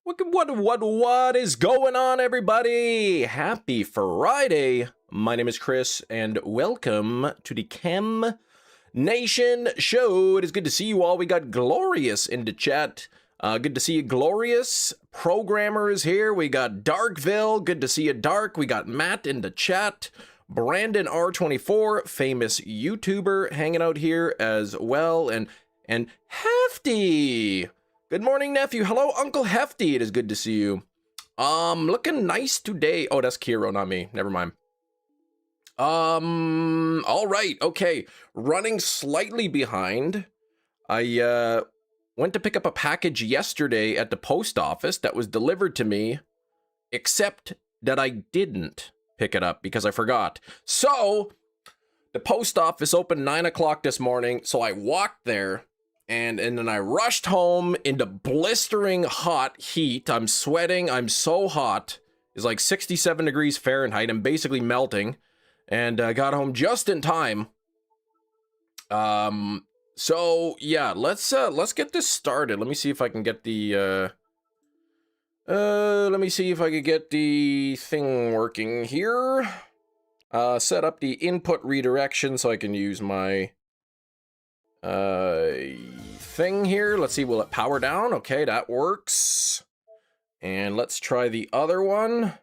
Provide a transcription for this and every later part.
What is going on, everybody? Happy Friday. My name is Chris, and welcome to the Chem Nation show. It is good to see you all. We got Glorious in the chat. Good to see you, Glorious. Programmer is here. We got Darkville. Good to see you, Dark. We got Matt in the chat. Brandon R24, famous YouTuber, hanging out here as well. And Hefty. Good morning, nephew. Hello, Uncle Hefty. It is good to see you. Looking nice today. Oh, that's Kiro, not me. Never mind. All right. Okay. Running slightly behind. I, went to pick up a package yesterday at the post office that was delivered to me, except that I didn't pick it up because I forgot. So, the post office opened 9 o'clock this morning, so I walked there. And then I rushed home into blistering hot heat. I'm sweating. I'm so hot. It's like 67 degrees Fahrenheit. I'm basically melting. And I got home just in time. So yeah, let's get this started. Let me see if I can get the let me see if I can get the thing working here. Set up the input redirection so I can use my thing here. Let's see, will it power down? Okay, that works. And let's try the other one.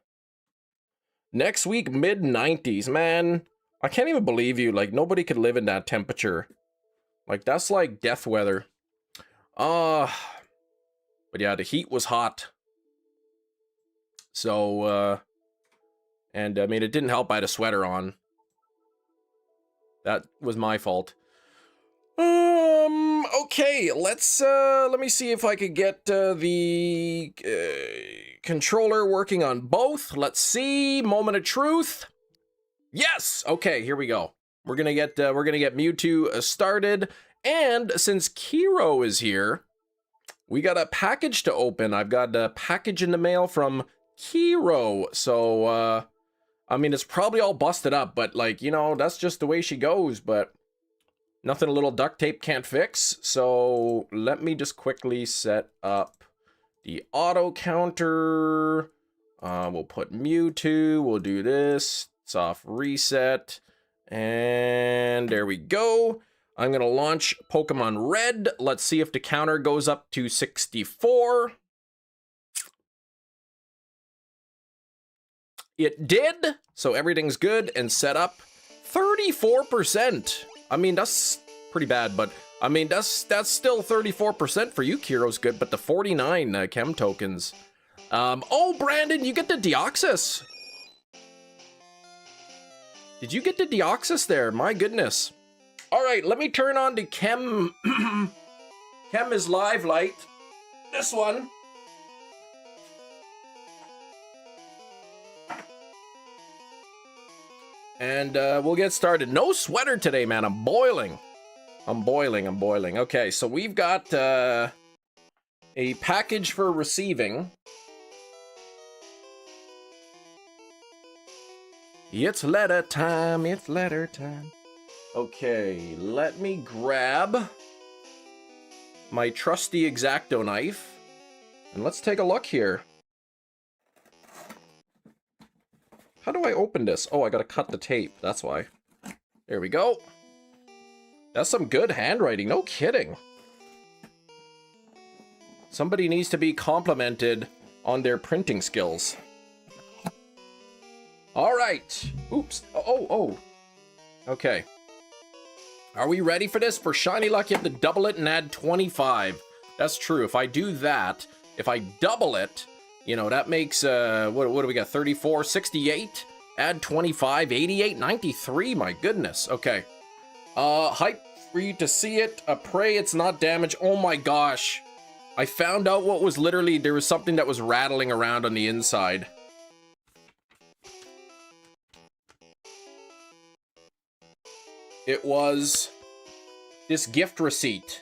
Next week, mid-90s. Man, I can't even believe you. Like, nobody could live in that temperature. Like, that's like death weather. But yeah, the heat was hot. So, and I mean, it didn't help I had a sweater on. That was my fault. Okay, let me see if I could get the controller working on both. Let's see, moment of truth. Yes, okay, here we go. We're gonna get MEWTWO started, and since Kiro is here, we got a package to open. I've got a package in the mail from Kiro, so I mean, it's probably all busted up, but like, you know, that's just the way she goes, but nothing a little duct tape can't fix. So let me just quickly set up the auto counter. We'll put MEWTWO. We'll do this. Soft reset. And there we go. I'm going to launch Pokemon Red. Let's see if the counter goes up to 64. It did. So everything's good and set up. 34%. I mean, that's pretty bad, but I mean, that's still 34% for you, Kiro's good, but the 49 chem tokens. Oh, Brandon, you get the Deoxys. Did you get the Deoxys there? My goodness. All right, let me turn on the chem. Chem is live light. This one. And we'll get started. No sweater today, man. I'm boiling. I'm boiling. Okay, so we've got a package for receiving. It's letter time. It's letter time. Okay, let me grab my trusty X-Acto knife. And let's take a look here. How do I open this? Oh, I gotta cut the tape. That's why. There we go. That's some good handwriting. No kidding. Somebody needs to be complimented on their printing skills. All right. Oops. Oh. Okay. Are we ready for this? For Shiny Luck, you have to double it and add 25. That's true. If I do that, if I double it, you know, that makes, what do we got? 34, 68, add 25, 88, 93, my goodness. Okay. Hype for you to see it. Pray it's not damaged. Oh my gosh. I found out what was literally, there was something that was rattling around on the inside. It was this gift receipt.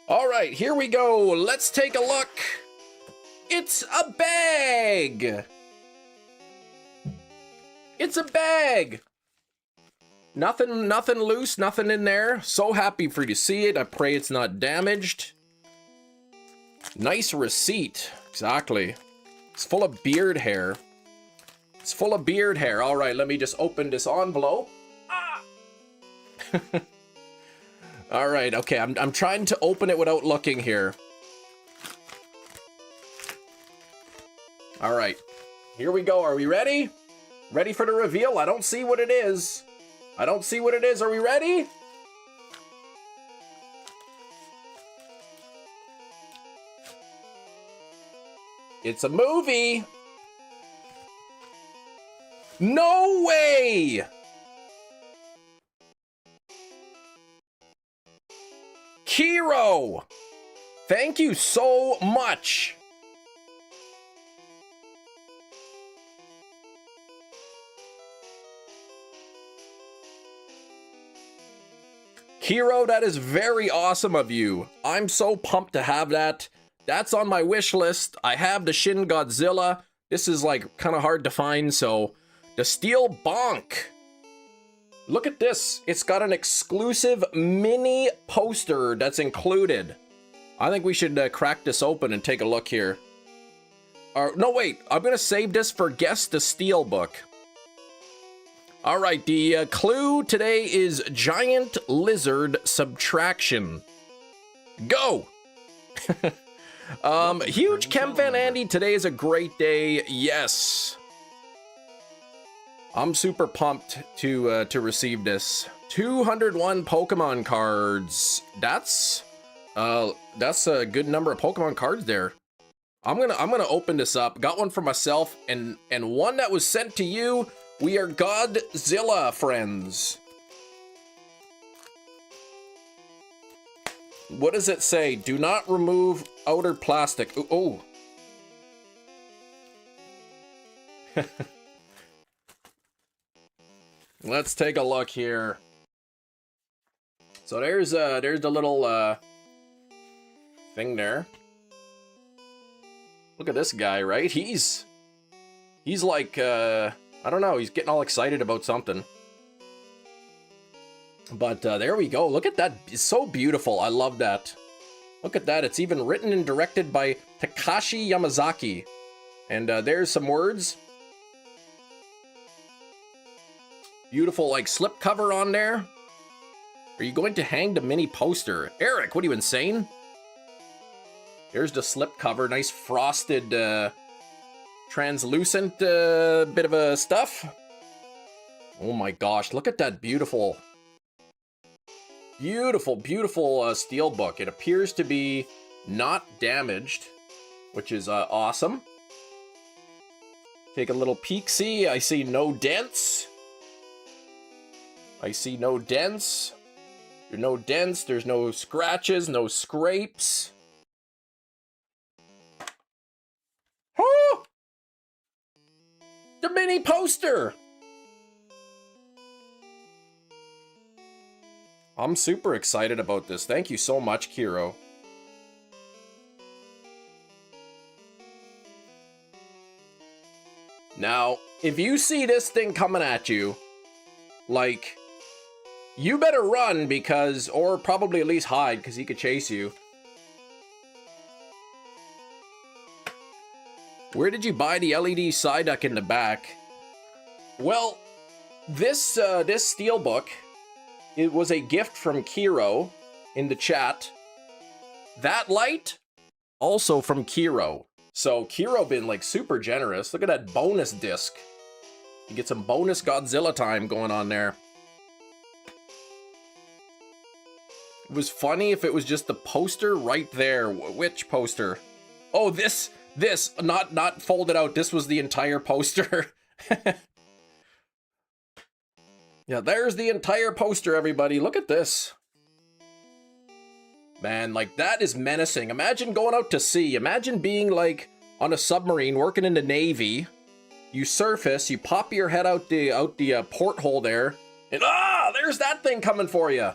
All right, here we go. Let's take a look. It's a bag. It's a bag. Nothing loose, nothing in there. So happy for you to see it. I pray it's not damaged. Nice receipt. Exactly. It's full of beard hair. It's full of beard hair. All right, let me just open this envelope. Ah! All right, okay, I'm trying to open it without looking here. All right, here we go. Are we ready? Ready for the reveal? I don't see what it is. I don't see what it is. Are we ready? It's a movie. No way! Kiro! Thank you so much. Kiro, that is very awesome of you. I'm so pumped to have that. That's on my wish list. I have the Shin Godzilla. This is like kind of hard to find, so the Steel Bonk. Look at this. It's got an exclusive mini poster that's included. I think we should crack this open and take a look here. No, wait. I'm going to save this for Guess the Steelbook. All right, the clue today is giant lizard subtraction. Go! Huge Chem Fan Andy, today is a great day. Yes. I'm super pumped to receive this. 201 Pokemon cards. That's a good number of Pokemon cards there. I'm gonna open this up. Got one for myself and one that was sent to you. We are Godzilla friends. What does it say? Do not remove outer plastic. Ooh, oh. Let's take a look here. So there's the little thing there. Look at this guy, right? He's like I don't know, he's getting all excited about something. But there we go. Look at that. It's so beautiful. I love that. Look at that. It's even written and directed by Takashi Yamazaki. And there's some words. Beautiful, like, slipcover on there. Are you going to hang the mini poster? Eric, what are you, insane? There's the slipcover. Nice frosted, translucent bit of a stuff. Oh my gosh, look at that beautiful... Beautiful, beautiful steelbook. It appears to be not damaged, which is awesome. Take a little peek-see. I see no dents. I see no dents. There's no dents. There's no scratches, no scrapes. Oh! The mini poster! I'm super excited about this. Thank you so much, Kiro. Now, if you see this thing coming at you, like, you better run because, or probably at least hide because he could chase you. Where did you buy the LED Psyduck in the back? Well, this steelbook, it was a gift from Kiro in the chat. That light, also from Kiro. So Kiro been like super generous. Look at that bonus disc. You get some bonus Godzilla time going on there. It was funny if it was just the poster right there. Which poster? Oh, this, not folded out. This was the entire poster. Yeah, there's the entire poster, everybody. Look at this. Man, like, that is menacing. Imagine going out to sea. Imagine being, like, on a submarine, working in the Navy. You surface, you pop your head out the porthole there, and there's that thing coming for you.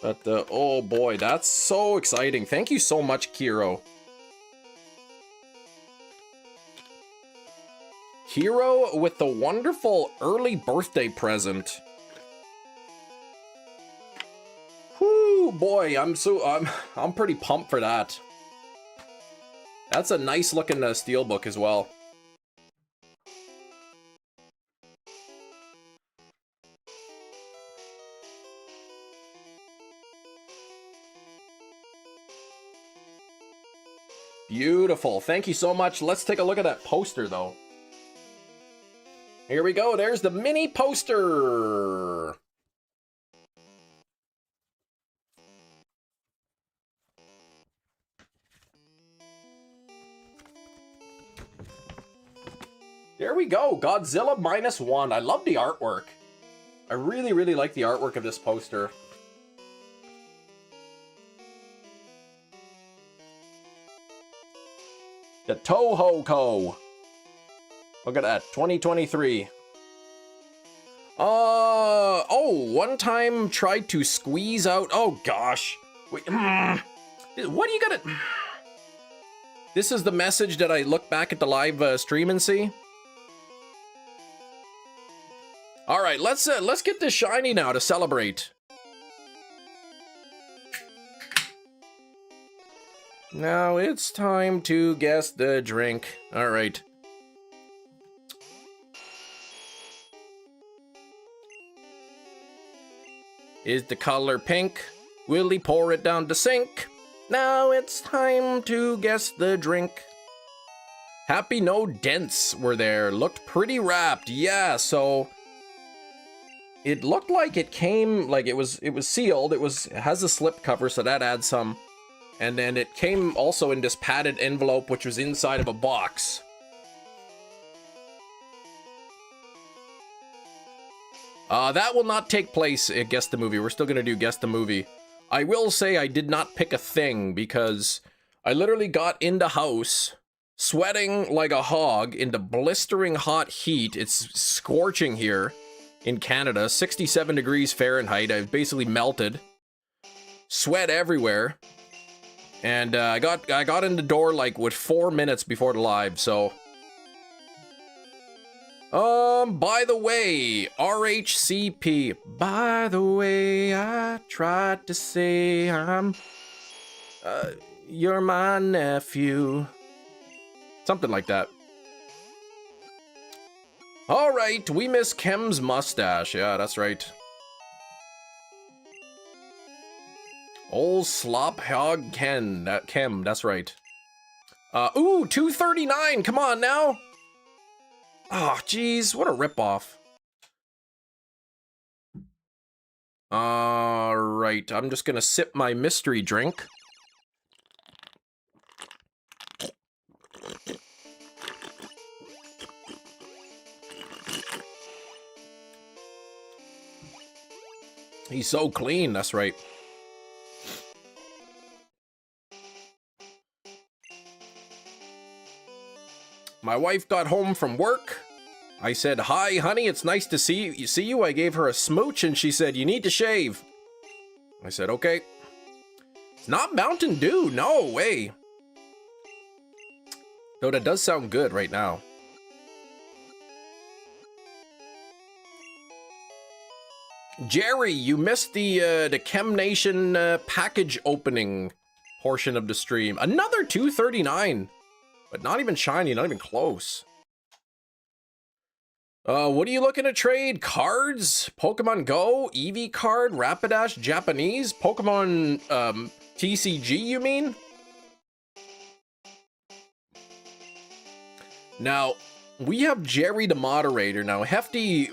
But, oh boy, that's so exciting. Thank you so much, Kiro. Kiro with the wonderful early birthday present. Whoo, boy, I'm pretty pumped for that. That's a nice looking steelbook as well. Beautiful. Thank you so much. Let's take a look at that poster, though. Here we go. There's the mini poster. There we go. Godzilla -1. I love the artwork. I really, really like the artwork of this poster. The Toho Co. Look at that, 2023. Oh, one time tried to squeeze out. Oh gosh. Wait, what do you gotta? This is the message that I look back at the live stream and see. All right, let's get this shiny now to celebrate. Now it's time to guess the drink. All right. Is the color pink? Will he pour it down the sink? Now it's time to guess the drink. Happy no dents were there. Looked pretty wrapped. Yeah, so it looked like it came like it was sealed. It has a slip cover, so that adds some. And then it came also in this padded envelope, which was inside of a box. That will not take place at Guess the Movie. We're still going to do Guess the Movie. I will say I did not pick a thing because I literally got in the house sweating like a hog in the blistering hot heat. It's scorching here in Canada, 67 degrees Fahrenheit. I've basically melted. Sweat everywhere. And I got in the door like with 4 minutes before the live, so. By the way, RHCP. By the way, I tried to say you're my nephew. Something like that. All right, we miss Kem's mustache. Yeah, that's right. Old slop hog Kem, that's right. Ooh, 239, come on now. Oh, geez, what a ripoff. All right, I'm just gonna sip my mystery drink. He's so clean, that's right. My wife got home from work. I said, "Hi, honey, it's nice to see you." I gave her a smooch and she said, "You need to shave." I said, "Okay." It's not Mountain Dew, no way. Though that does sound good right now. Jerry, you missed the Chem Nation package opening portion of the stream. Another 239. But not even shiny, not even close. What are you looking to trade? Cards? Pokemon Go? Eevee card? Rapidash? Japanese? Pokemon, TCG, you mean? Now, we have Jerry the moderator. Now, Hefty,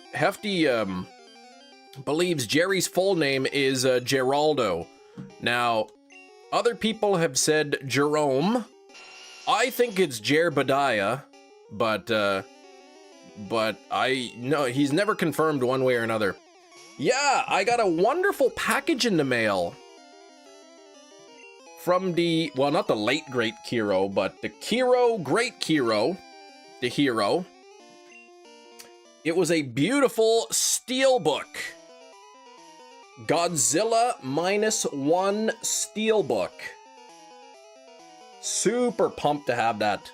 believes Jerry's full name is, Geraldo. Now, other people have said Jerome. I think it's Jerbadiah, but I know he's never confirmed one way or another. Yeah, I got a wonderful package in the mail from the, well, not the late great Kiro, but the great Kiro, the hero. It was a beautiful steelbook. Godzilla -1 steelbook. Super pumped to have that.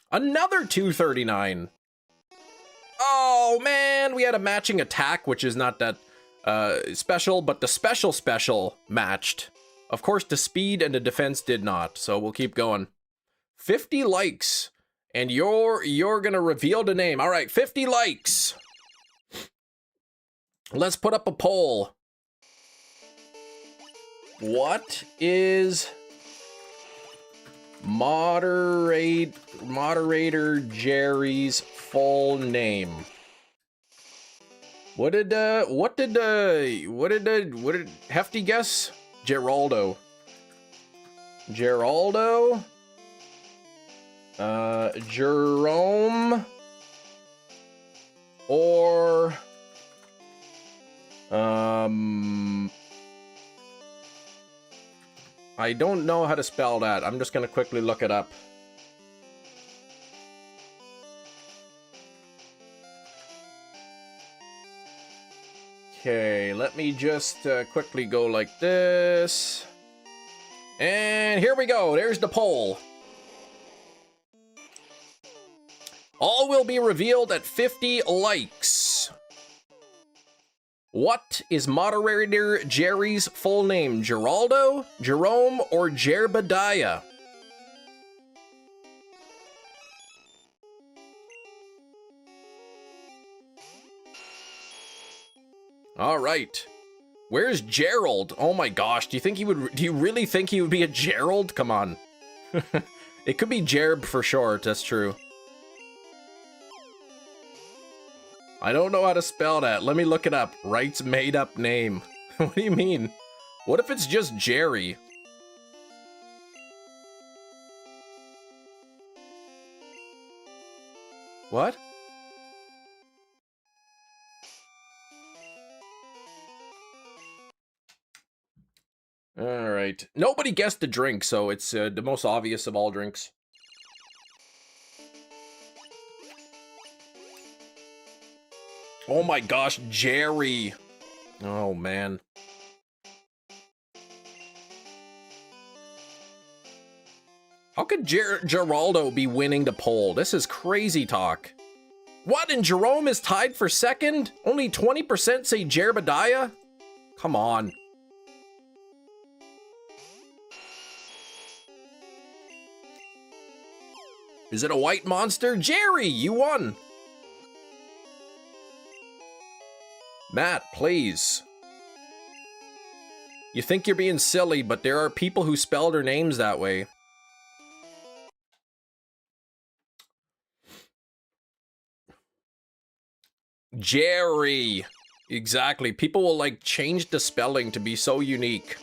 Another 239. Oh, man, we had a matching attack, which is not that special, but the special matched. Of course, the speed and the defense did not, so we'll keep going. 50 likes, and you're gonna reveal the name. All right, 50 likes. Let's put up a poll. What is moderator Jerry's full name? What did Hefty guess? Geraldo. Jerome, or I don't know how to spell that. I'm just gonna quickly look it up. Okay, let me just quickly go like this. And here we go. There's the poll. All will be revealed at 50 likes. What is moderator Jerry's full name? Geraldo, Jerome, or Jerbediah? All right. Where's Gerald? Oh my gosh, do you really think he would be a Gerald? Come on. It could be Jerb for short, that's true. I don't know how to spell that. Let me look it up. Wright's made up name. What do you mean? What if it's just Jerry? What? All right. Nobody guessed the drink, so it's the most obvious of all drinks. Oh my gosh, Jerry. Oh, man. How could Geraldo be winning the poll? This is crazy talk. What, and Jerome is tied for second? Only 20% say Jerbediah? Come on. Is it a white monster? Jerry, you won. Matt, please. You think you're being silly, but there are people who spell their names that way. Jerry. Exactly. People will like change the spelling to be so unique.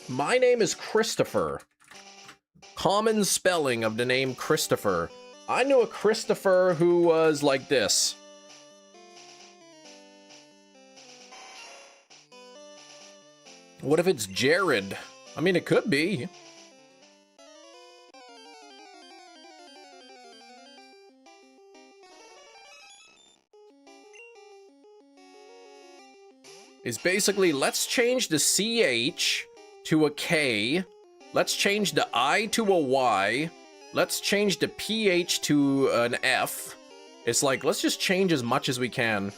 My name is Christopher. Common spelling of the name Christopher. I knew a Christopher who was like this. What if it's Jared? I mean, it could be. It's basically, let's change the CH to a K. Let's change the I to a Y. Let's change the PH to an F. It's like, let's just change as much as we can.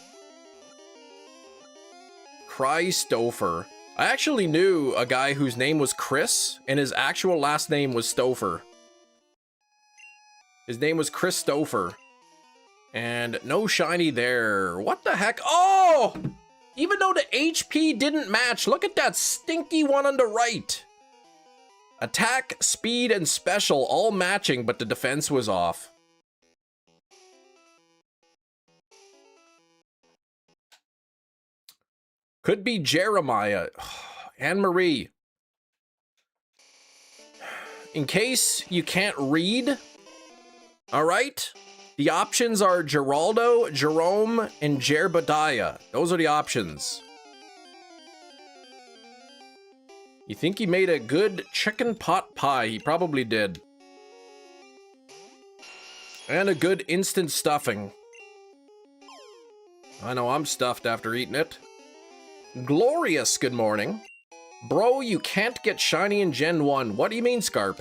Christopher. I actually knew a guy whose name was Chris, and his actual last name was Stouffer. His name was Christopher. And no shiny there. What the heck? Oh! Even though the HP didn't match, look at that stinky one on the right. Attack, speed, and special all matching, but the defense was off. Could be Jeremiah. Anne-Marie. In case you can't read, all right? The options are Geraldo, Jerome, and Jerbediah. Those are the options. You think he made a good chicken pot pie? He probably did. And a good instant stuffing. I know I'm stuffed after eating it. Glorious, good morning. Bro, you can't get shiny in Gen 1. What do you mean, Scarp?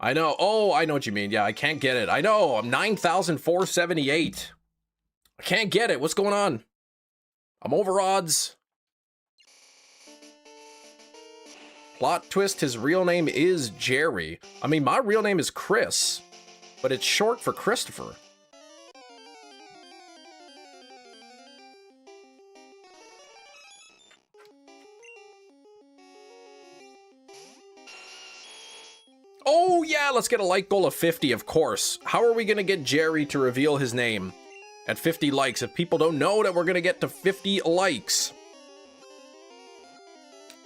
I know. Oh, I know what you mean. Yeah, I can't get it. I know. I'm 9,478. I can't get it. What's going on? I'm over odds. Plot twist, his real name is Jerry. I mean, my real name is Chris, but it's short for Christopher. Oh yeah, let's get a like goal of 50, of course. How are we gonna get Jerry to reveal his name at 50 likes if people don't know that we're gonna get to 50 likes?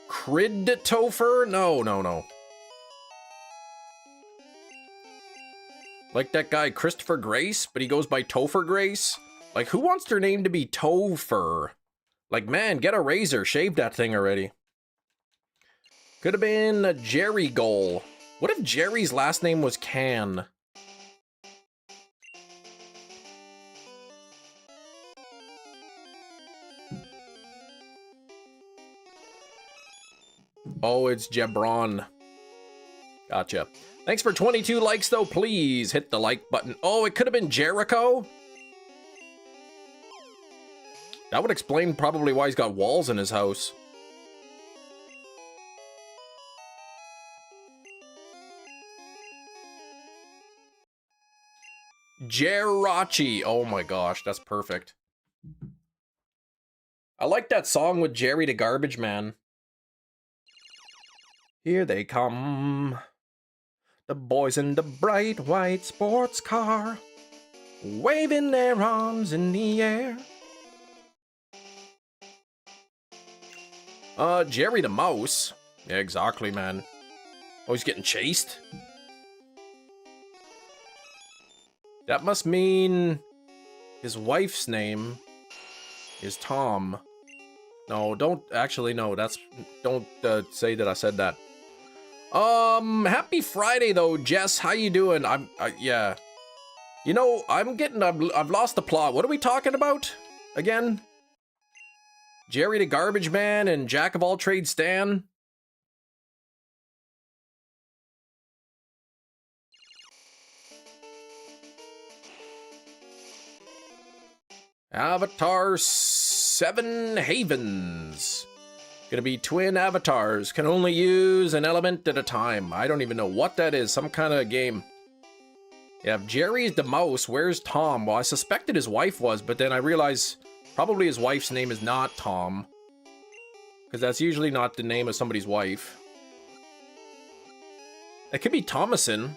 Crid Topher? No, no, no. Like that guy Christopher Grace, but he goes by Topher Grace? Like, who wants their name to be Topher? Like, man, get a razor, shave that thing already. Could have been a Jerry Goal. What if Jerry's last name was Can? Oh, it's Jebron. Gotcha. Thanks for 22 likes, though. Please hit the like button. Oh, it could have been Jericho? That would explain probably why he's got walls in his house. Jerachi. Oh my gosh, that's perfect. I like that song with Jerry the Garbage Man. Here they come. The boys in the bright white sports car, waving their arms in the air. Jerry the Mouse. Yeah, exactly, man. Oh, he's getting chased? That must mean his wife's name is Tom. No, don't actually, no, that's, don't say that I said that. Happy Friday though, Jess. How you doing? Yeah. You know, I've lost the plot. What are we talking about again? Jerry the Garbage Man and Jack of all trades Stan? Avatar 7 Havens. Gonna be twin avatars. Can only use an element at a time. I don't even know what that is. Some kind of game. Yeah, if Jerry's the mouse, where's Tom? Well, I suspected his wife was, but then I realized probably his wife's name is not Tom. Because that's usually not the name of somebody's wife. It could be Thomason.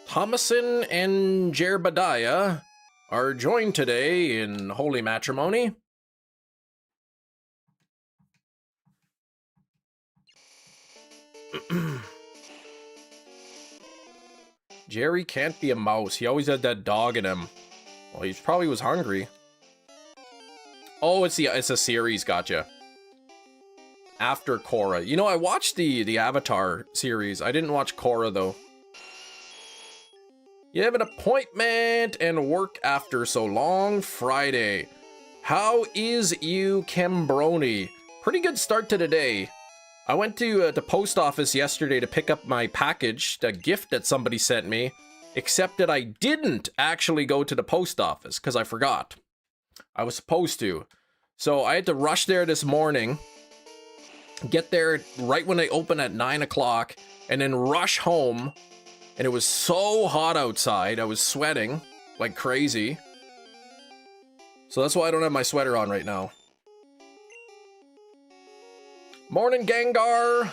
Thomason and Jerbadiah are joined today in holy matrimony. Jerry can't be a mouse. He always had that dog in him. Well, he probably was hungry. Oh, it's a series, gotcha. After Korra. You know, I watched the Avatar series. I didn't watch Korra, though. You have an appointment and work after so long Friday. How is you, Cambroni? Pretty good start to the day. I went to the post office yesterday to pick up my package, the gift that somebody sent me, except that I didn't actually go to the post office because I forgot. I was supposed to. So I had to rush there this morning, get there right when they open at 9 o'clock, and then rush home. And it was so hot outside, I was sweating like crazy. So that's why I don't have my sweater on right now. Morning, Gengar!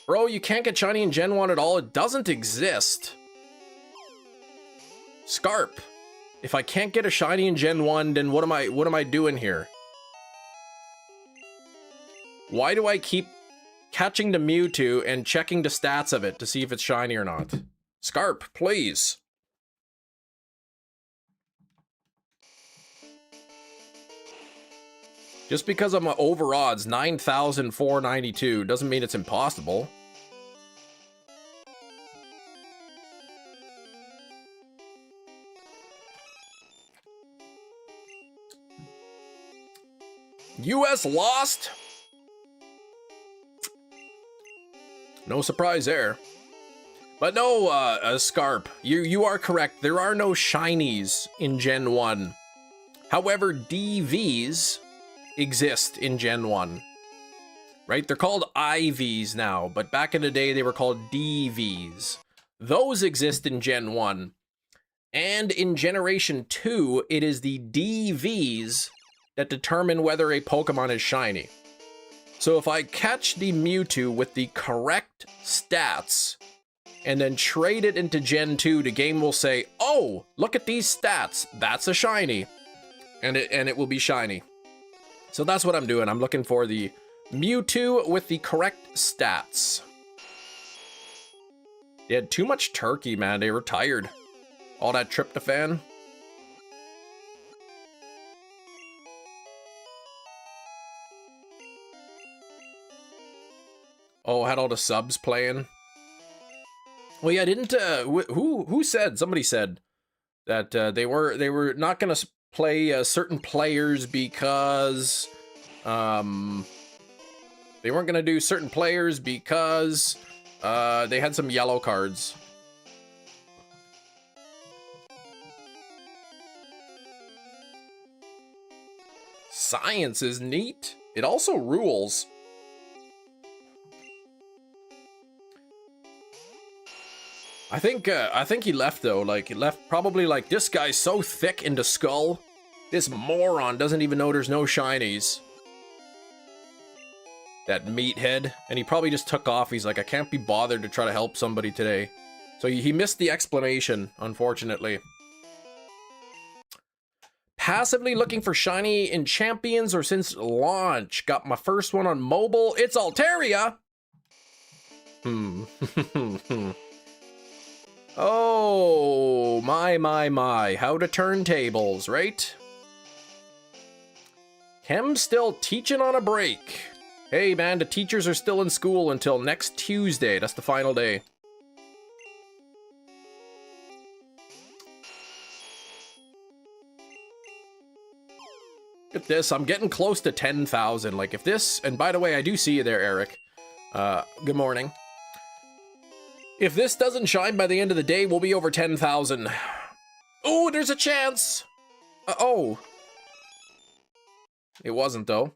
Bro, you can't get shiny in Gen 1 at all. It doesn't exist. Scarp. If I can't get a shiny in Gen 1, then what am I doing here? Why do I keep catching the Mewtwo and checking the stats of it to see if it's shiny or not? Scarp, please. Just because I'm over odds, 9,492, doesn't mean it's impossible. US lost? No surprise there. But no, Scarp, you are correct. There are no shinies in Gen 1. However, DVs exist in Gen 1. Right? They're called IVs now, but back in the day they were called DVs. Those exist in Gen 1. And in Generation 2, it is the DVs that determine whether a Pokemon is shiny. So if I catch the Mewtwo with the correct stats, and then trade it into Gen 2, the game will say, oh, look at these stats, that's a shiny. And it will be shiny. So that's what I'm doing. I'm looking for the Mewtwo with the correct stats. They had too much turkey, man. They were tired. All that tryptophan. Oh, had all the subs playing. Well, yeah, didn't who said? Somebody said that they were not gonna play certain players because they weren't gonna do certain players because they had some yellow cards. Science is neat. It also rules. I think he left though. Like he left probably like, this guy's so thick in the skull. This moron doesn't even know there's no shinies. That meathead. And he probably just took off. He's like, I can't be bothered to try to help somebody today. So he missed the explanation, unfortunately. Passively looking for shiny in Champions or since launch. Got my first one on mobile. It's Altaria! Oh, my. How to turn tables, right? Kem's still teaching on a break. Hey, man, the teachers are still in school until next Tuesday. That's the final day. Look at this. I'm getting close to 10,000. Like, if this... And by the way, I do see you there, Eric. Good morning. If this doesn't shine by the end of the day, we'll be over 10,000. Oh, there's a chance. Oh. It wasn't, though.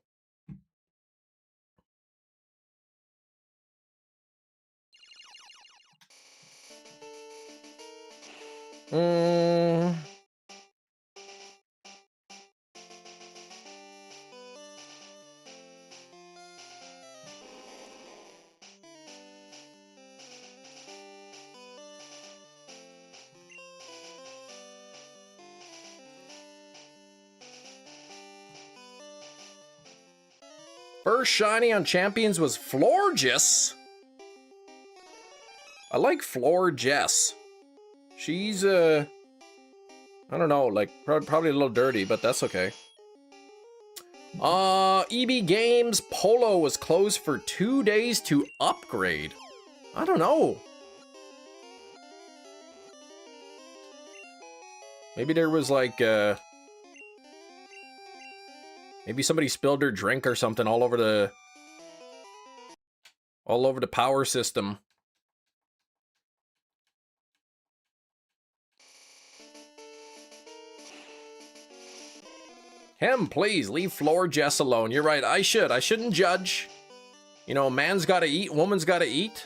First shiny on Champions was Florges. I like Florges. She's, I don't know, like, probably a little dirty, but that's okay. EB Games Polo was closed for 2 days to upgrade. I don't know. Maybe there was, like, maybe somebody spilled their drink or something all over the power system. Him, please leave Florges alone. You're right. I shouldn't judge. You know, man's got to eat, woman's got to eat.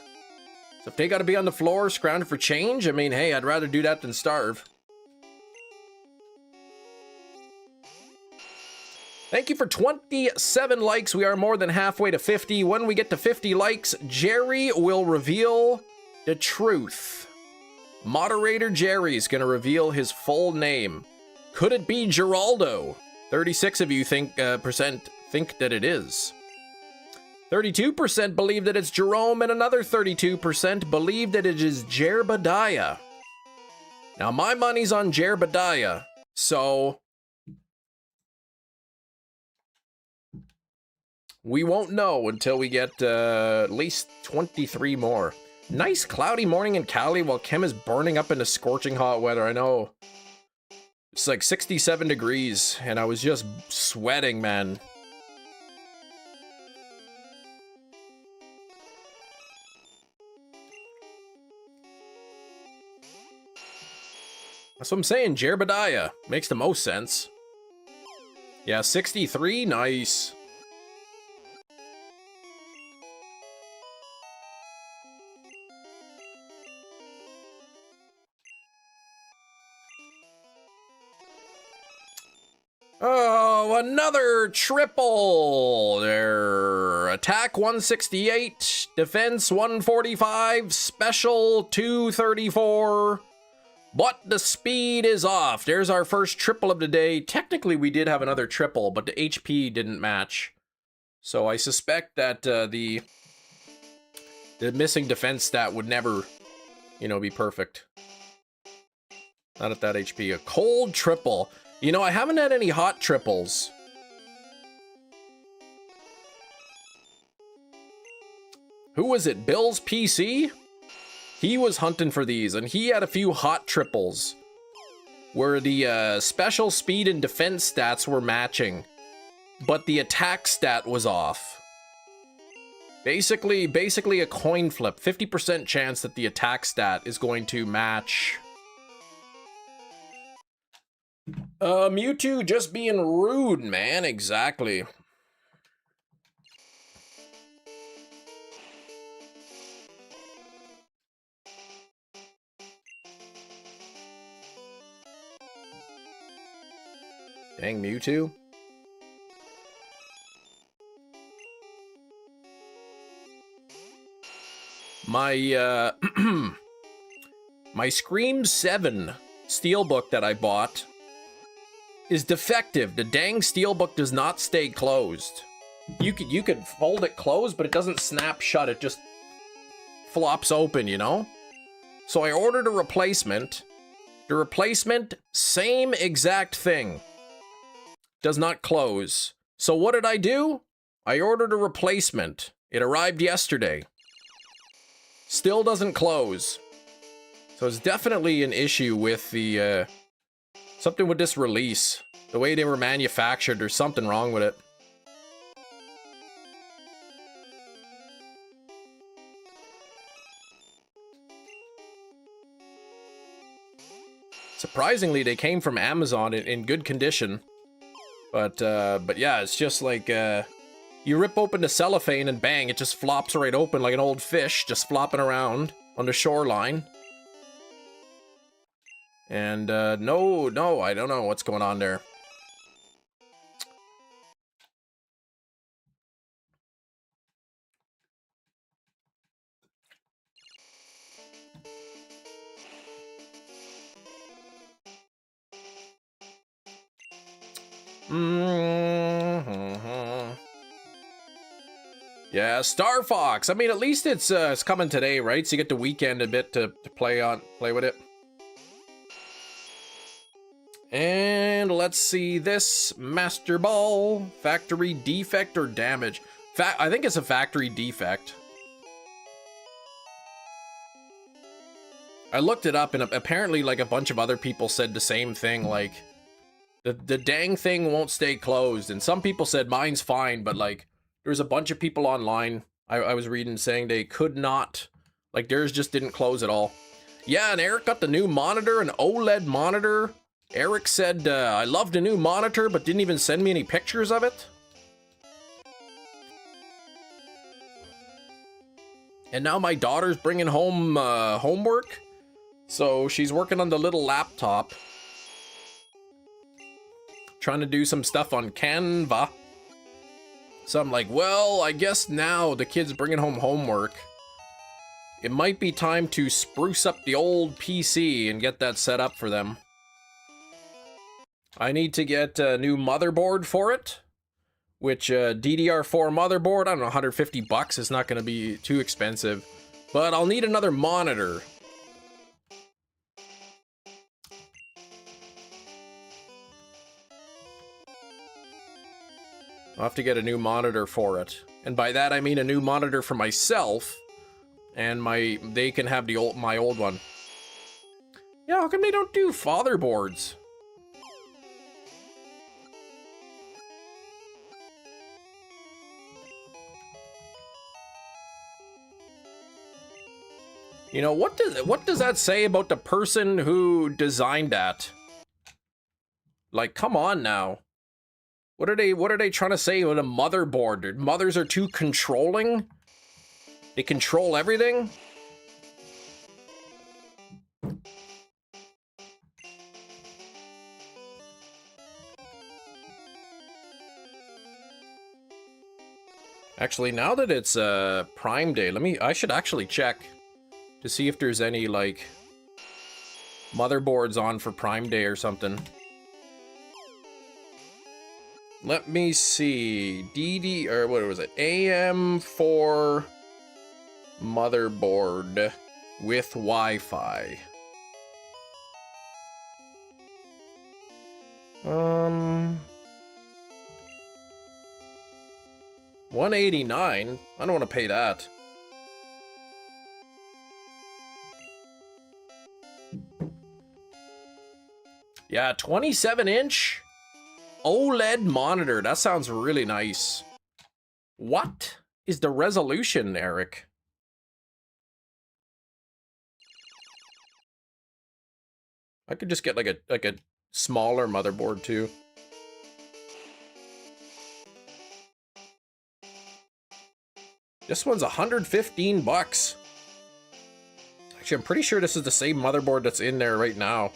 So if they got to be on the floor scrounging for change, I mean, hey, I'd rather do that than starve. Thank you for 27 likes. We are more than halfway to 50. When we get to 50 likes, Jerry will reveal the truth. Moderator Jerry's gonna reveal his full name. Could it be Geraldo? 36 of you think that it is. 32% believe that it's Jerome, and another 32% believe that it is Jerbediah. Now, my money's on Jerbediah, so we won't know until we get at least 23 more. Nice cloudy morning in Cali while Kim is burning up into scorching hot weather. I know. It's like 67 degrees, and I was just sweating, man. That's what I'm saying, Jerbediah. Makes the most sense. Yeah, 63, nice. Oh, another triple! There. Attack 168, defense 145, special 234. But the speed is off. There's our first triple of the day. Technically, we did have another triple, but the HP didn't match. So I suspect that the missing defense stat would never, you know, be perfect. Not at that HP. A cold triple. You know, I haven't had any hot triples. Who was it? Bill's PC? He was hunting for these, and he had a few hot triples where the special speed and defense stats were matching, but the attack stat was off. Basically a coin flip. 50% chance that the attack stat is going to match. MEWTWO just being rude, man. Exactly. Dang, MEWTWO. My, my Scream 7 steelbook that I bought is defective. The dang steelbook does not stay closed. You could fold it closed, but it doesn't snap shut. It just flops open, you know? So I ordered a replacement. The replacement, same exact thing. Does not close. So what did I do? I ordered a replacement. It arrived yesterday. Still doesn't close. So it's definitely an issue with the, something with this release. The way they were manufactured, there's something wrong with it. Surprisingly, they came from Amazon in good condition. But yeah, it's just like, you rip open the cellophane and bang, it just flops right open like an old fish, just flopping around on the shoreline. And, no, I don't know what's going on there. Yeah, Star Fox. I mean, at least it's coming today, right? So you get the weekend a bit to play with it. And let's see this Master Ball factory defect or damage. I think it's a factory defect. I looked it up, and apparently, like, a bunch of other people said the same thing. Like, the dang thing won't stay closed, and some people said mine's fine, but like, there's a bunch of people online I was reading saying they could not, like, theirs just didn't close at all. Yeah, and Eric got the new monitor, an OLED monitor. Eric said, I love the new monitor, but didn't even send me any pictures of it. And now my daughter's bringing home homework, so she's working on the little laptop, trying to do some stuff on Canva. So I'm like, well, I guess now the kid's bringing home homework. It might be time to spruce up the old PC and get that set up for them. I need to get a new motherboard for it, which DDR4 motherboard, I don't know, 150 bucks. It's not going to be too expensive, but I'll need another monitor. I'll have to get a new monitor for it. And by that, I mean a new monitor for myself, and they can have my old one. Yeah, how come they don't do fatherboards? You know, what does that say about the person who designed that? Like, come on now. What are they trying to say with a motherboard? Mothers are too controlling? They control everything? Actually, now that it's Prime Day, I should actually check to see if there's any like motherboards on for Prime Day or something. Let me see. DD, or what was it? AM4 motherboard with Wi-Fi. 189? I don't want to pay that. Yeah, 27-inch OLED monitor. That sounds really nice. What is the resolution, Eric? I could just get like a smaller motherboard too. This one's 115 bucks. Actually, I'm pretty sure this is the same motherboard that's in there right now.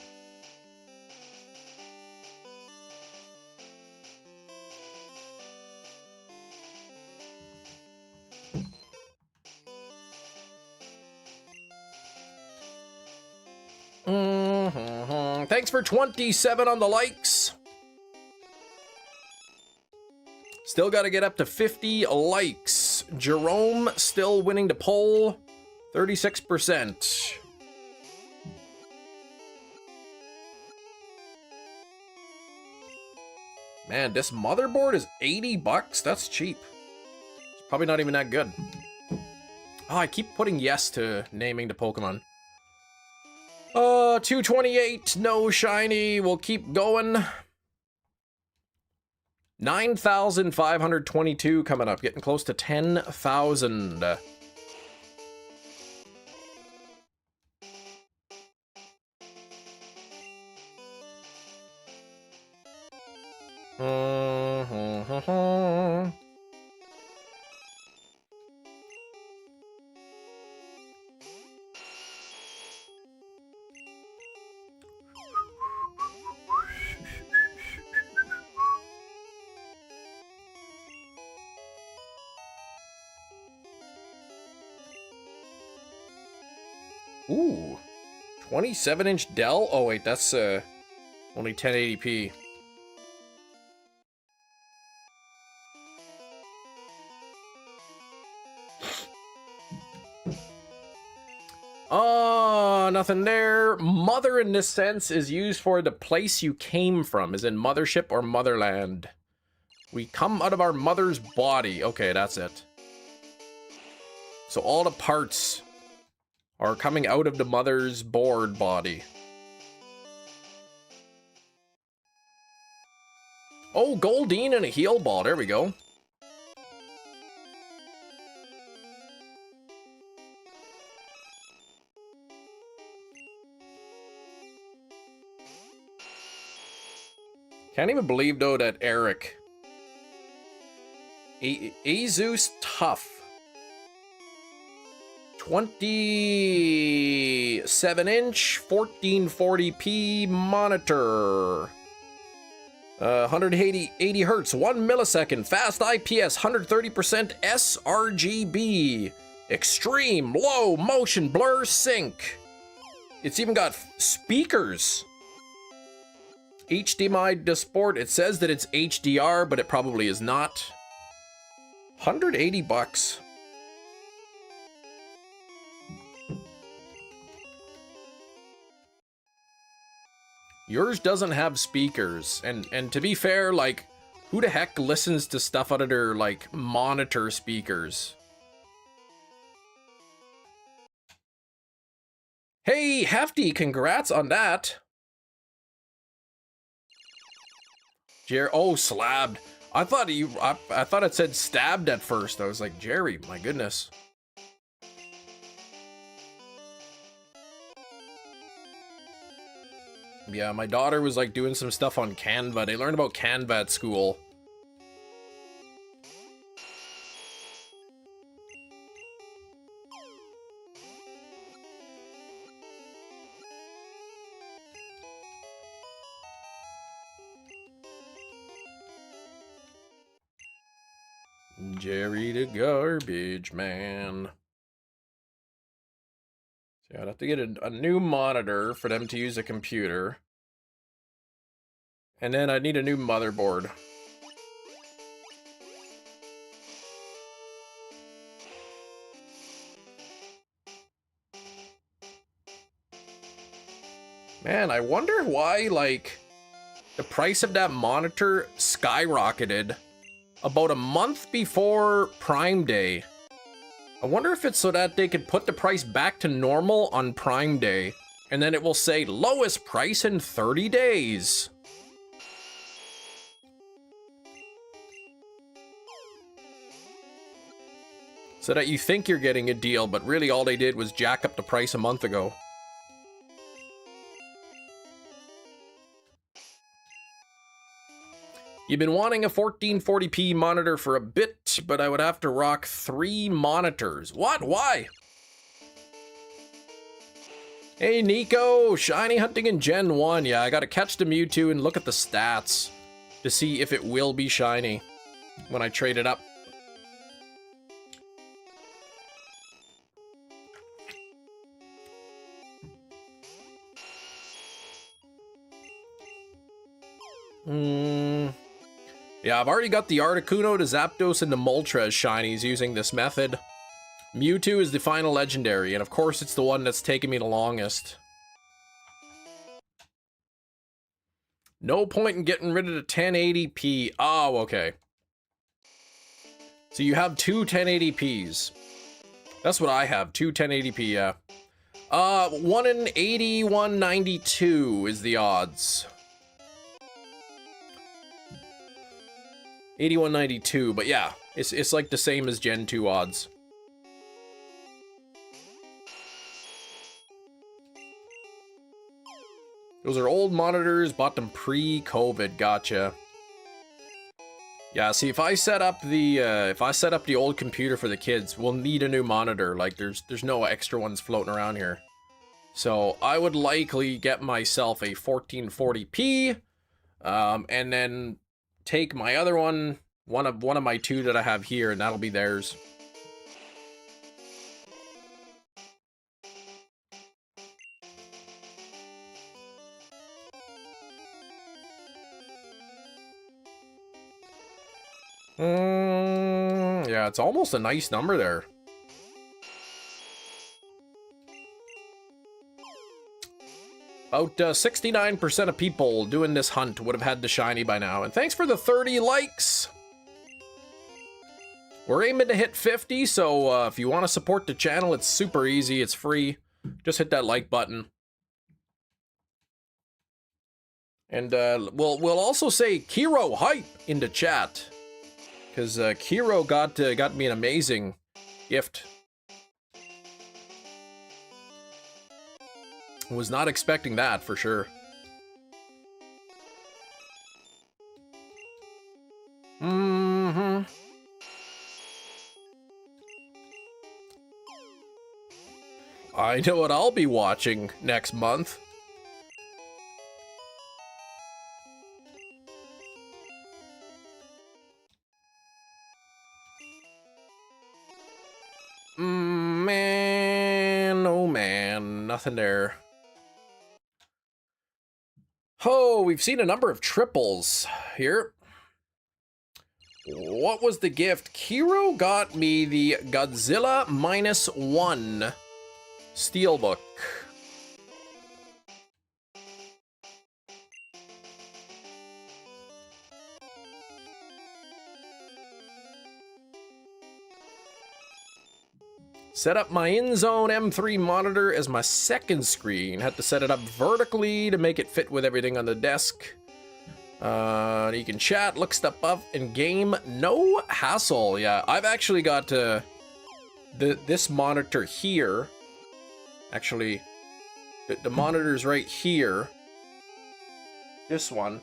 Thanks for 27 on the likes. Still got to get up to 50 likes. Jerome still winning the poll, 36%. Man, this motherboard is 80 bucks. That's cheap. It's probably not even that good. Oh, I keep putting yes to naming the Pokemon. 228, no shiny. We'll keep going. 9,522 coming up, getting close to 10,000. Ooh, 27-inch Dell? Oh wait, that's only 1080p. Oh, nothing there. Mother in this sense is used for the place you came from, as in mothership or motherland. We come out of our mother's body. Okay, that's it. So all the parts are coming out of the mother's board body. Oh, Goldeen and a heal ball. There we go. Can't even believe, though, that Eric... Azus Tough. 27-inch, 1440p monitor. 180 hertz, 1 millisecond, fast IPS, 130% sRGB, extreme low motion blur sync. It's even got speakers. HDMI to sport. It says that it's HDR, but it probably is not. 180 bucks. Yours doesn't have speakers, and to be fair, like, who the heck listens to stuff out of their, like, monitor speakers? Hey, Hefty, congrats on that. Oh, slabbed. I thought it said stabbed at first. I was like, Jerry, my goodness. Yeah, my daughter was like doing some stuff on Canva. They learned about Canva at school. Jerry the garbage man. So I'd have to get a new monitor for them to use a computer. And then I'd need a new motherboard. Man, I wonder why, like, the price of that monitor skyrocketed about a month before Prime Day. I wonder if it's so that they could put the price back to normal on Prime Day, and then it will say lowest price in 30 days. So that you think you're getting a deal, but really all they did was jack up the price a month ago. You've been wanting a 1440p monitor for a bit, but I would have to rock 3 monitors. What? Why? Hey, Nico! Shiny hunting in Gen 1. Yeah, I gotta catch the MEWTWO and look at the stats to see if it will be shiny when I trade it up. Yeah, I've already got the Articuno, the Zapdos, and the Moltres shinies using this method. MEWTWO is the final legendary, and of course it's the one that's taken me the longest. No point in getting rid of the 1080p. Oh, okay. So you have 2 1080p's. That's what I have, 2 1080p, yeah. 1 in 8192 is the odds. 8192, but yeah, it's like the same as Gen 2 odds. Those are old monitors, bought them pre-COVID, gotcha. Yeah, see, if I set up the old computer for the kids, we'll need a new monitor. Like, there's no extra ones floating around here. So I would likely get myself a 1440p, and then take my other one of my 2 that I have here, and that'll be theirs. Yeah, it's almost a nice number there. About 69% of people doing this hunt would have had the shiny by now. And thanks for the 30 likes. We're aiming to hit 50, so if you want to support the channel, it's super easy. It's free. Just hit that like button. And we'll also say Kiro hype in the chat, because Kiro got me an amazing gift. Was not expecting that for sure. I know what I'll be watching next month. Man, oh man, nothing there. Oh, we've seen a number of triples here. What was the gift? Kiro got me the Godzilla -1 steelbook. Set up my InZone M3 monitor as my second screen. Had to set it up vertically to make it fit with everything on the desk. You can chat, look stuff up, and game. No hassle. Yeah, I've actually got this monitor here. Actually, the monitor's right here. this one.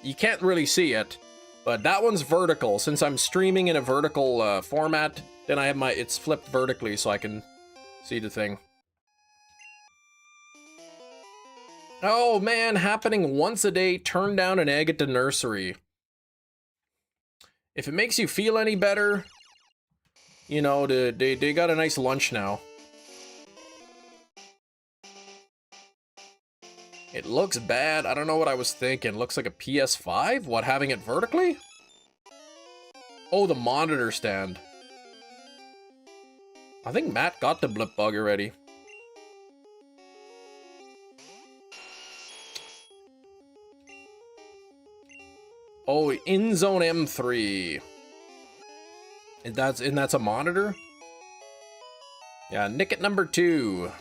You can't really see it, but that one's vertical. Since I'm streaming in a vertical format, then I have it's flipped vertically so I can see the thing. Oh man, happening once a day, turn down an egg at the nursery. If it makes you feel any better, you know, they got a nice lunch now. It looks bad. I don't know what I was thinking. Looks like a PS5? What, having it vertically? Oh, the monitor stand. I think Matt got the blip bug already. Oh, in zone M3. And that's a monitor? Yeah, nick at number 2.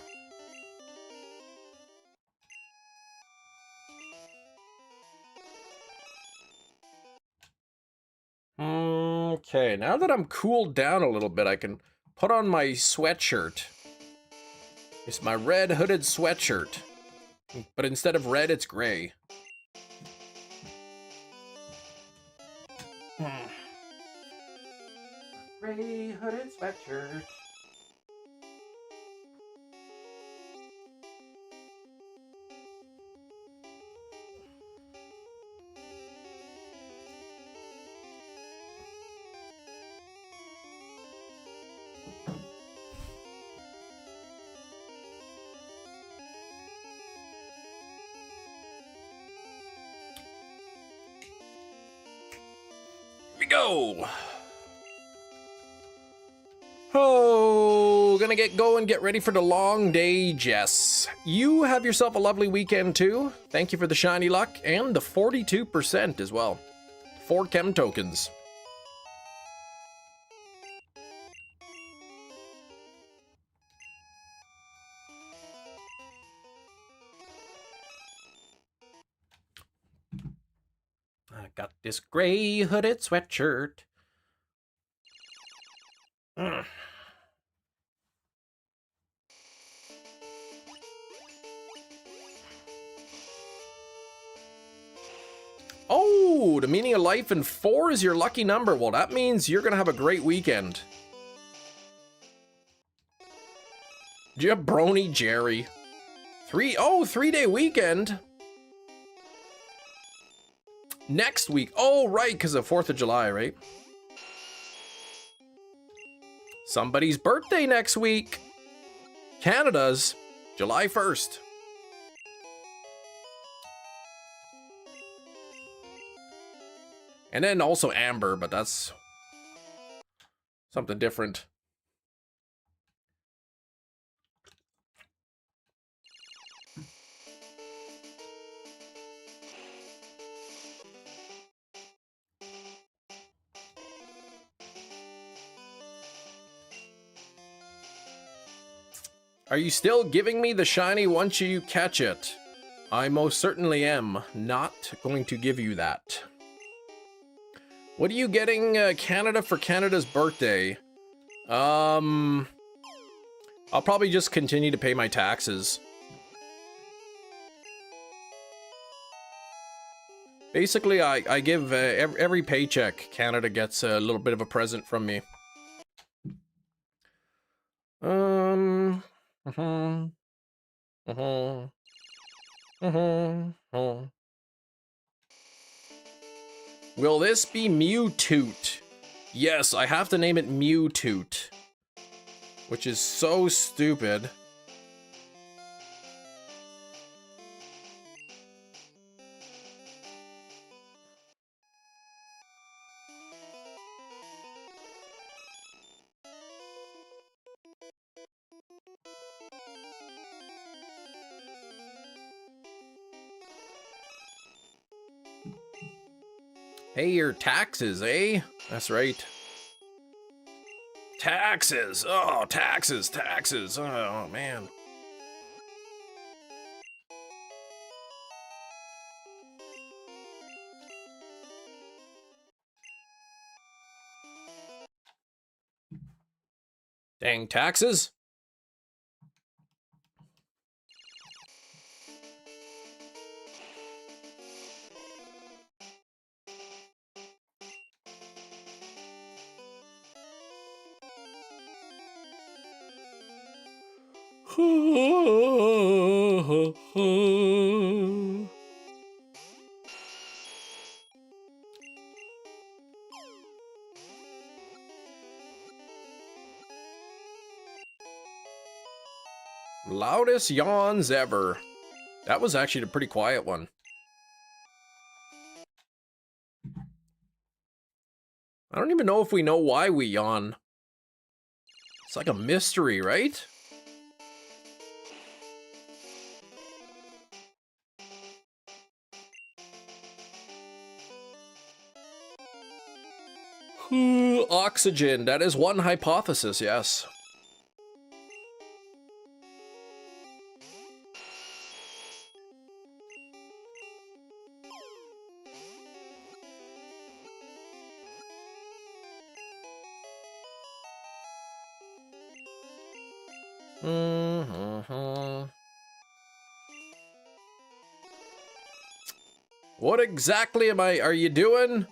Okay, now that I'm cooled down a little bit, I can put on my sweatshirt. It's my red hooded sweatshirt. But instead of red, it's gray. Gray hooded sweatshirt. Here we go. Oh, gonna get going, get ready for the long day, Jess. You have yourself a lovely weekend too. Thank you for the shiny luck and the 42% as well. 4 chem tokens. I got this gray hooded sweatshirt. Oh, the meaning of life in 4 is your lucky number. Well, that means you're gonna have a great weekend. Jabroni Jerry. 3-day weekend. Next week. Oh, right, because of 4th of July, right? Somebody's birthday next week. Canada's July 1st. And then also Amber, but that's something different. Are you still giving me the shiny once you catch it? I most certainly am not going to give you that. What are you getting Canada for Canada's birthday? I'll probably just continue to pay my taxes. Basically, I give every paycheck, Canada gets a little bit of a present from me. Will this be MEWTWO? Yes, I have to name it MEWTWO. Which is so stupid. Pay your taxes, eh? That's right. Taxes! Oh, taxes, taxes. Oh, man. Dang taxes. Loudest yawns ever. That was actually a pretty quiet one. I don't even know if we know why we yawn. It's like a mystery, right? Oxygen. That is one hypothesis, yes. What exactly are you doing?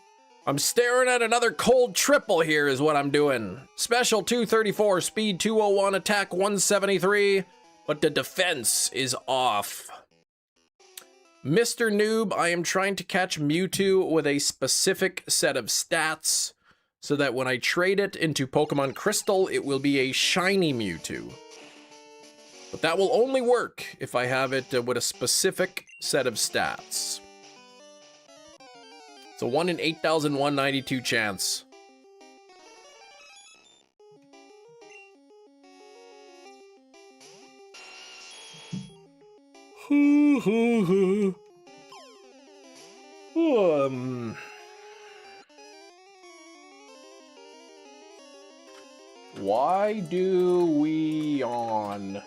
I'm staring at another cold triple here is what I'm doing. Special 234, speed 201, attack 173, but the defense is off. Mr. Noob, I am trying to catch Mewtwo with a specific set of stats so that when I trade it into Pokemon Crystal, it will be a shiny Mewtwo. But that will only work if I have it with a specific set of stats. It's a 1 in 8,192 chance. Why do we yawn?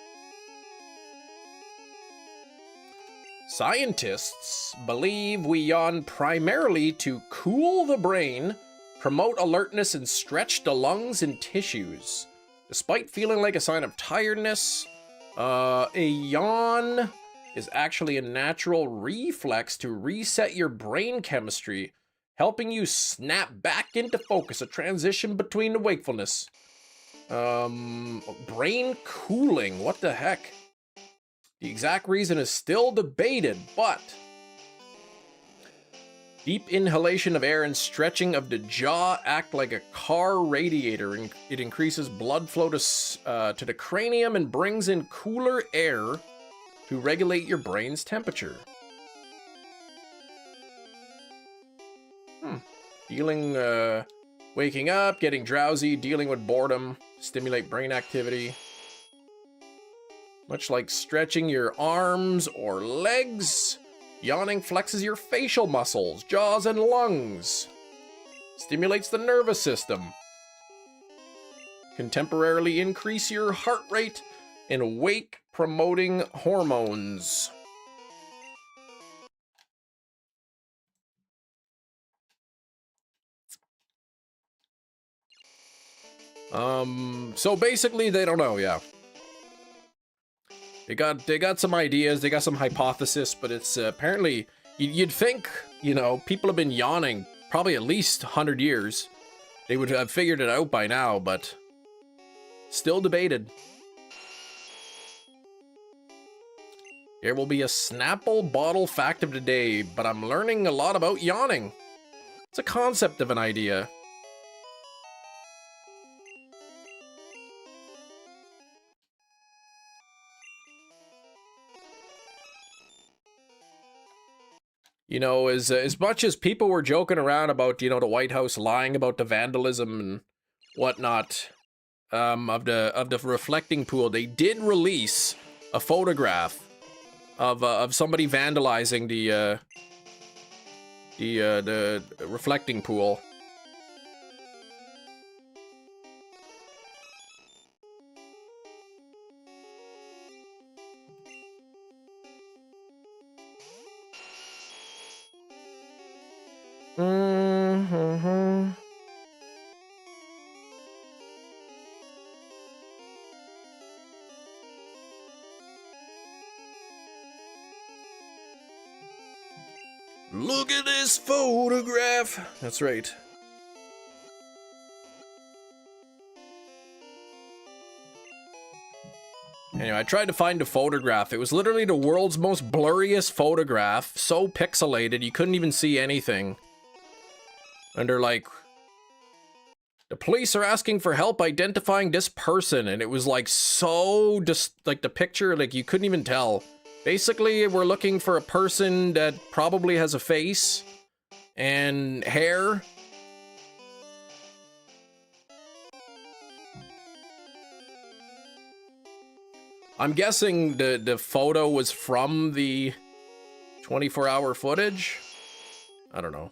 Scientists believe we yawn primarily to cool the brain, promote alertness, and stretch the lungs and tissues. Despite feeling like a sign of tiredness, a yawn is actually a natural reflex to reset your brain chemistry, helping you snap back into focus, a transition between the wakefulness. Brain cooling, what the heck? The exact reason is still debated, but deep inhalation of air and stretching of the jaw act like a car radiator, and it increases blood flow to the cranium and brings in cooler air to regulate your brain's temperature. Waking up, getting drowsy, dealing with boredom, stimulate brain activity. Much like stretching your arms or legs, yawning flexes your facial muscles, jaws, and lungs. Stimulates the nervous system. Can temporarily increase your heart rate and wake-promoting hormones. So basically they don't know, yeah. They got some ideas, they got some hypothesis, but it's apparently, you'd think, you know, people have been yawning probably at least 100 years. They would have figured it out by now, but still debated. There will be a Snapple bottle fact of the day, but I'm learning a lot about yawning. It's a concept of an idea. You know, as much as people were joking around about, you know, the White House lying about the vandalism and whatnot, of the reflecting pool, they did release a photograph of somebody vandalizing the reflecting pool. Look at this photograph. That's right. Anyway, I tried to find a photograph. It was literally the world's most blurriest photograph. So pixelated, you couldn't even see anything. And they're like, the police are asking for help identifying this person. And it was like so just like the picture, like you couldn't even tell. Basically, we're looking for a person that probably has a face and hair. I'm guessing the photo was from the 24-hour footage. I don't know.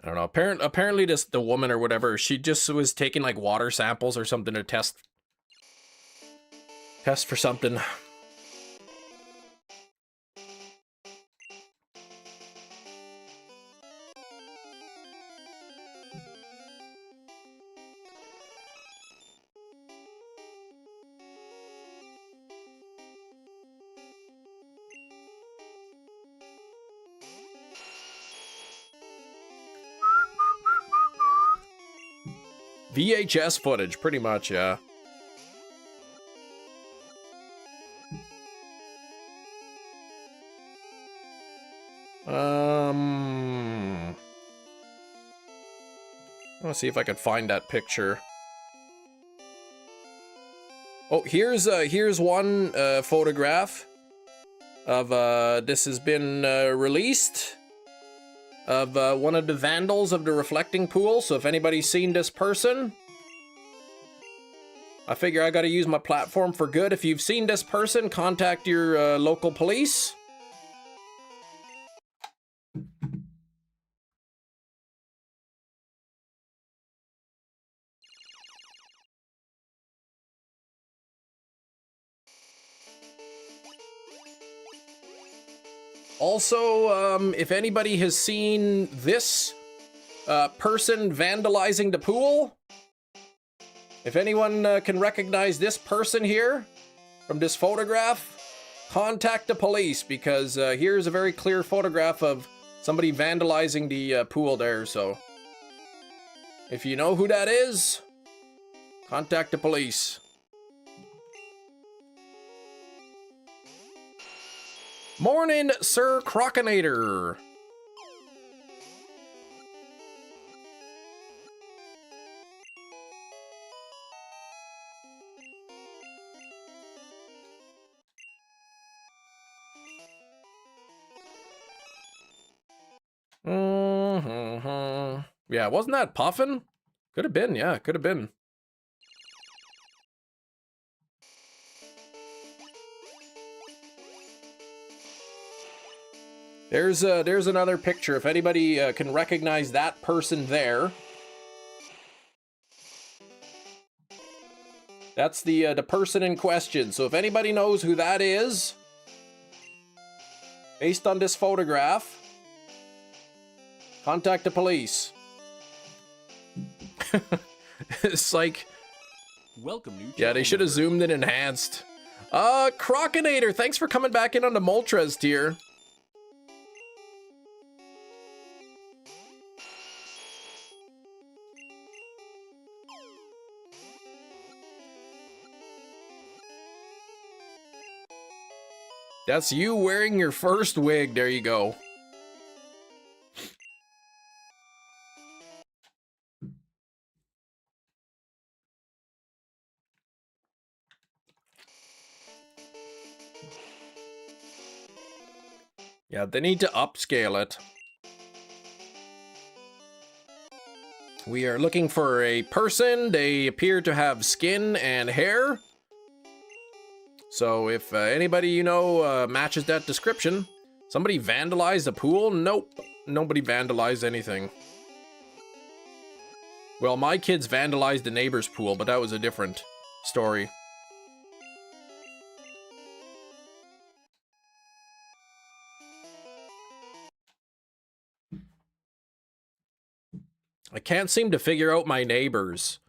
I don't know. Apparently the woman or whatever, she just was taking like water samples or something to test for something. VHS footage, pretty much, yeah. I want to see if I can find that picture. Oh, here's one photograph of this has been released of one of the vandals of the reflecting pool. So if anybody's seen this person, I figure I got to use my platform for good. If you've seen this person, contact your local police. Also, if anybody has seen this person vandalizing the pool, if anyone can recognize this person here from this photograph, contact the police, because here's a very clear photograph of somebody vandalizing the pool there. So if you know who that is, contact the police. Morning, Sir Crocinator. Yeah, wasn't that Puffin? Could have been, yeah, could have been. There's another picture. If anybody can recognize that person there. That's the person in question. So if anybody knows who that is, based on this photograph, contact the police. It's like, welcome, new. Yeah, they should have zoomed in enhanced. Crocinator, thanks for coming back in on the Moltres tier. That's you wearing your first wig. There you go. Yeah, they need to upscale it. We are looking for a person. They appear to have skin and hair. So if anybody you know matches that description. Somebody vandalized a pool? Nope. Nobody vandalized anything. Well, my kids vandalized the neighbor's pool, but that was a different story. I can't seem to figure out my neighbors.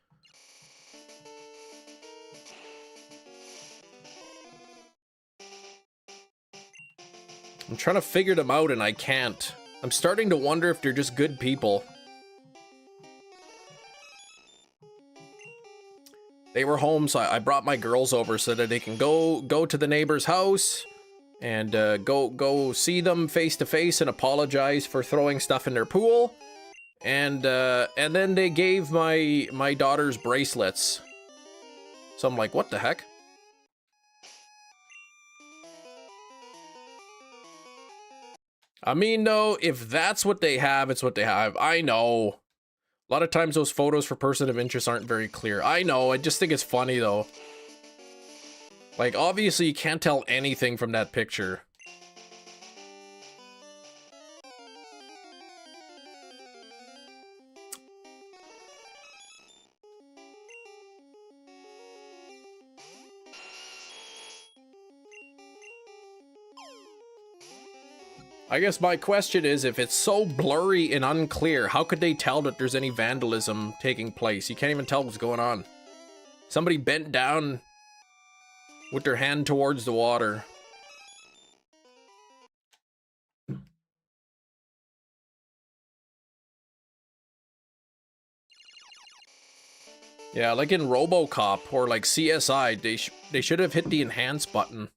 I'm trying to figure them out and I can't. I'm starting to wonder if they're just good people. They were home, so I brought my girls over so that they can go to the neighbor's house and go see them face to face and apologize for throwing stuff in their pool. And then they gave my daughter's bracelets. So I'm like, what the heck? I mean, though, if that's what they have, it's what they have. I know. A lot of times those photos for person of interest aren't very clear. I know, I just think it's funny, though. Like, obviously you can't tell anything from that picture. I guess my question is, if it's so blurry and unclear, how could they tell that there's any vandalism taking place? You can't even tell what's going on. Somebody bent down with their hand towards the water. Yeah, like in RoboCop or like CSI, they should have hit the enhance button.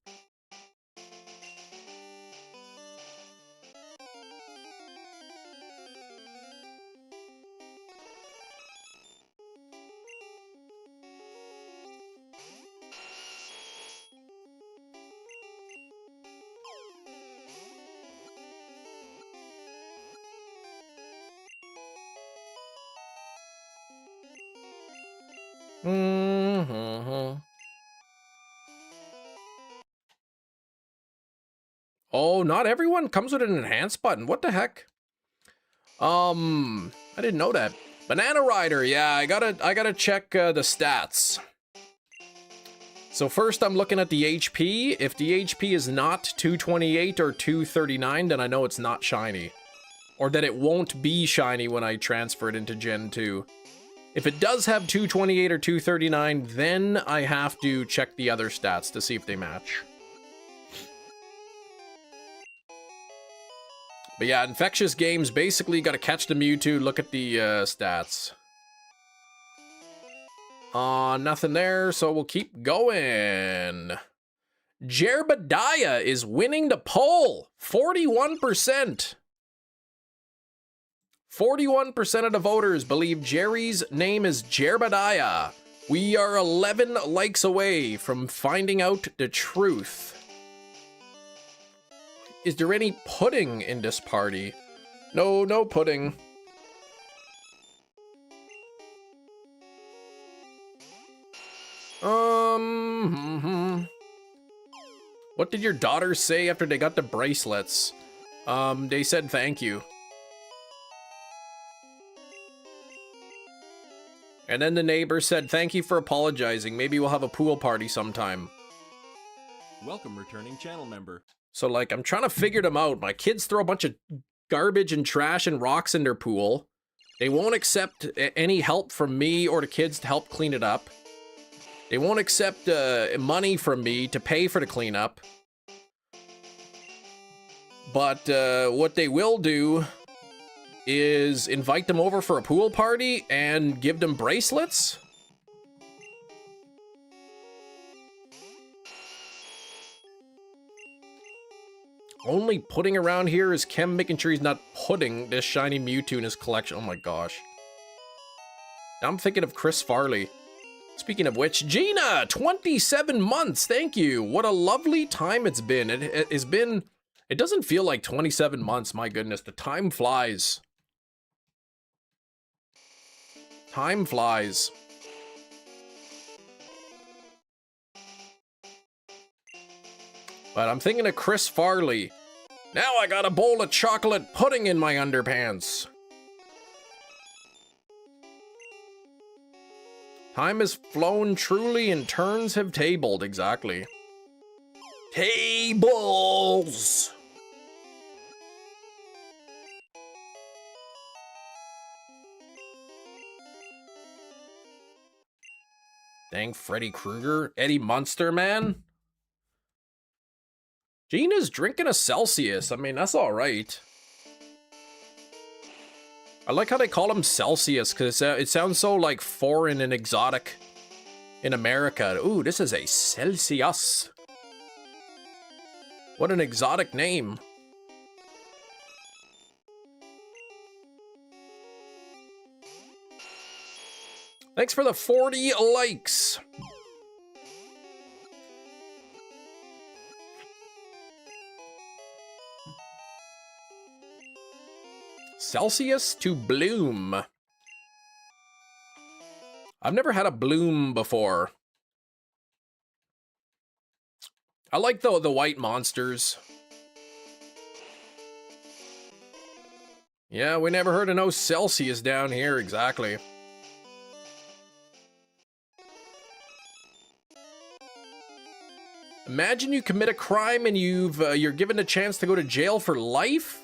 Oh, not everyone comes with an enhance button. What the heck? I didn't know that. Banana Rider, yeah, I gotta check the stats. So first I'm looking at the HP. If the HP is not 228 or 239, then I know it's not shiny. Or that it won't be shiny when I transfer it into Gen 2. If it does have 228 or 239, then I have to check the other stats to see if they match. But yeah, infectious games, basically you gotta catch the Mewtwo, look at the stats. Nothing there, so we'll keep going. Jerbadiah is winning the poll, 41%. 41% of the voters believe Jerry's name is Jerbadiah. We are 11 likes away from finding out the truth. Is there any pudding in this party? No, no pudding. What did your daughters say after they got the bracelets? They said thank you. And then the neighbor said, thank you for apologizing. Maybe we'll have a pool party sometime. Welcome, returning channel member. So, like, I'm trying to figure them out. My kids throw a bunch of garbage and trash and rocks in their pool. They won't accept any help from me or the kids to help clean it up. They won't accept money from me to pay for the cleanup. But what they will do is invite them over for a pool party and give them bracelets. Only pudding around here is Kem making sure he's not putting this shiny Mewtwo in his collection. Oh my gosh. Now I'm thinking of Chris Farley. Speaking of which, Gina, 27 months. Thank you. What a lovely time it's been. It's been, it doesn't feel like 27 months. My goodness, the time flies. Time flies. But I'm thinking of Chris Farley. Now I got a bowl of chocolate pudding in my underpants. Time has flown truly and turns have tabled. Exactly. Tables! Dang Freddy Krueger. Eddie Munster, man. Gina's drinking a Celsius. I mean, that's all right. I like how they call him Celsius, because it sounds so, like, foreign and exotic in America. Ooh, this is a Celsius. What an exotic name. Thanks for the 40 likes. Celsius to bloom. I've never had a bloom before. I like the white monsters. Yeah, we never heard of no Celsius down here, exactly. Imagine you commit a crime and you're given a chance to go to jail for life,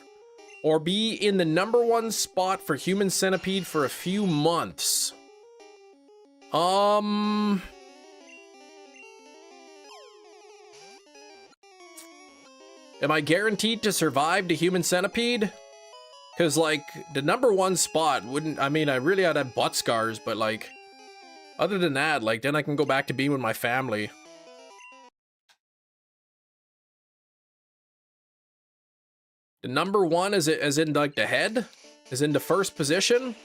or be in the #1 spot for Human Centipede for a few months. Am I guaranteed to survive the Human Centipede? Because, like, the #1 spot wouldn't, I mean, I really had butt scars, but, like, other than that, like, then I can go back to being with my family. The #1 is it as in, like, the head? Is in the first position?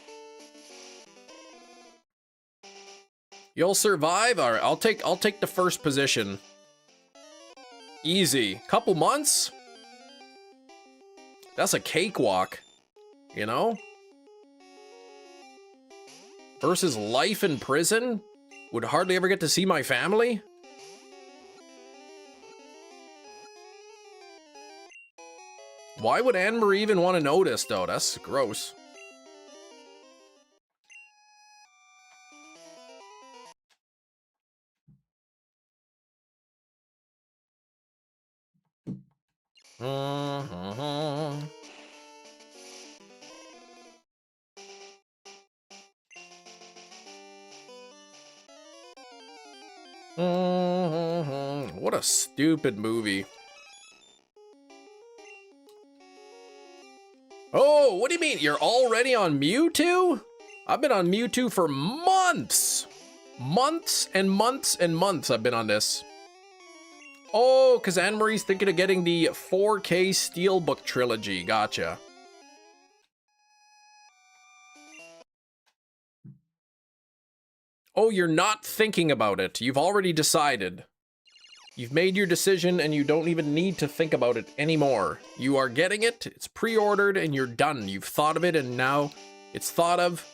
You'll survive? Alright, I'll take the first position. Easy. Couple months? That's a cakewalk, you know? Versus life in prison? Would hardly ever get to see my family? Why would Anne-Marie even want to notice, though? That's gross. What a stupid movie. Oh, what do you mean? You're already on MEWTWO? I've been on MEWTWO for months. Months and months and months I've been on this. Oh, because Anne-Marie's thinking of getting the 4K steelbook trilogy. Gotcha. Oh, you're not thinking about it. You've already decided. You've made your decision and you don't even need to think about it anymore. You are getting it, it's pre-ordered, and you're done. You've thought of it and now it's thought of.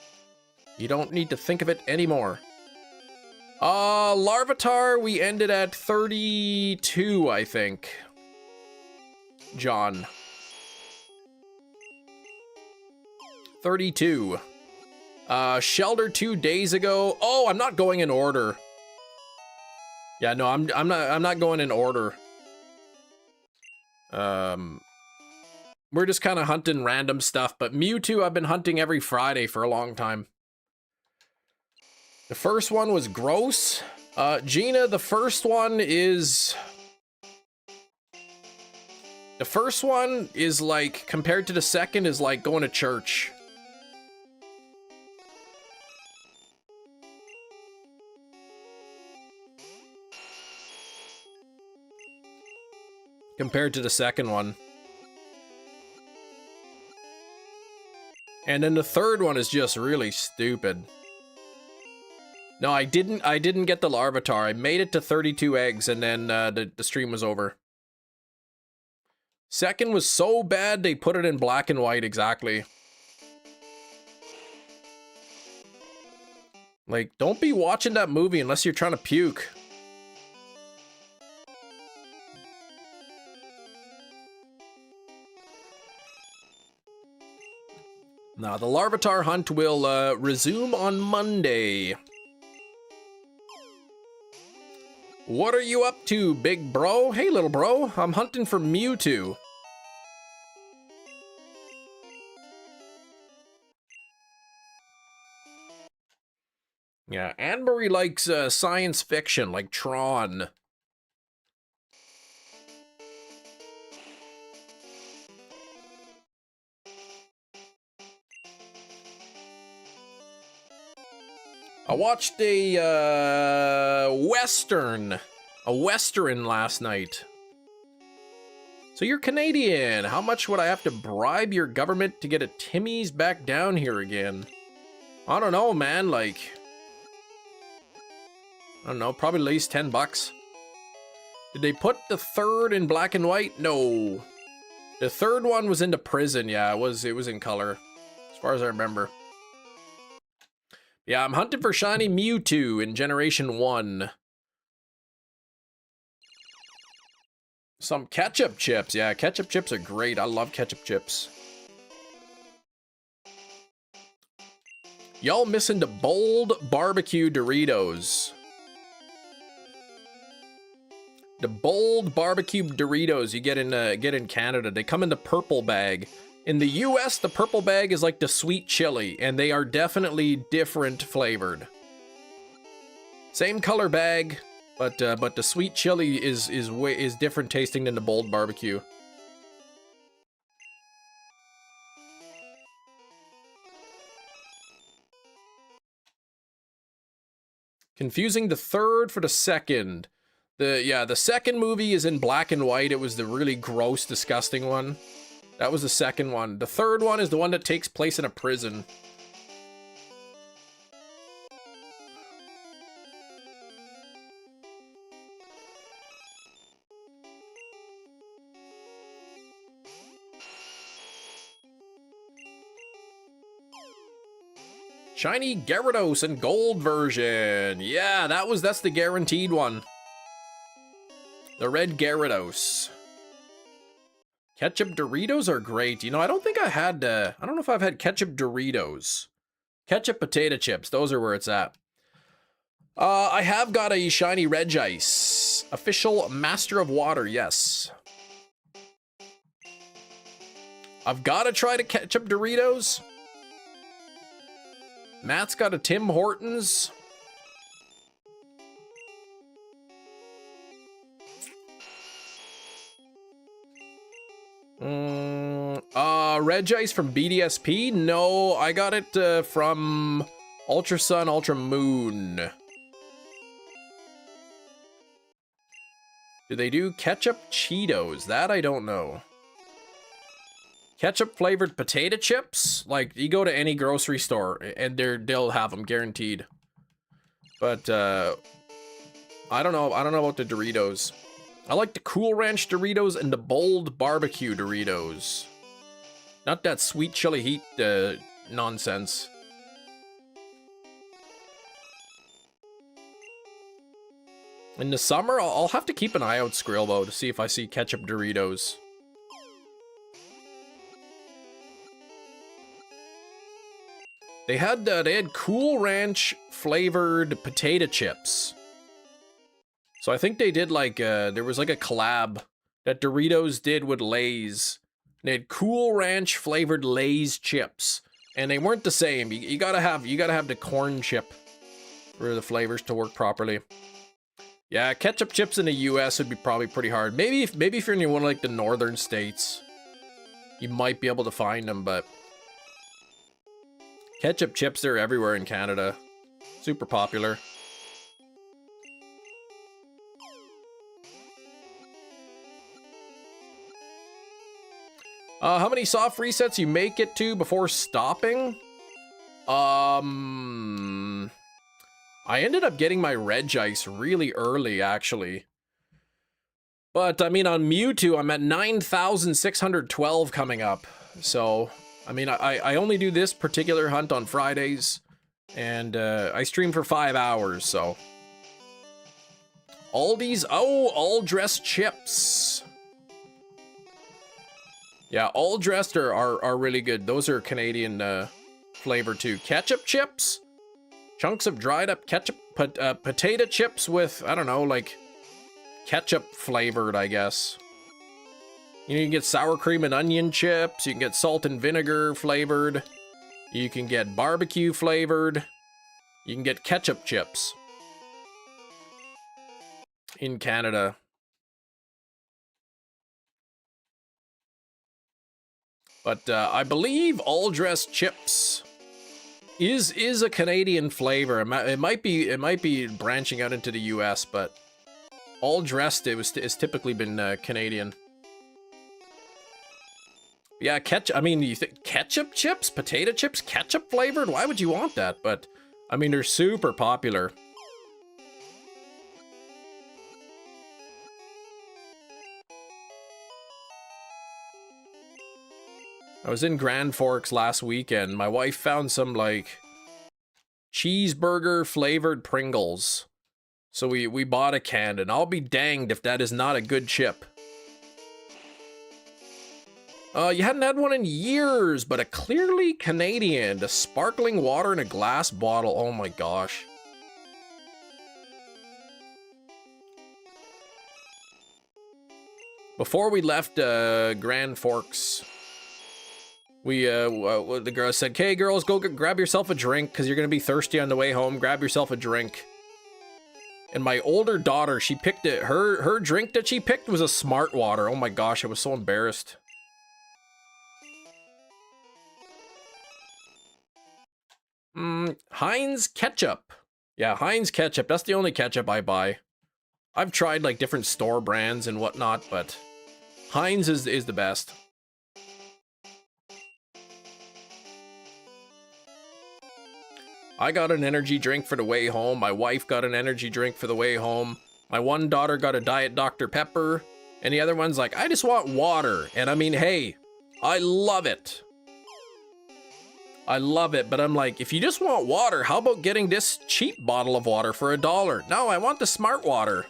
You don't need to think of it anymore. Larvitar, we ended at 32, I think. John. 32. Shelter 2 days ago. Oh, I'm not going in order. Yeah, no, I'm not going in order. We're just kind of hunting random stuff, but MEWTWO I've been hunting every Friday for a long time. The first one was gross. Gina, the first one is like, compared to the second, is like going to church. Compared to the second one. And then the third one is just really stupid. No, I didn't get the Larvitar. I made it to 32 eggs and then the stream was over. Second was so bad they put it in black and white, exactly. Like, don't be watching that movie unless you're trying to puke. Now, the Larvitar hunt will resume on Monday. What are you up to, big bro? Hey, little bro. I'm hunting for MEWTWO. Yeah, Anne-Marie likes science fiction, like Tron. I watched a Western last night. So you're Canadian. How much would I have to bribe your government to get a Timmy's back down here again? I don't know, man, like... I don't know, probably at least 10 bucks. Did they put the third in black and white? No. The third one was in the prison, yeah, it was in color. As far as I remember. Yeah, I'm hunting for shiny MEWTWO in Generation 1. Some ketchup chips. Yeah, ketchup chips are great. I love ketchup chips. Y'all missing the bold barbecue Doritos. The bold barbecue Doritos you get in Canada. They come in the purple bag. In the US, the purple bag is like the sweet chili, and they are definitely different flavored. Same color bag, but the sweet chili is different tasting than the bold barbecue. Confusing the third for the second. The second movie is in black and white. It was the really gross, disgusting one. That was the second one. The third one is the one that takes place in a prison. Shiny Gyarados and gold version. Yeah, that's the guaranteed one. The red Gyarados. Ketchup Doritos are great. You know, I don't think I had, I don't know if I've had ketchup Doritos. Ketchup potato chips, those are where it's at. I have got a shiny Regice. Official Master of Water, yes. I've got to try the ketchup Doritos. Matt's got a Tim Hortons. Regice from BDSP? No, I got it from Ultra Sun, Ultra Moon. Do they do ketchup Cheetos? That I don't know. Ketchup flavored potato chips? Like, you go to any grocery store and they'll have them guaranteed. But I don't know about the Doritos. I like the Cool Ranch Doritos and the bold barbecue Doritos. Not that sweet chili heat nonsense. In the summer, I'll have to keep an eye out, Skrillbo, to see if I see ketchup Doritos. They had Cool Ranch flavored potato chips. So I think they did like, there was like a collab that Doritos did with Lay's. They had Cool Ranch flavored Lay's chips, and they weren't the same. You gotta have the corn chip for the flavors to work properly. Yeah, ketchup chips in the US would be probably pretty hard. Maybe if you're in one of like the northern states, you might be able to find them, but ketchup chips are everywhere in Canada. Super popular. How many soft resets you make it to before stopping? I ended up getting my Regice really early, actually. But, I mean, on MEWTWO, I'm at 9,612 coming up. So, I mean, I only do this particular hunt on Fridays. And, I stream for 5 hours, so. Aldi's, oh, all-dressed chips. Yeah, all dressed are really good. Those are Canadian flavor too. Ketchup chips, chunks of dried up ketchup, potato chips with, I don't know, like ketchup flavored, I guess. You can get sour cream and onion chips. You can get salt and vinegar flavored. You can get barbecue flavored. You can get ketchup chips in Canada. But I believe all dressed chips is a Canadian flavor. It might be branching out into the US, but all dressed it's typically been Canadian. Yeah, ketchup. I mean, you think ketchup chips, potato chips, ketchup flavored? Why would you want that? But I mean, they're super popular. I was in Grand Forks last weekend. My wife found some like cheeseburger flavored Pringles. So we bought a can, and I'll be danged if that is not a good chip. You hadn't had one in years, but a clearly Canadian, a sparkling water in a glass bottle. Oh my gosh. Before we left Grand Forks, the girl said, "Okay, girls, go grab yourself a drink because you're gonna be thirsty on the way home. Grab yourself a drink." And my older daughter, she picked it. Her drink that she picked was a Smart Water. Oh my gosh, I was so embarrassed. Heinz ketchup. Yeah, Heinz ketchup. That's the only ketchup I buy. I've tried like different store brands and whatnot, but Heinz is the best. I got an energy drink for the way home. My wife got an energy drink for the way home. My one daughter got a Diet Dr. Pepper. And the other one's like, I just want water. And I mean, hey, I love it. I love it, but I'm like, if you just want water, how about getting this cheap bottle of water for $1? No, I want the Smart Water.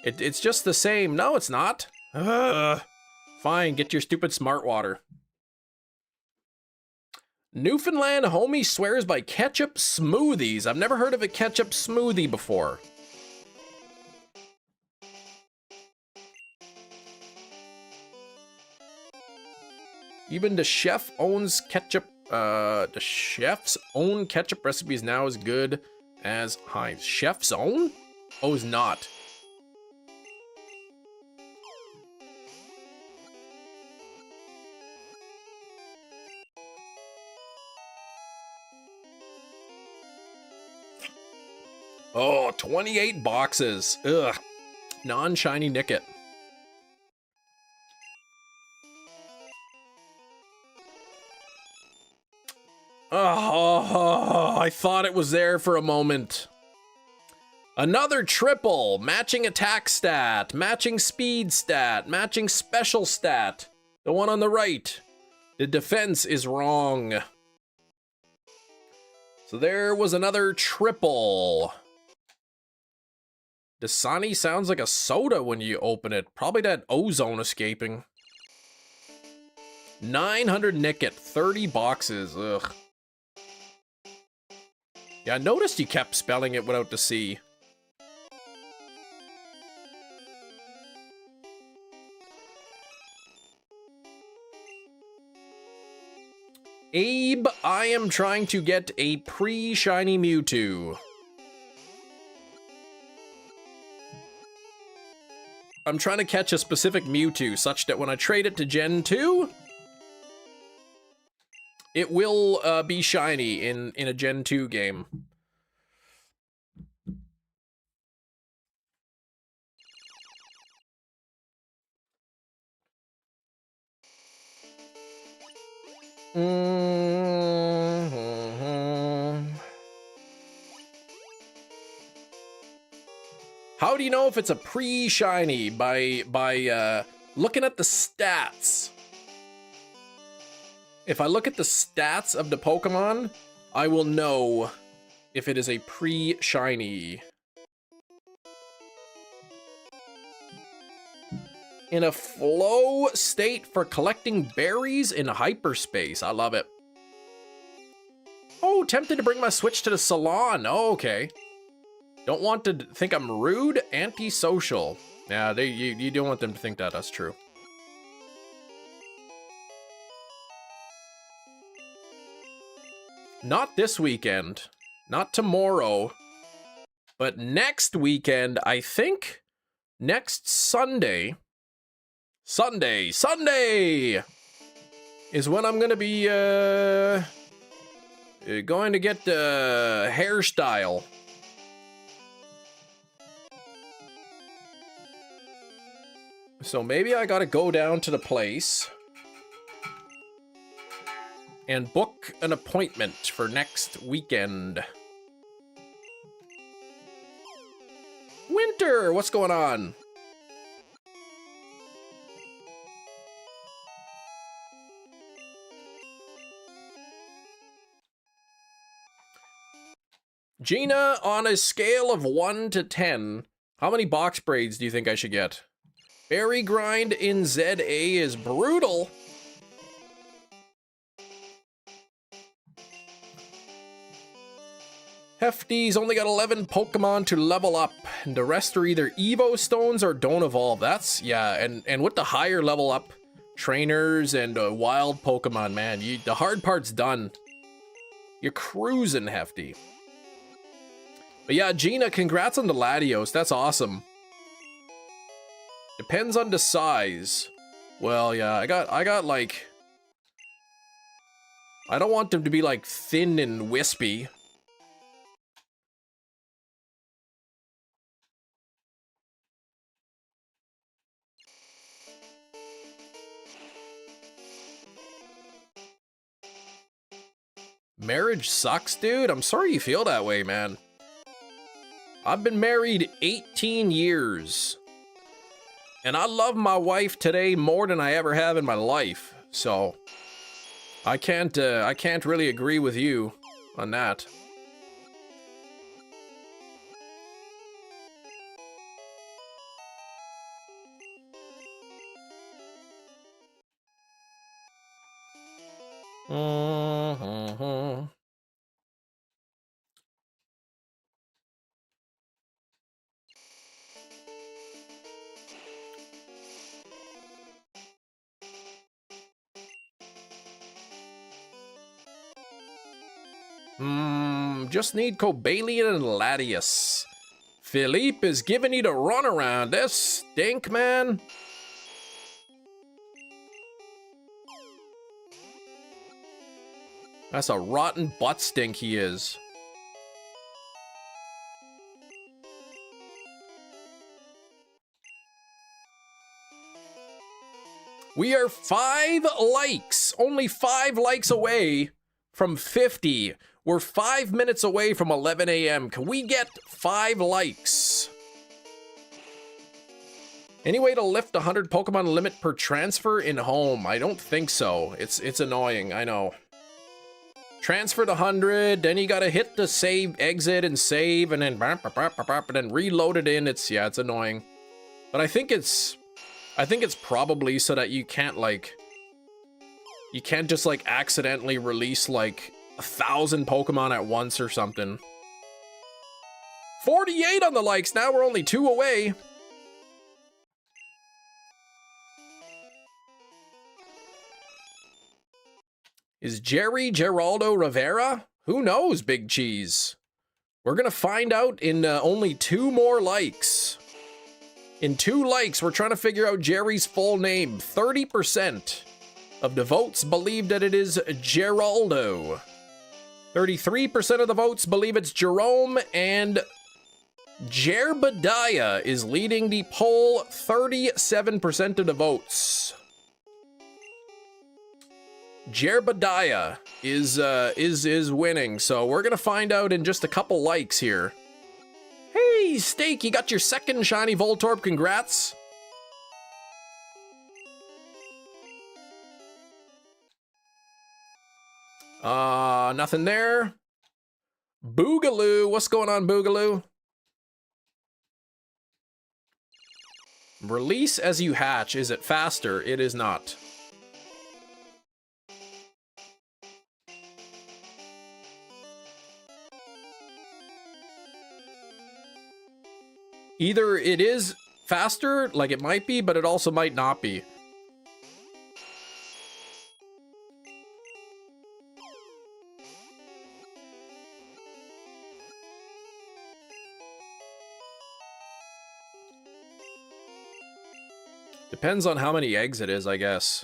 It's just the same. No, it's not. Fine, get your stupid Smart Water. Newfoundland homie swears by ketchup smoothies. I've never heard of a ketchup smoothie before. Even the chef owns ketchup. The chef's own ketchup recipe is now as good as Heinz. Chef's own? Oh, is not. Oh, 28 boxes. Ugh. Non-shiny Nicket. Oh, I thought it was there for a moment. Another triple. Matching attack stat. Matching speed stat. Matching special stat. The one on the right. The defense is wrong. So there was another triple. Dasani sounds like a soda when you open it. Probably that ozone escaping. 900 Nicket. 30 boxes. Ugh. Yeah, I noticed you kept spelling it without the C. Abe, I am trying to get a pre-shiny Mewtwo. I'm trying to catch a specific Mewtwo such that when I trade it to Gen 2, it will be shiny in a Gen 2 game. How do you know if it's a pre-shiny? By looking at the stats. If I look at the stats of the Pokemon, I will know if it is a pre-shiny. In a flow state for collecting berries in hyperspace. I love it. Oh, tempted to bring my Switch to the salon. Oh, okay. Don't want to think I'm rude, antisocial. Yeah, you don't want them to think that. That's true. Not this weekend. Not tomorrow. But next weekend, I think next Sunday. Sunday is when I'm gonna be Going to get the hairstyle. So maybe I gotta go down to the place and book an appointment for next weekend. Winter, what's going on? Gina, on a scale of 1 to 10, how many box braids do you think I should get? Berry grind in ZA is brutal. Hefty's only got 11 Pokemon to level up, and the rest are either Evo Stones or don't evolve. That's, yeah, and with the higher level up trainers and wild Pokemon, man, the hard part's done. You're cruising, Hefty. But yeah, Gina, congrats on the Latios. That's awesome. Depends on the size. Well, yeah, I got like... I don't want them to be like thin and wispy. Marriage sucks, dude. I'm sorry you feel that way, man. I've been married 18 years. And I love my wife today more than I ever have in my life. So I can't really agree with you on that. Just need Cobalion and Latias. Philippe is giving you the runaround. This stink, man. That's a rotten butt stink he is. We are 5 likes, only 5 likes away from 50. We're 5 minutes away from 11 a.m. Can we get 5 likes? Any way to lift 100 Pokemon limit per transfer in home? I don't think so. It's annoying, I know. Transfer to 100, then you gotta hit the save, exit, and save, and then reload it in. It's annoying. But I think it's probably so that you can't just like accidentally release like 1,000 Pokemon at once or something. 48 on the likes, now we're only 2 away. Is Jerry Geraldo Rivera? Who knows, Big Cheese? We're gonna find out in only 2 more likes. In 2 likes, we're trying to figure out Jerry's full name. 30% of the votes believe that it is Geraldo. 33% of the votes believe it's Jerome, and Jerbediah is leading the poll. 37% of the votes. Jerbediah is winning, so we're gonna find out in just a couple likes here. Hey, Steak, you got your 2nd shiny Voltorb, congrats. Nothing there. Boogaloo, what's going on, Boogaloo? Release as you hatch, is it faster? It is not. Either it is faster, like it might be, but it also might not be. Depends on how many eggs it is, I guess.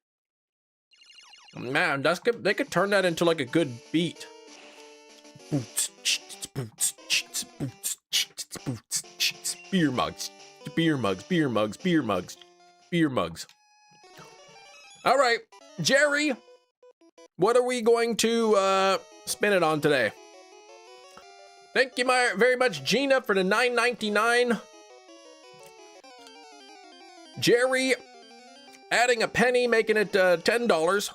Man, that's good. They could turn that into like a good beat. Beer mugs, beer mugs, beer mugs, beer mugs, beer mugs. All right, Jerry, what are we going to spin it on today? Thank you very much, Gina, for the $9.99. Jerry, adding a penny, making it $10.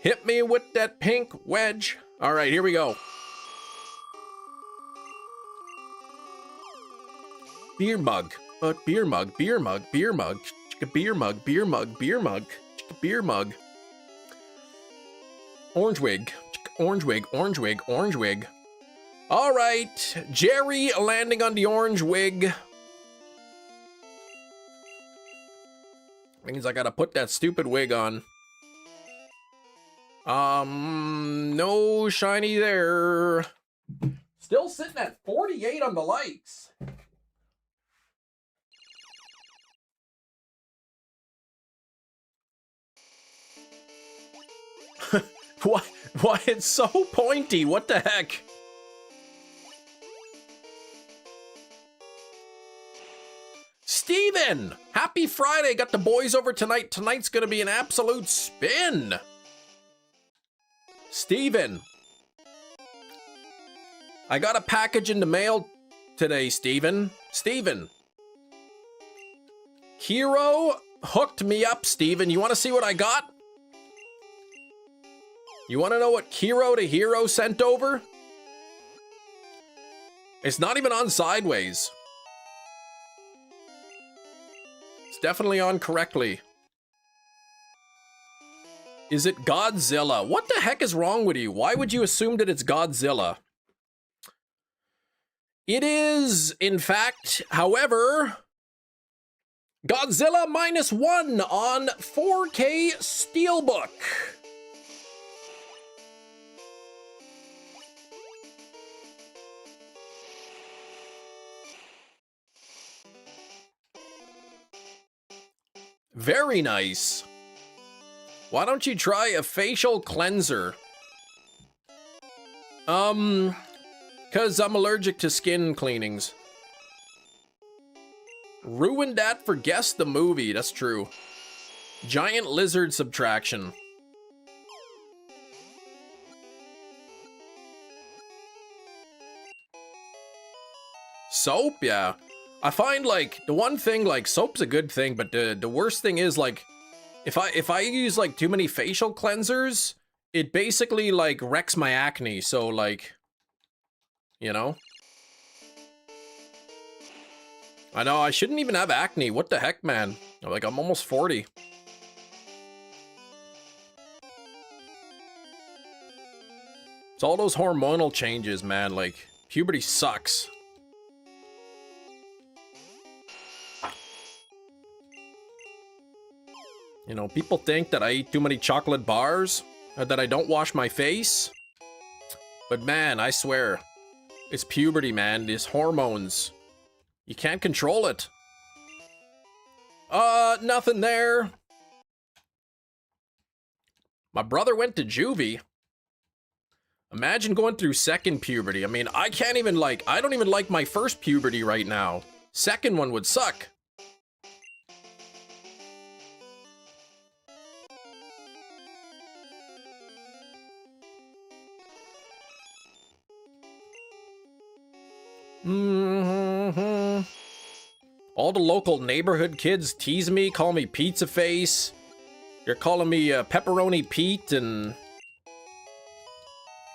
Hit me with that pink wedge. All right, here we go. Beer mug, but beer mug, beer mug, beer mug, beer mug, beer mug, beer mug, beer mug. Orange wig, orange wig, orange wig, orange wig. All right, Jerry landing on the orange wig. Means I gotta put that stupid wig on. No shiny there. Still sitting at 48 on the likes. Why it's so pointy? What the heck? Steven! Happy Friday! Got the boys over tonight. Tonight's gonna be an absolute spin. Steven. I got a package in the mail today, Steven. Steven. Hero hooked me up, Steven. You want to see what I got? You want to know what Hero to Hero sent over? It's not even on sideways. It's definitely on correctly. Is it Godzilla? What the heck is wrong with you? Why would you assume that it's Godzilla? It is, in fact, however, Godzilla -1 on 4K steelbook. Very nice. Why don't you try a facial cleanser? Cause I'm allergic to skin cleanings. Ruined that for Guess the Movie, that's true. Giant lizard subtraction. Soap, yeah. I find like the one thing, like soap's a good thing, but the worst thing is like if I use like too many facial cleansers, it basically like wrecks my acne. So like, you know, I know I shouldn't even have acne. What the heck, man? Like I'm almost 40. It's all those hormonal changes, man. Like puberty sucks. You know, people think that I eat too many chocolate bars, or that I don't wash my face. But man, I swear, it's puberty, man. These hormones. You can't control it. Nothing there. My brother went to juvie. Imagine going through second puberty. I mean, I can't even like, I don't even like my first puberty right now. Second one would suck. All the local neighborhood kids tease me, call me Pizza Face. They're calling me Pepperoni Pete and...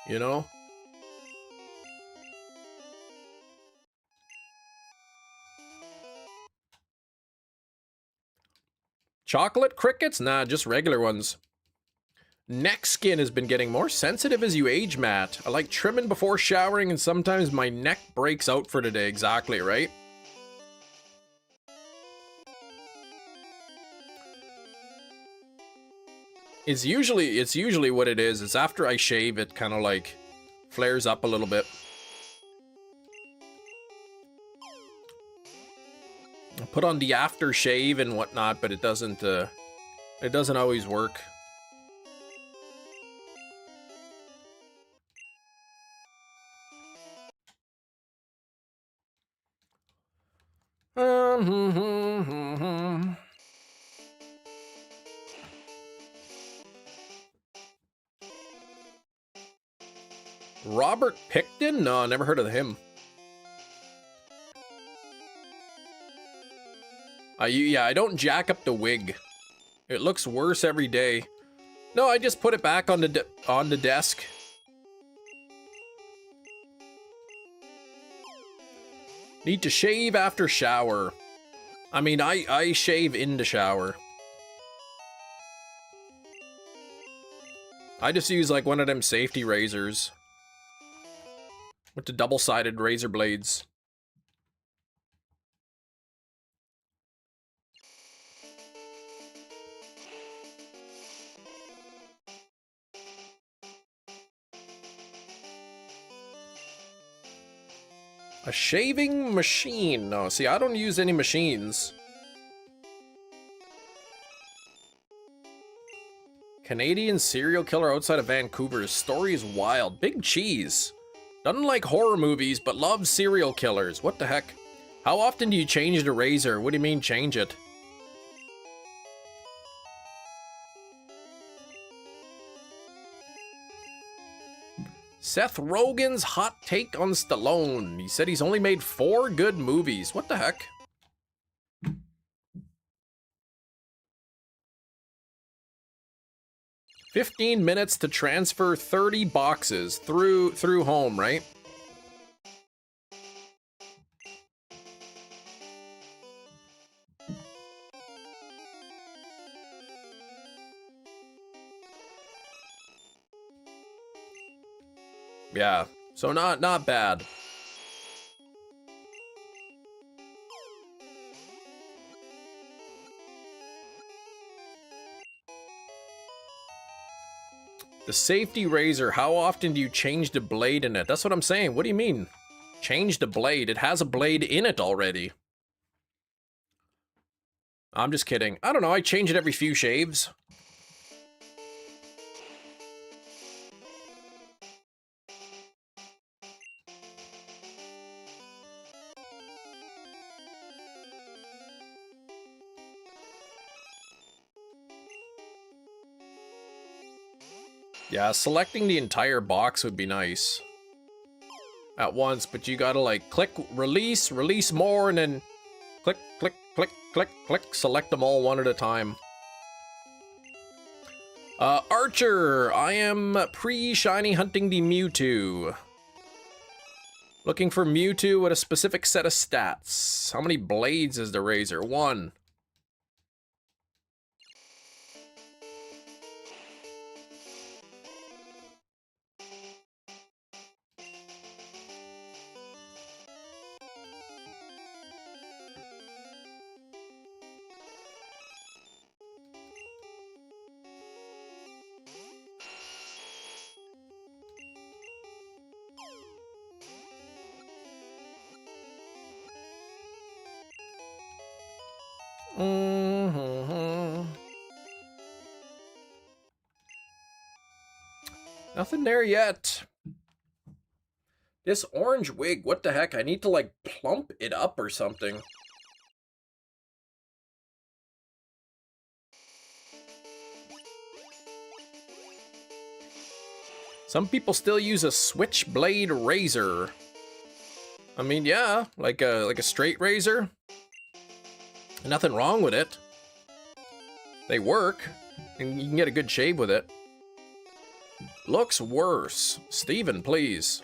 You know? Chocolate crickets? Nah, just regular ones. Neck skin has been getting more sensitive as you age, Matt. I like trimming before showering and sometimes my neck breaks out for the day. Exactly, right? It's usually what it is. It's after I shave, it kind of like flares up a little bit. I put on the aftershave and whatnot, but it doesn't It doesn't always work. Robert Pickton? No, never heard of him. Yeah, I don't jack up the wig. It looks worse every day. No, I just put it back on the desk. Need to shave after shower. I mean, I shave in the shower. I just use like one of them safety razors. With the double-sided razor blades. A shaving machine. No, see, I don't use any machines. Canadian serial killer outside of Vancouver. His story is wild. Big cheese. Doesn't like horror movies, but loves serial killers. What the heck? How often do you change the razor? What do you mean, change it? Seth Rogen's hot take on Stallone. He said he's only made 4 good movies. What the heck? $15 minutes to transfer 30 boxes through home, right? Yeah, so not bad. The safety razor, how often do you change the blade in it? That's what I'm saying. What do you mean? Change the blade. It has a blade in it already. I'm just kidding. I don't know, I change it every few shaves. Yeah, selecting the entire box would be nice. At once, but you gotta like click release, release more, and then click, click, click, click, click, select them all one at a time. Archer, I am pre-shiny hunting the Mewtwo. Looking for Mewtwo with a specific set of stats. How many blades is the razor? 1. Nothing there yet. This orange wig, what the heck? I need to like plump it up or something. Some people still use a switchblade razor. I mean, yeah, like a straight razor. Nothing wrong with it. They work, and you can get a good shave with it. Looks worse. Steven, please.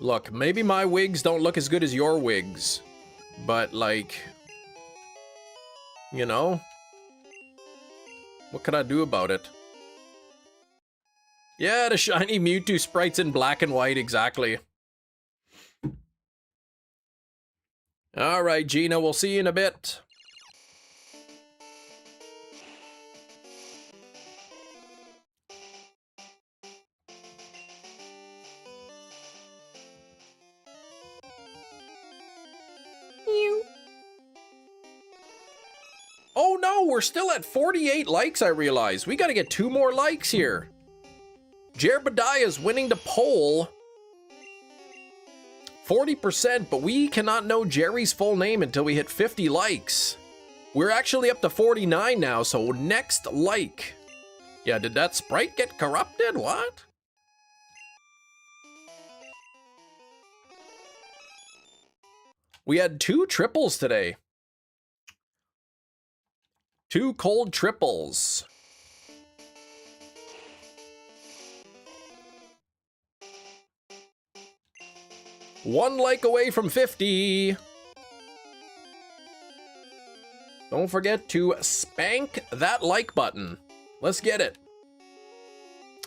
Look, maybe my wigs don't look as good as your wigs, but like, you know, what could I do about it? Yeah, the shiny Mewtwo sprite's in black and white, exactly. Alright, Gina, we'll see you in a bit. Wow, we're still at 48 likes, I realize. We gotta get 2 more likes here. Jerbediah's winning the poll. 40%, but we cannot know Jerry's full name until we hit 50 likes. We're actually up to 49 now, so next like. Yeah, did that sprite get corrupted? What? We had 2 triples today. 2 cold triples. One like away from 50. Don't forget to spank that like button. Let's get it.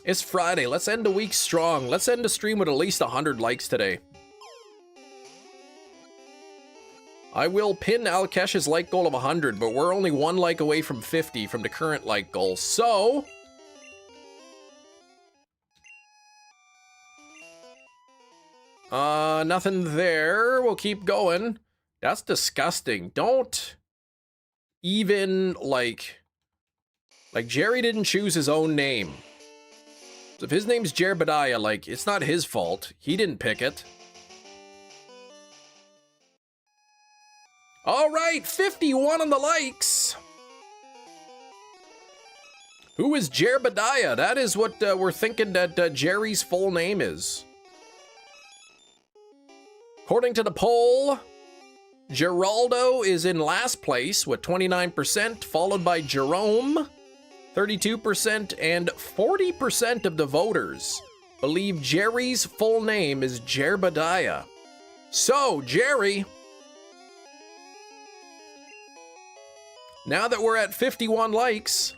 It's Friday. Let's end the week strong. Let's end the stream with at least 100 likes today. I will pin Alkesh's like goal of 100, but we're only 1 like away from 50 from the current like goal. So... nothing there. We'll keep going. That's disgusting. Don't even, like Jerry didn't choose his own name. So if his name's Jerbediah, like, it's not his fault. He didn't pick it. All right, 51 on the likes. Who is Jerbediah? That is what we're thinking that Jerry's full name is. According to the poll, Geraldo is in last place with 29%, followed by Jerome, 32%, and 40% of the voters believe Jerry's full name is Jerbediah. So, Jerry, now that we're at 51 likes,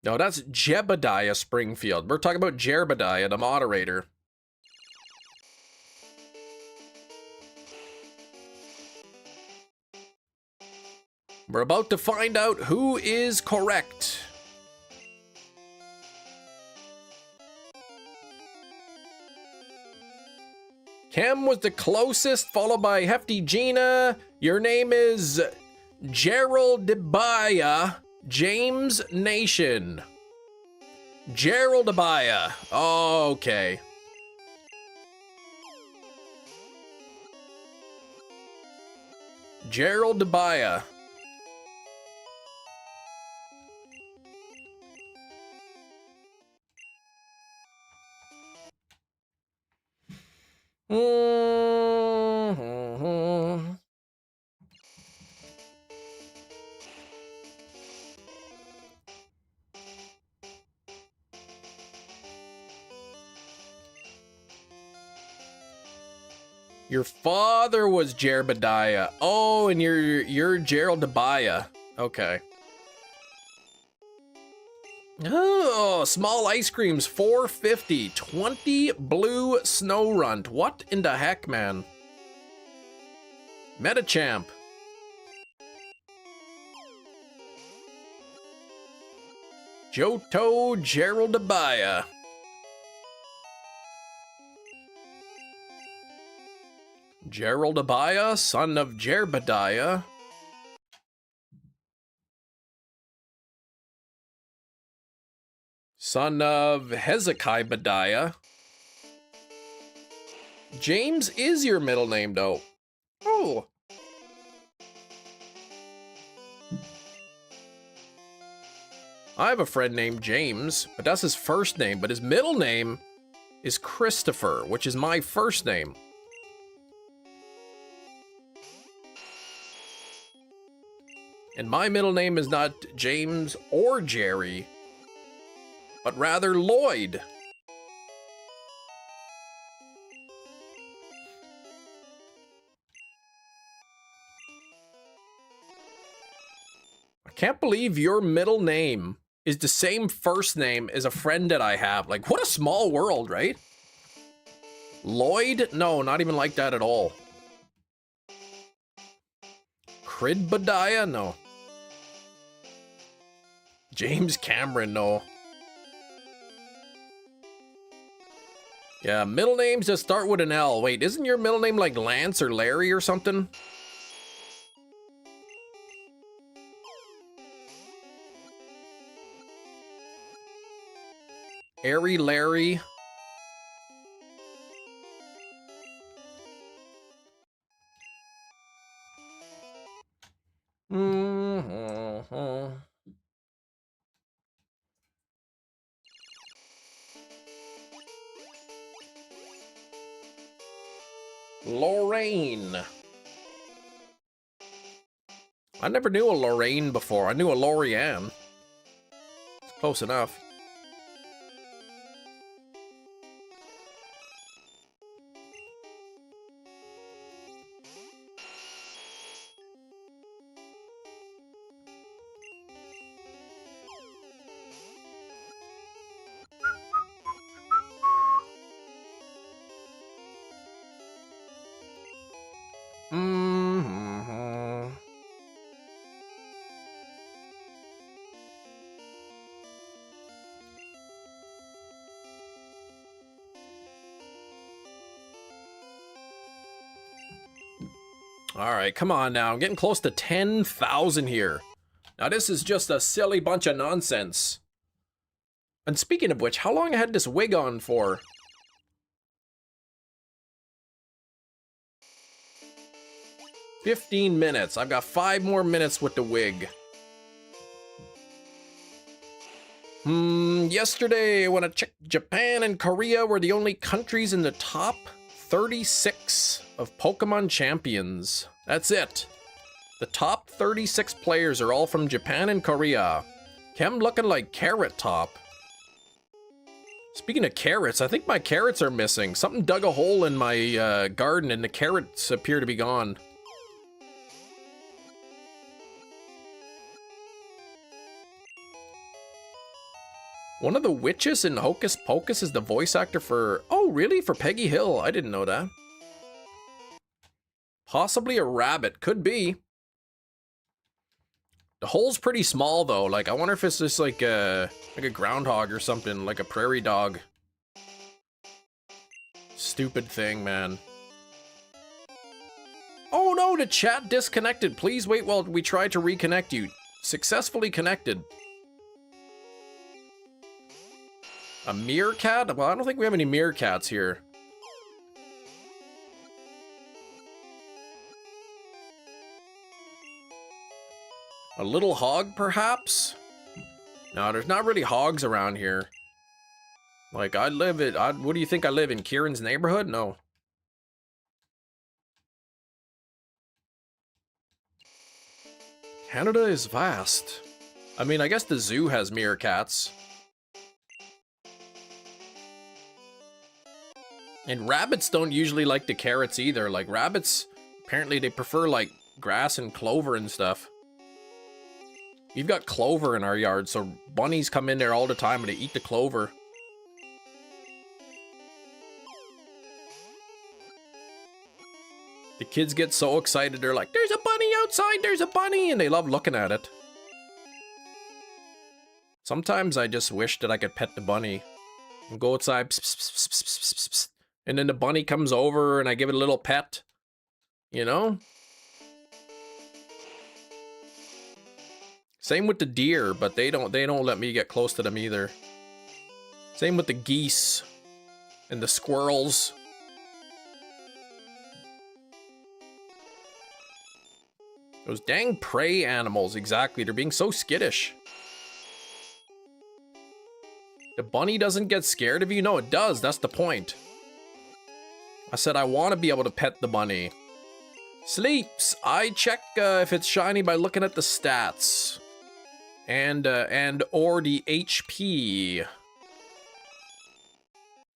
no, that's Jebediah Springfield. We're talking about Jerbediah, the moderator. We're about to find out who is correct. Cam was the closest, followed by Hefty Gina. Your name is Gerald Debaya. James Nation. Gerald Abaya. Okay. Gerald Abaya. Your father was Jerbediah. Oh, and you're Gerald Abaya. Okay. Oh, small ice creams, $4.50. 20 blue snow runt. What in the heck, man? Metachamp. Johto Gerald Abaya. Gerald Abaya, son of Jerbediah. Son of Hezekiah Bediah. James is your middle name, though. Oh. I have a friend named James, but that's his first name. But his middle name is Christopher, which is my first name. And my middle name is not James or Jerry, but rather Lloyd. I can't believe your middle name is the same first name as a friend that I have. Like, what a small world, right? Lloyd? No, not even like that at all. Cridbediah? No. James Cameron? No. Yeah, middle names just start with an L. Wait, isn't your middle name like Lance or Larry or something? Airy Larry. Lorraine. I never knew a Lorraine before. I knew a Lorianne. It's close enough. All right, come on now. I'm getting close to 10,000 here. Now this is just a silly bunch of nonsense. And speaking of which, how long I had this wig on for? "15 minutes. I've got 5 more minutes with the wig. Yesterday when I checked, Japan and Korea were the only countries in the top 36 of Pokemon champions. That's it. The top 36 players are all from Japan and Korea. Kem looking like Carrot Top. Speaking of carrots, I think my carrots are missing. Something dug a hole in my garden and the carrots appear to be gone. One of the witches in Hocus Pocus is the voice actor for... Oh, really? For Peggy Hill? I didn't know that. Possibly a rabbit. Could be. The hole's pretty small, though. Like, I wonder if it's just like a groundhog or something. Like a prairie dog. Stupid thing, man. Oh, no! The chat disconnected. Please wait while we try to reconnect you. Successfully connected. A meerkat? Well, I don't think we have any meerkats here. A little hog, perhaps? No, there's not really hogs around here. Like, I live at... what do you think I live in? Kieran's neighborhood? No. Canada is vast. I mean, I guess the zoo has meerkats. And rabbits don't usually like the carrots either. Like, rabbits, apparently they prefer, like, grass and clover and stuff. We've got clover in our yard, so bunnies come in there all the time and they eat the clover. The kids get so excited, they're like, "There's a bunny outside, there's a bunny!" And they love looking at it. Sometimes I just wish that I could pet the bunny. And go outside, pss, pss, pss, pss, pss, pss, pss. And then the bunny comes over and I give it a little pet. You know? Same with the deer, but they don't let me get close to them either. Same with the geese and the squirrels. Those dang prey animals, exactly. They're being so skittish. The bunny doesn't get scared of you? No, it does. That's the point. I said I want to be able to pet the bunny. Sleeps. I check if it's shiny by looking at the stats. And or the HP.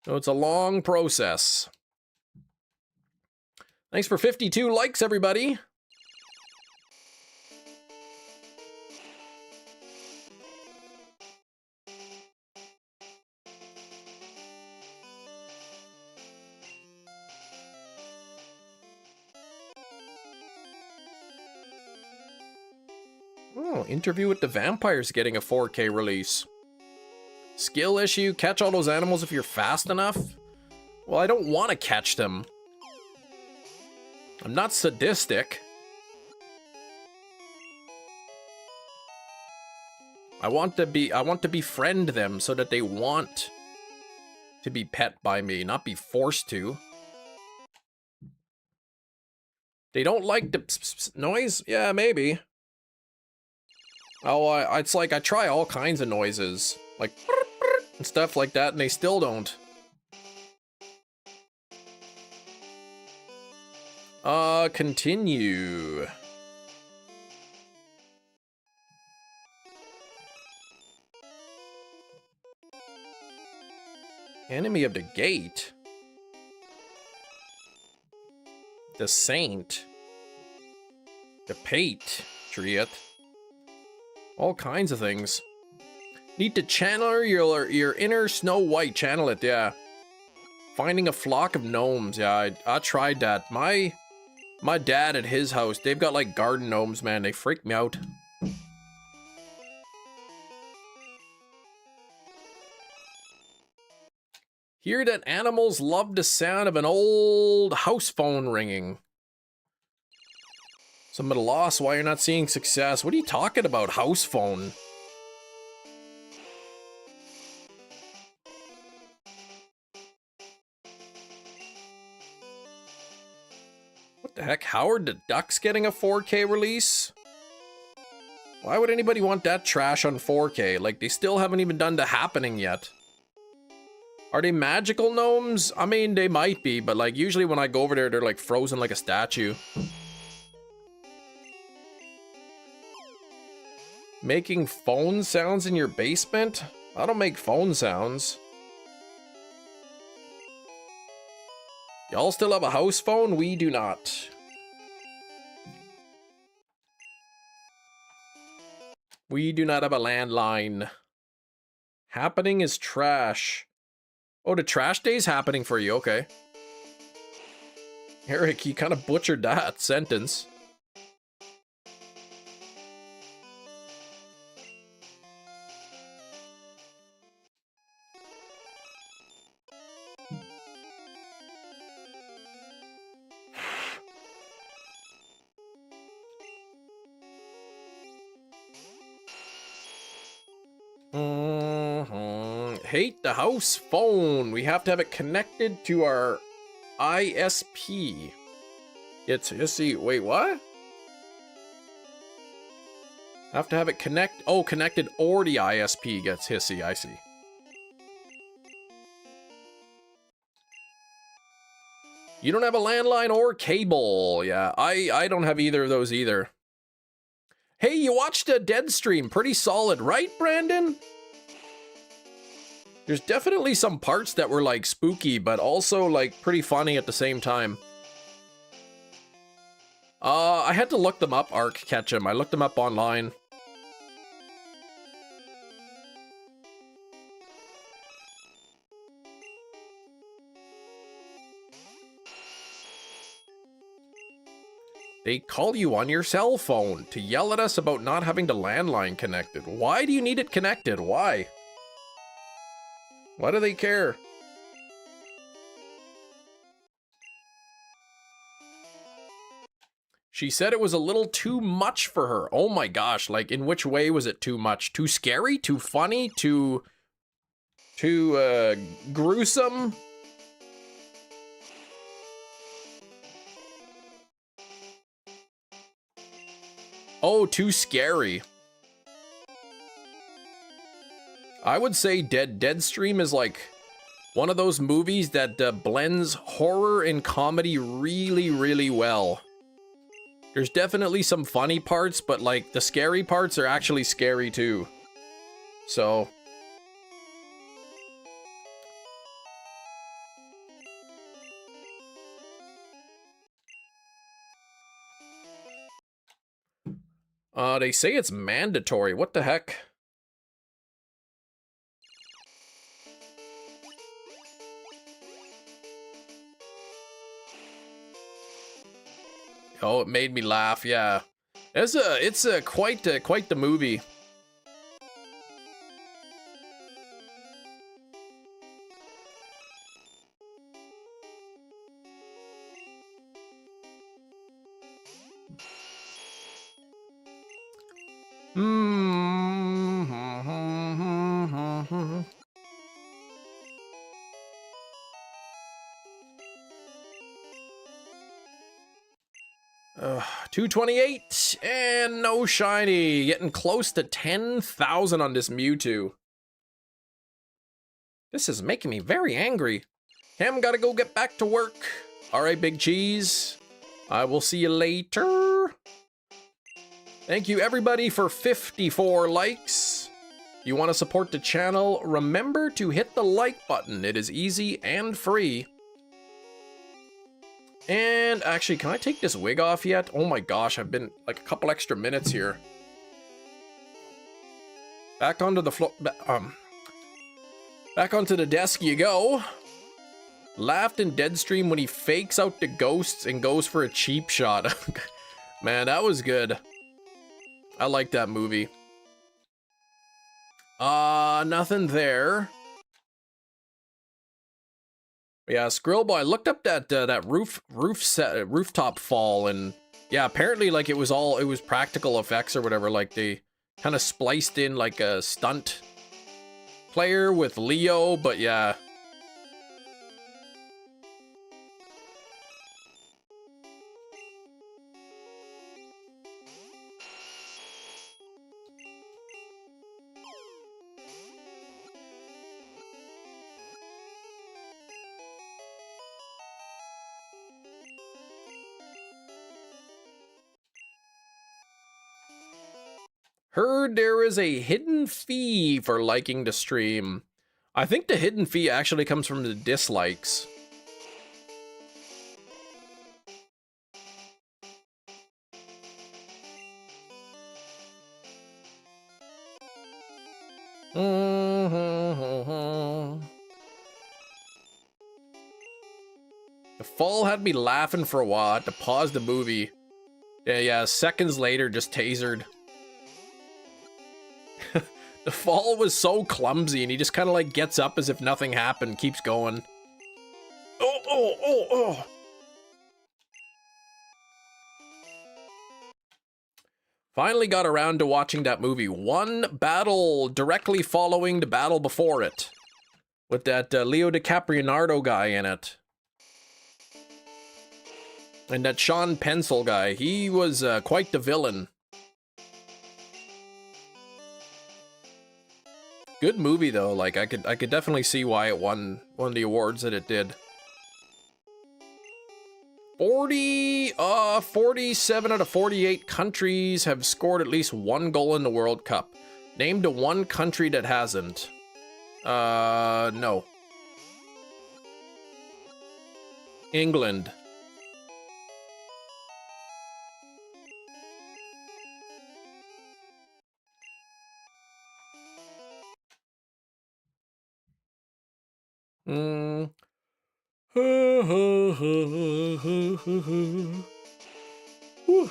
So it's a long process. Thanks for 52 likes, everybody. Oh, Interview with the Vampire's getting a 4K release. Skill issue, catch all those animals if you're fast enough. Well, I don't want to catch them. I'm not sadistic. I want to befriend them so that they want to be pet by me, not be forced to. They don't like the pss, pss, pss noise? Yeah, maybe. Oh, it's like I try all kinds of noises, like and stuff like that, and they still don't. Continue. Enemy of the gate? The saint? The patriot? All kinds of things. Need to channel your inner Snow White. Channel it, yeah. Finding a flock of gnomes. Yeah, I tried that. My dad at his house, they've got like garden gnomes, man. They freak me out. Hear that animals love the sound of an old house phone ringing. Some at a loss why you're not seeing success. What are you talking about, house phone? What the heck? Howard the Duck's getting a 4K release? Why would anybody want that trash on 4K? Like, they still haven't even done the happening yet. Are they magical gnomes? I mean, they might be, but like, usually when I go over there, they're like frozen like a statue. Making phone sounds in your basement? I don't make phone sounds. Y'all still have a house phone? We do not. We do not have a landline. Happening is trash. Oh, the trash day's happening for you, okay. Eric, you kind of butchered that sentence. Hate the house phone. We have to have it connected to our ISP. It's hissy. Wait, what? Have to have it connect. Oh, connected or the ISP gets hissy. I see. You don't have a landline or cable. Yeah, I don't have either of those either. Hey, you watched a Dead stream. Pretty solid, right, Brandon? There's definitely some parts that were like spooky, but also like pretty funny at the same time. I had to look them up, Ark Ketchum. I looked them up online. They call you on your cell phone to yell at us about not having the landline connected. Why do you need it connected? Why? Why do they care? She said it was a little too much for her. Oh my gosh, like in which way was it too much? Too scary? Too funny? Too gruesome? Oh, too scary. I would say Deadstream is like one of those movies that blends horror and comedy really, really well. There's definitely some funny parts, but like the scary parts are actually scary too. So. They say it's mandatory. What the heck? Oh, it made me laugh. Yeah, it's quite the movie. Mm-hmm. 228 and no shiny. Getting close to 10,000 on this Mewtwo. This is making me very angry. Cam, gotta go get back to work. All right, Big Cheese. I will see you later. Thank you everybody for 54 likes. If you want to support the channel, remember to hit the like button. It is easy and free. And actually, can I take this wig off yet? Oh my gosh, I've been like a couple extra minutes here. Back onto the floor. Back onto the desk you go. Laughed in Deadstream when he fakes out the ghosts and goes for a cheap shot. Man, that was good. I like that movie. Nothing there. Yeah, Skrillboy, I looked up that rooftop fall, and yeah, apparently like it was practical effects or whatever. Like they kind of spliced in like a stunt player with Leo, but yeah. Heard there is a hidden fee for liking the stream. I think the hidden fee actually comes from the dislikes. The fall had me laughing for a while. I had to pause the movie. Yeah, seconds later, just tasered. The fall was so clumsy, and he just kind of like gets up as if nothing happened, keeps going. Oh. Finally got around to watching that movie. One battle directly following the battle before it. With that Leo DiCaprio guy in it. And that Sean Pencil guy. He was quite the villain. Good movie though, like I could definitely see why it won the awards that it did. 47 out of 48 countries have scored at least one goal in the World Cup. Name the one country that hasn't. No. England. Whew.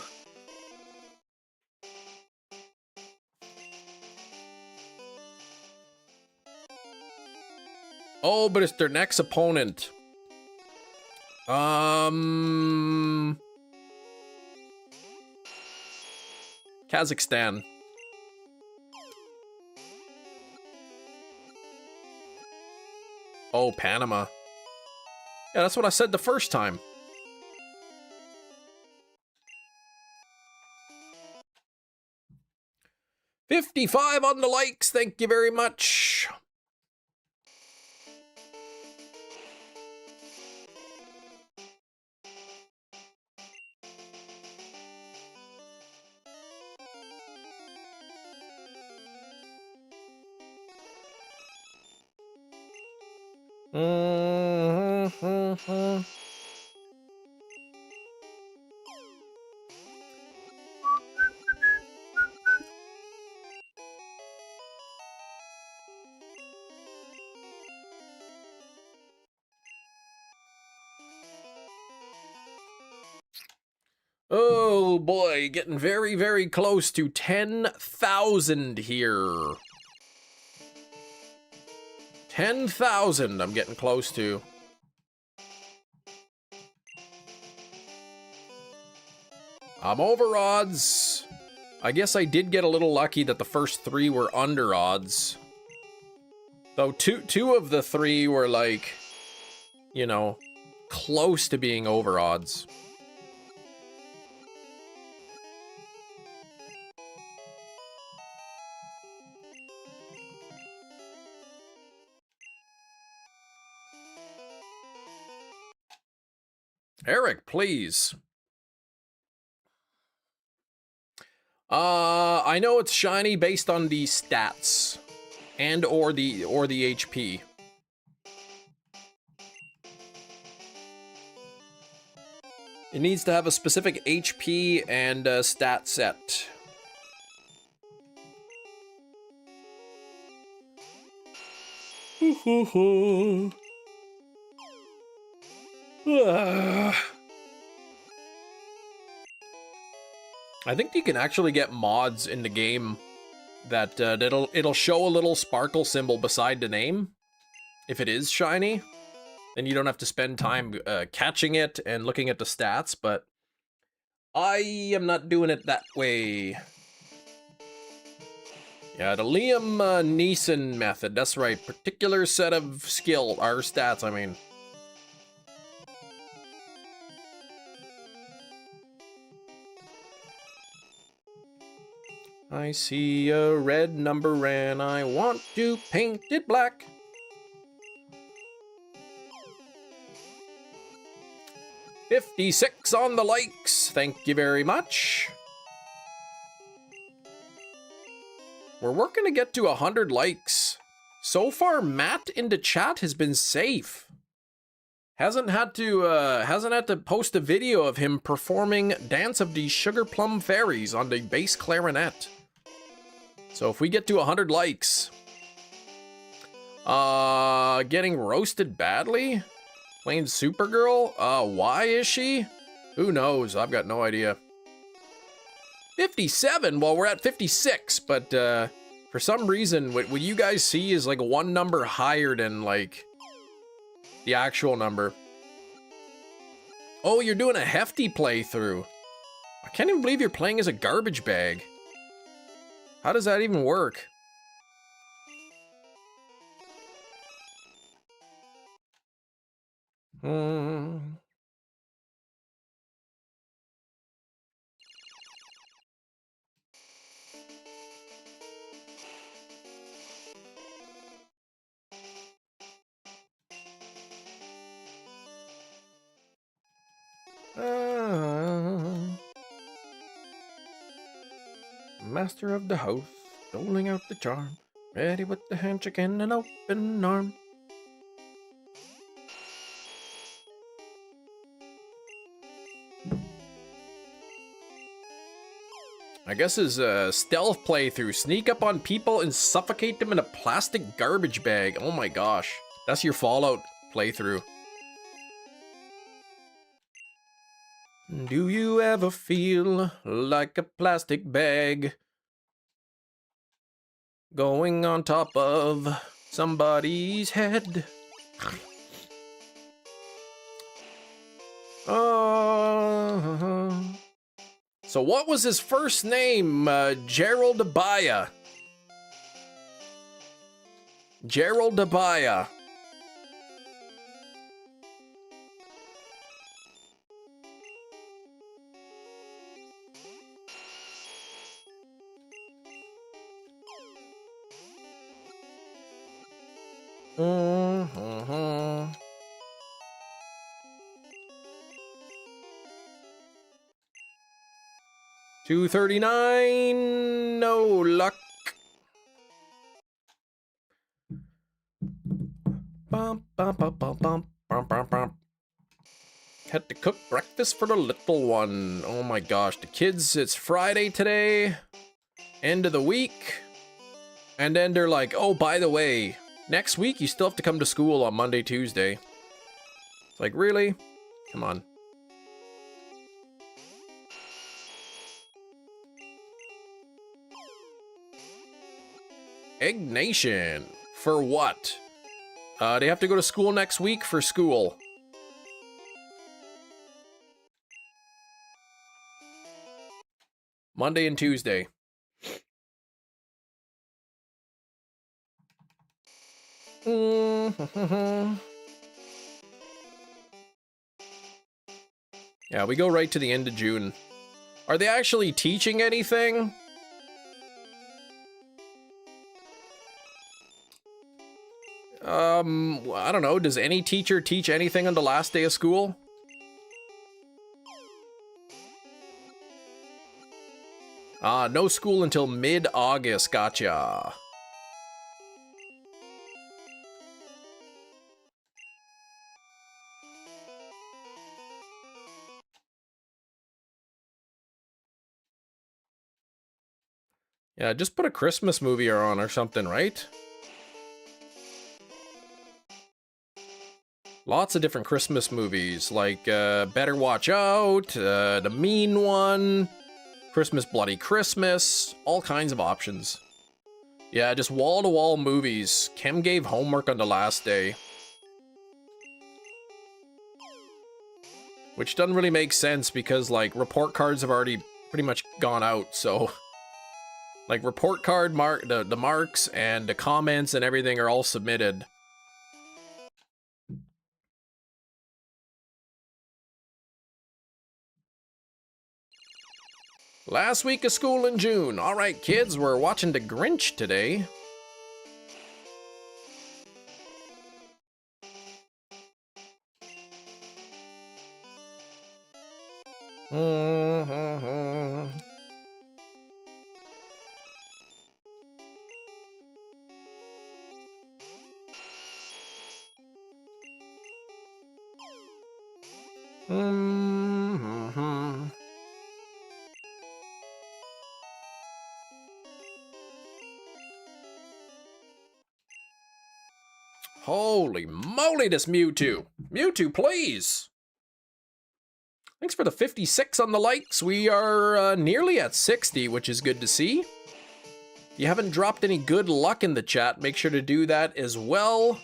Oh, but it's their next opponent. Kazakhstan. Oh, Panama. Yeah, that's what I said the first time. $55 on the likes, thank you very much. Oh boy, getting very, very close to 10,000 here. 10,000 I'm getting close to. I'm over odds. I guess I did get a little lucky that the first 3 were under odds. Though two of the 3 were like, you know, close to being over odds. Eric, please. I know it's shiny based on the stats and or the HP. It needs to have a specific HP and stat set. I think you can actually get mods in the game that it'll show a little sparkle symbol beside the name if it is shiny. Then you don't have to spend time catching it and looking at the stats, but I am not doing it that way. Yeah, the Liam Neeson method, that's right. Particular set of skill, or stats, I mean. I see a red number and I want to paint it black. $56 on the likes, thank you very much. We're working to get to 100 likes. So far, Matt in the chat has been safe. Hasn't had to post a video of him performing Dance of the Sugar Plum Fairies on the bass clarinet. So if we get to 100 likes, getting roasted badly, playing Supergirl. Why is she? Who knows? I've got no idea. 57. Well, we're at 56, but for some reason, what you guys see is like 1 number higher than like the actual number. Oh, you're doing a hefty playthrough. I can't even believe you're playing as a garbage bag. How does that even work? Master of the house, doling out the charm, ready with the handshake and an open arm. I guess his stealth playthrough, sneak up on people and suffocate them in a plastic garbage bag. Oh my gosh, that's your Fallout playthrough. Do you ever feel like a plastic bag going on top of somebody's head? So what was his first name? Gerald Abaya. Gerald Abaya. Mm-hmm. 239, no luck. Bum, bum, bum, bum, bum, bum, bum, bum. Had to cook breakfast for the little one. Oh my gosh, the kids, it's Friday today, end of the week. And then they're like, oh, by the way, next week you still have to come to school on Monday, Tuesday. It's like, really? Come on. Egg Nation. For what? They have to go to school next week for school. Monday and Tuesday. Yeah, we go right to the end of June. Are they actually teaching anything? I don't know. Does any teacher teach anything on the last day of school? No school until mid-August. Gotcha. Yeah, just put a Christmas movie on or something, right? Lots of different Christmas movies, like Better Watch Out, The Mean One, Christmas Bloody Christmas, all kinds of options. Yeah, just wall-to-wall movies. Kim gave homework on the last day. Which doesn't really make sense because, like, report cards have already pretty much gone out, so... Like, report card the marks and the comments and everything are all submitted. Last week of school in June. All right, kids, we're watching The Grinch today. Holy moly, this Mewtwo. Mewtwo, please. Thanks for the 56 on the likes. We are nearly at 60, which is good to see. If you haven't dropped any good luck in the chat, make sure to do that as well.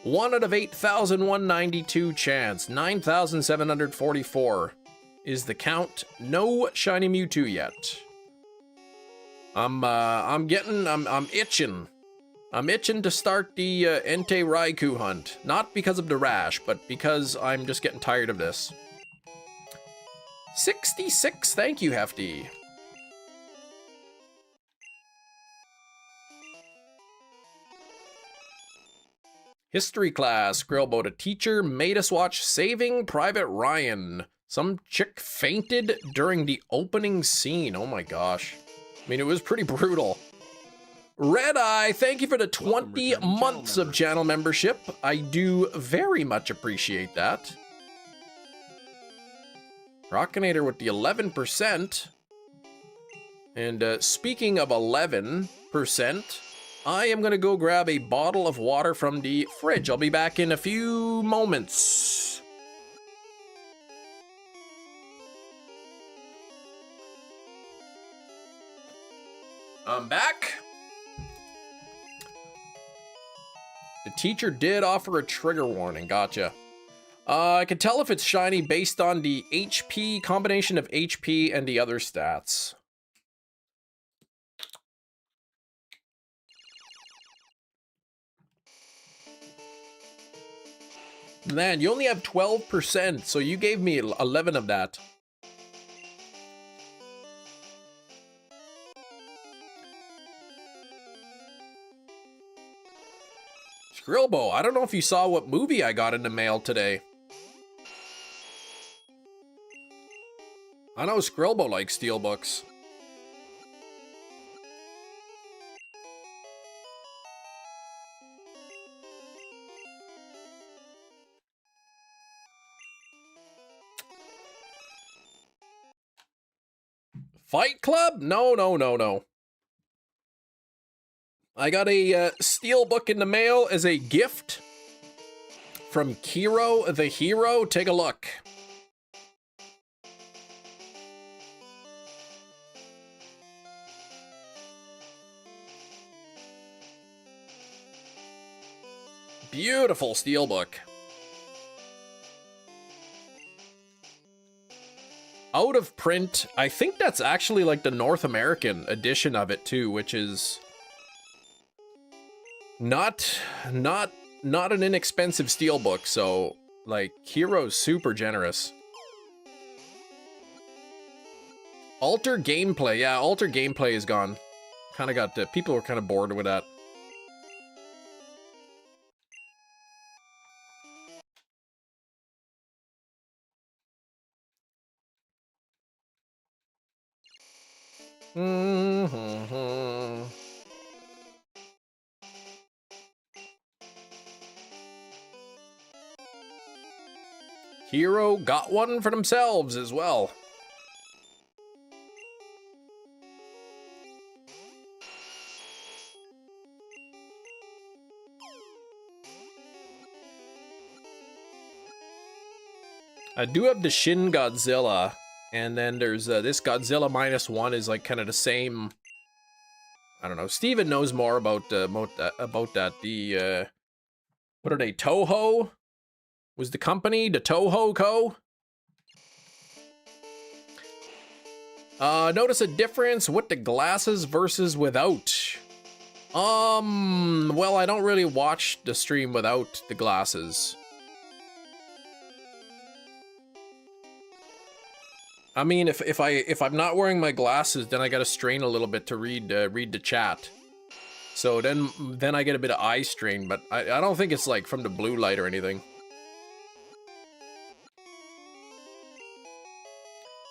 1 out of 8,192 chance. 9,744 is the count. No shiny Mewtwo yet. I'm itching. I'm itching to start the Entei Raikou hunt. Not because of the rash, but because I'm just getting tired of this. 66, thank you, Hefty. History class, Grillboat. A teacher made us watch Saving Private Ryan. Some chick fainted during the opening scene. Oh my gosh. I mean, it was pretty brutal. Red Eye, thank you for the 20 months of channel membership. I do very much appreciate that. Rockinator with the 11%. And speaking of 11%, I am going to go grab a bottle of water from the fridge. I'll be back in a few moments. I'm back. The teacher did offer a trigger warning. Gotcha. I can tell if it's shiny based on the HP, combination of HP and the other stats. Man, you only have 12%, so you gave me 11 of that. Skrillbo, I don't know if you saw what movie I got in the mail today. I know Skrillbo likes steelbooks. Fight Club? No, no, no, no. I got a steelbook in the mail as a gift from Kiro the Hero. Take a look. Beautiful steelbook. out of print. I think that's actually like the North American edition of it too, which is not an inexpensive steelbook. So like Hero's super generous. Alter gameplay, yeah, alter gameplay is gone. Kind of got people were kind of bored with that. Hero got one for themselves as well. I do have the Shin Godzilla, and then there's this Godzilla -1 is like kind of the same. I don't know. Steven knows more about that. The what are they? Toho was the company. The Toho Co. Notice a difference with the glasses versus without. Well, I don't really watch the stream without the glasses. I mean, if I'm not wearing my glasses, then I gotta strain a little bit to read the chat. So then I get a bit of eye strain, but I don't think it's like from the blue light or anything.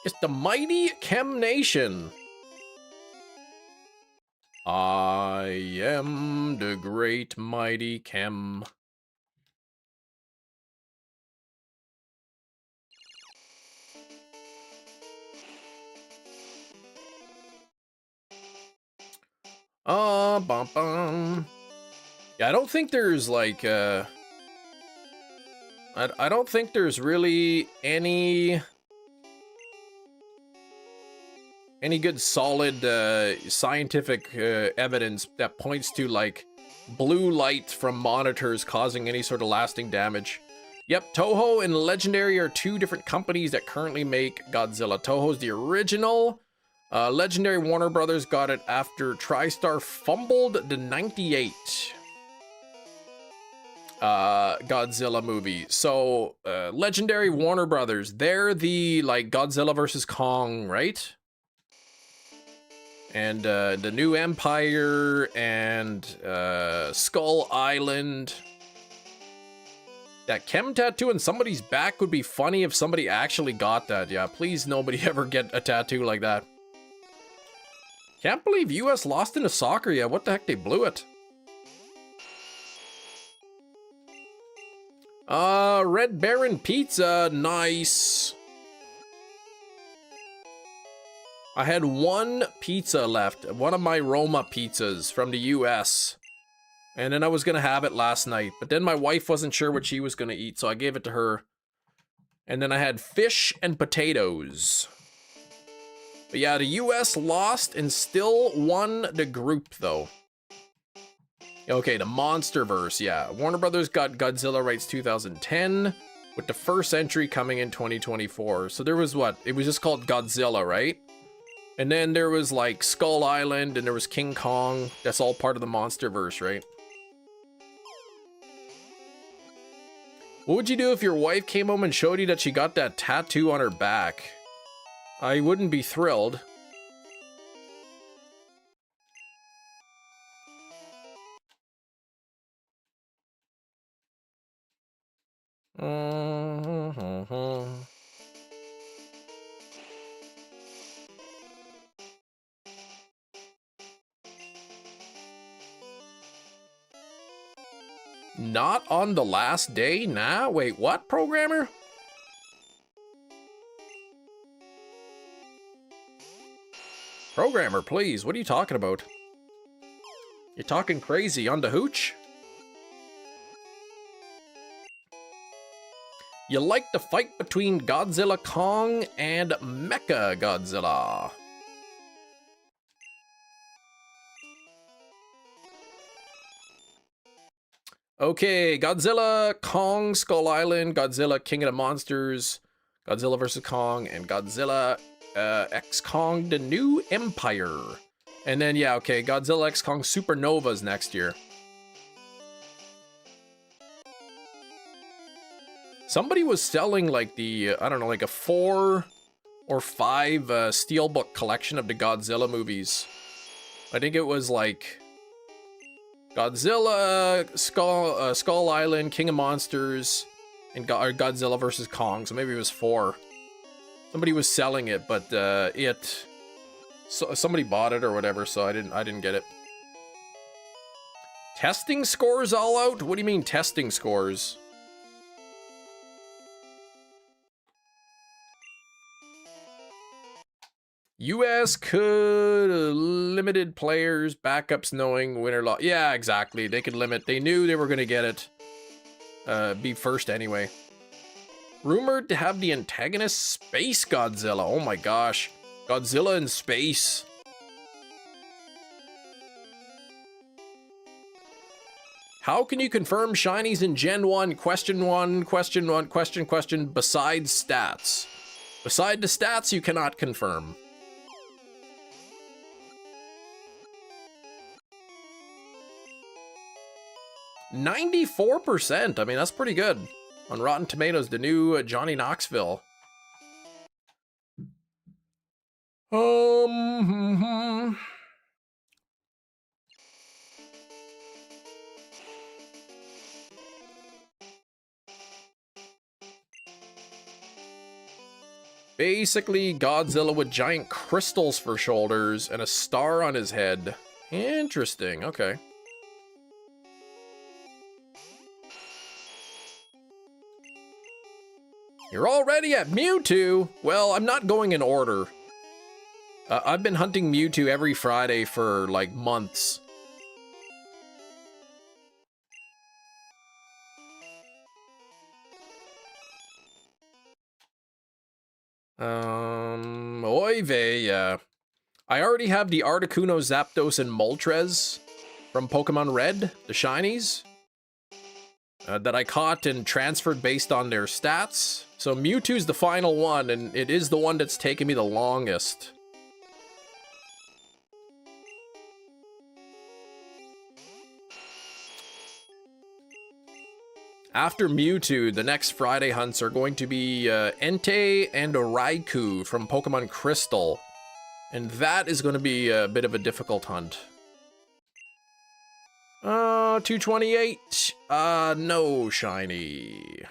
It's the mighty Chem Nation. I am the great mighty Chem. Bum bum. Yeah, I don't think there's like I don't think there's really any good solid scientific evidence that points to like blue light from monitors causing any sort of lasting damage. Yep, Toho and Legendary are two different companies that currently make Godzilla. Toho's the original. Legendary Warner Brothers got it after TriStar fumbled the 98 Godzilla movie. So Legendary Warner Brothers, they're the like Godzilla versus Kong, right? And the New Empire and Skull Island. That Chem tattoo on somebody's back would be funny if somebody actually got that. Yeah, please nobody ever get a tattoo like that. Can't believe US lost into soccer yet. What the heck, they blew it. Red Baron Pizza, nice. I had one pizza left, one of my Roma pizzas from the US. And then I was gonna have it last night, but then my wife wasn't sure what she was gonna eat, so I gave it to her. And then I had fish and potatoes. But yeah, the US lost and still won the group, though. Okay, the Monsterverse, yeah. Warner Brothers got Godzilla rights 2010, with the first entry coming in 2024. So there was what? It was just called Godzilla, right? And then there was like Skull Island, and there was King Kong. That's all part of the Monsterverse, right? What would you do if your wife came home and showed you that she got that tattoo on her back? I wouldn't be thrilled. Not on the last day? Nah, wait, what, programmer? Programmer, please, what are you talking about? You're talking crazy on the hooch? You like the fight between Godzilla Kong and Mecha Godzilla. Okay, Godzilla, Kong, Skull Island, Godzilla, King of the Monsters, Godzilla vs. Kong, and Godzilla X Kong: The New Empire. And then, yeah, okay, Godzilla X Kong Supernova's next year. Somebody was selling like the, I don't know, like a 4 or 5 steelbook collection of the Godzilla movies. I think it was like Godzilla, Skull Island, King of Monsters, and Godzilla vs. Kong. So maybe it was 4. Somebody was selling it, but somebody bought it or whatever, so I didn't get it. Testing scores all out? What do you mean testing scores? US could limited players, backups knowing winner loss. Yeah, exactly. They could limit. They knew they were going to get it. Be first anyway. Rumored to have the antagonist Space Godzilla. Oh my gosh. Godzilla in space. How can you confirm shinies in Gen 1? Question 1, question 1, question, besides stats? Beside the stats, you cannot confirm. 94%. I mean, that's pretty good. On Rotten Tomatoes, the new Johnny Knoxville. Basically, Godzilla with giant crystals for shoulders and a star on his head. Interesting, okay. You're already at Mewtwo? Well, I'm not going in order. I've been hunting Mewtwo every Friday for, like, months. Oy vey, I already have the Articuno, Zapdos, and Moltres from Pokemon Red, the shinies. That I caught and transferred based on their stats. So Mewtwo's the final one, and it is the one that's taken me the longest. After Mewtwo, the next Friday hunts are going to be Entei and Raikou from Pokemon Crystal. And that is going to be a bit of a difficult hunt. 228. No shiny.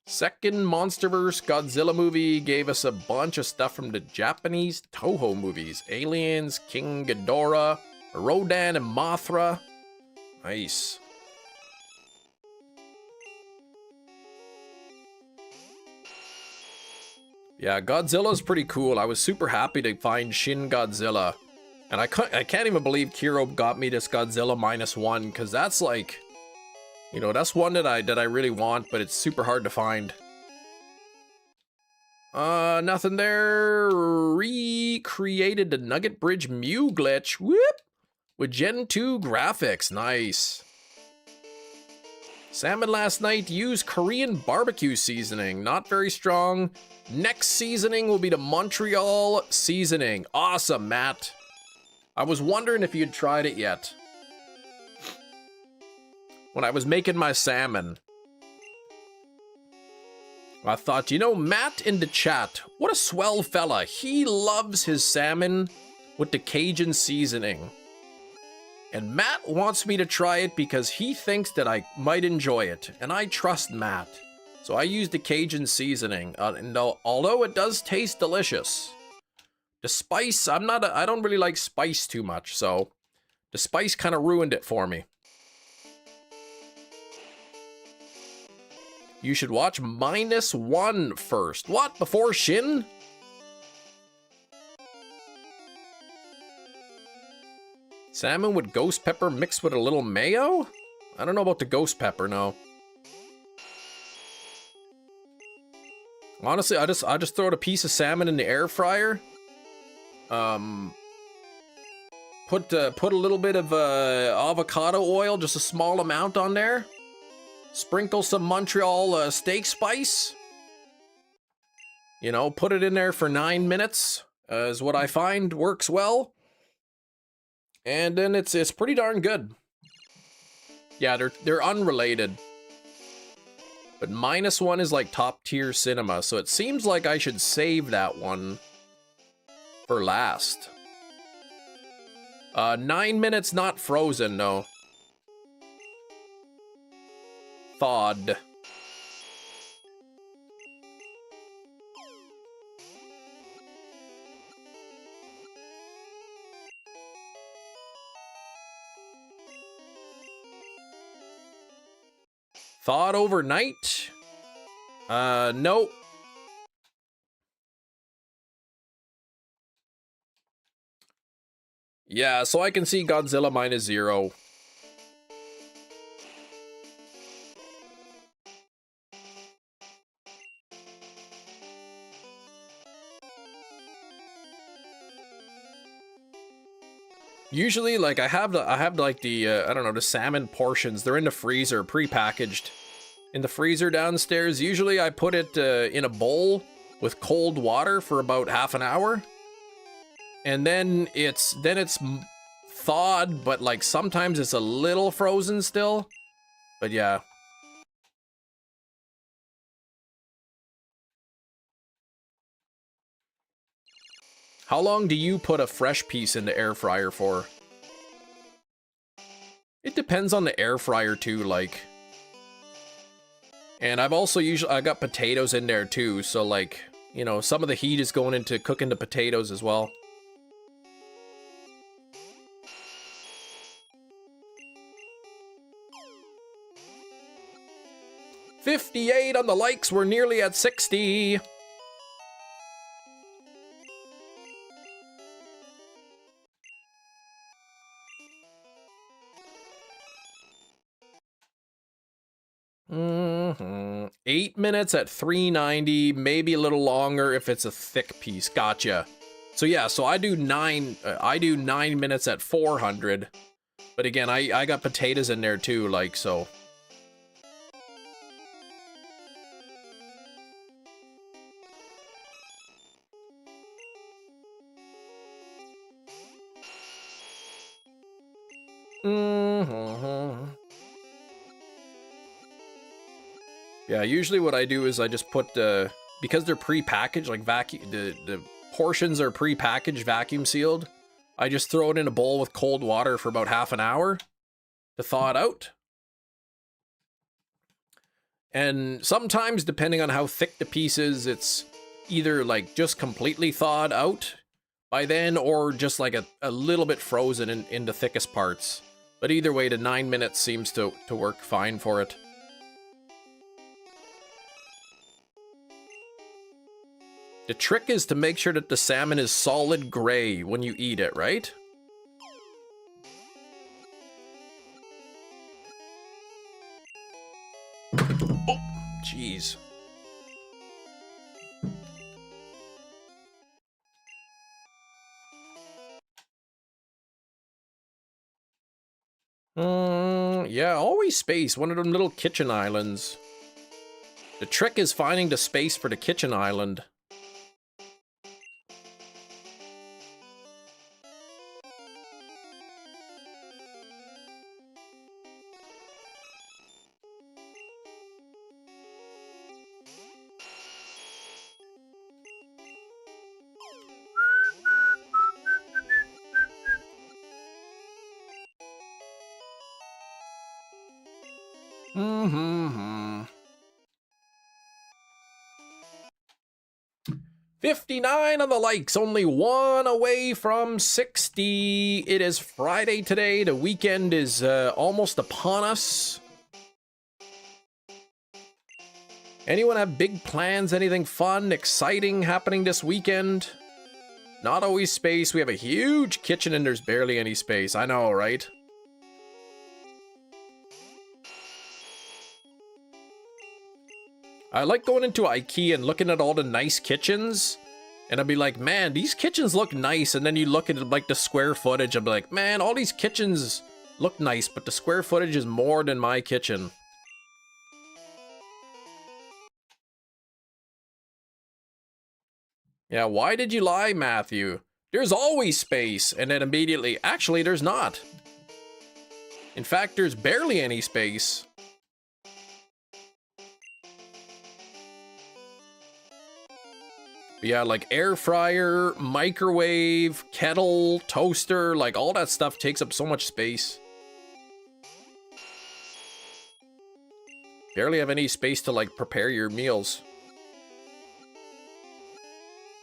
Second Monsterverse Godzilla movie gave us a bunch of stuff from the Japanese Toho movies. Aliens, King Ghidorah, Rodan and Mothra. Nice. Yeah, Godzilla's pretty cool. I was super happy to find Shin Godzilla. And I can't even believe Kiro got me this Godzilla -1, because that's like, you know, that's one that I really want, but it's super hard to find. Nothing there. Recreated the Nugget Bridge Mew glitch. Whoop! With Gen 2 graphics. Nice. Salmon last night used Korean barbecue seasoning. Not very strong. Next seasoning will be the Montreal seasoning. Awesome, Matt. I was wondering if you'd tried it yet. When I was making my salmon, I thought, you know, Matt in the chat, what a swell fella. He loves his salmon with the Cajun seasoning. And Matt wants me to try it because he thinks that I might enjoy it. And I trust Matt. So I used the Cajun seasoning. And although it does taste delicious, the spice, I don't really like spice too much. So the spice kind of ruined it for me. You should watch -1 first. What? Before Shin? Salmon with ghost pepper mixed with a little mayo? I don't know about the ghost pepper, no. Honestly, I just throw a piece of salmon in the air fryer. Put a little bit of avocado oil, just a small amount on there. Sprinkle some Montreal steak spice. You know, put it in there for 9 minutes, is what I find works well. And then it's pretty darn good. Yeah, they're unrelated. But -1 is like top tier cinema, so it seems like I should save that one for last. 9 minutes not frozen, no. Thawed. Thawed overnight? Nope. Yeah, so I can see Godzilla -0. Usually, like, I have like the I don't know, the salmon portions. They're in the freezer, pre-packaged in the freezer downstairs. Usually, I put it in a bowl with cold water for about half an hour, and then it's thawed. But like sometimes it's a little frozen still. But yeah. How long do you put a fresh piece in the air fryer for? It depends on the air fryer too, like. And I've also I got potatoes in there too, so like, you know, some of the heat is going into cooking the potatoes as well. $58 on the likes, we're nearly at 60. Mm-hmm. 8 minutes at 390, maybe a little longer if it's a thick piece. Gotcha. So yeah, so I do 9 minutes at 400. But again, I got potatoes in there too, like, so. Mm-hmm. Yeah, usually what I do is I just put, because they're pre-packaged, like the portions are pre-packaged, vacuum sealed, I just throw it in a bowl with cold water for about half an hour to thaw it out. And sometimes, depending on how thick the piece is, it's either like just completely thawed out by then, or just like a little bit frozen in the thickest parts. But either way, the 9 minutes seems to work fine for it. The trick is to make sure that the salmon is solid gray when you eat it, right? Oh, jeez. Yeah, always space. One of them little kitchen islands. The trick is finding the space for the kitchen island. Mm-hmm. 59 on the likes, only one away from 60. It is Friday today. The weekend is almost upon us. Anyone have big plans? Anything fun, exciting happening this weekend? Not always space. We have a huge kitchen and there's barely any space. I know, right? I like going into IKEA and looking at all the nice kitchens And I'd be like, man, these kitchens look nice. And then you look at like the square footage. I'd be like, man, all these kitchens look nice, but the square footage is more than my kitchen. Yeah, why did you lie, Matthew? There's always space. And then immediately, actually, there's not. In fact, there's barely any space. But yeah, like air fryer, microwave, kettle, toaster, like all that stuff takes up so much space. Barely have any space to like prepare your meals.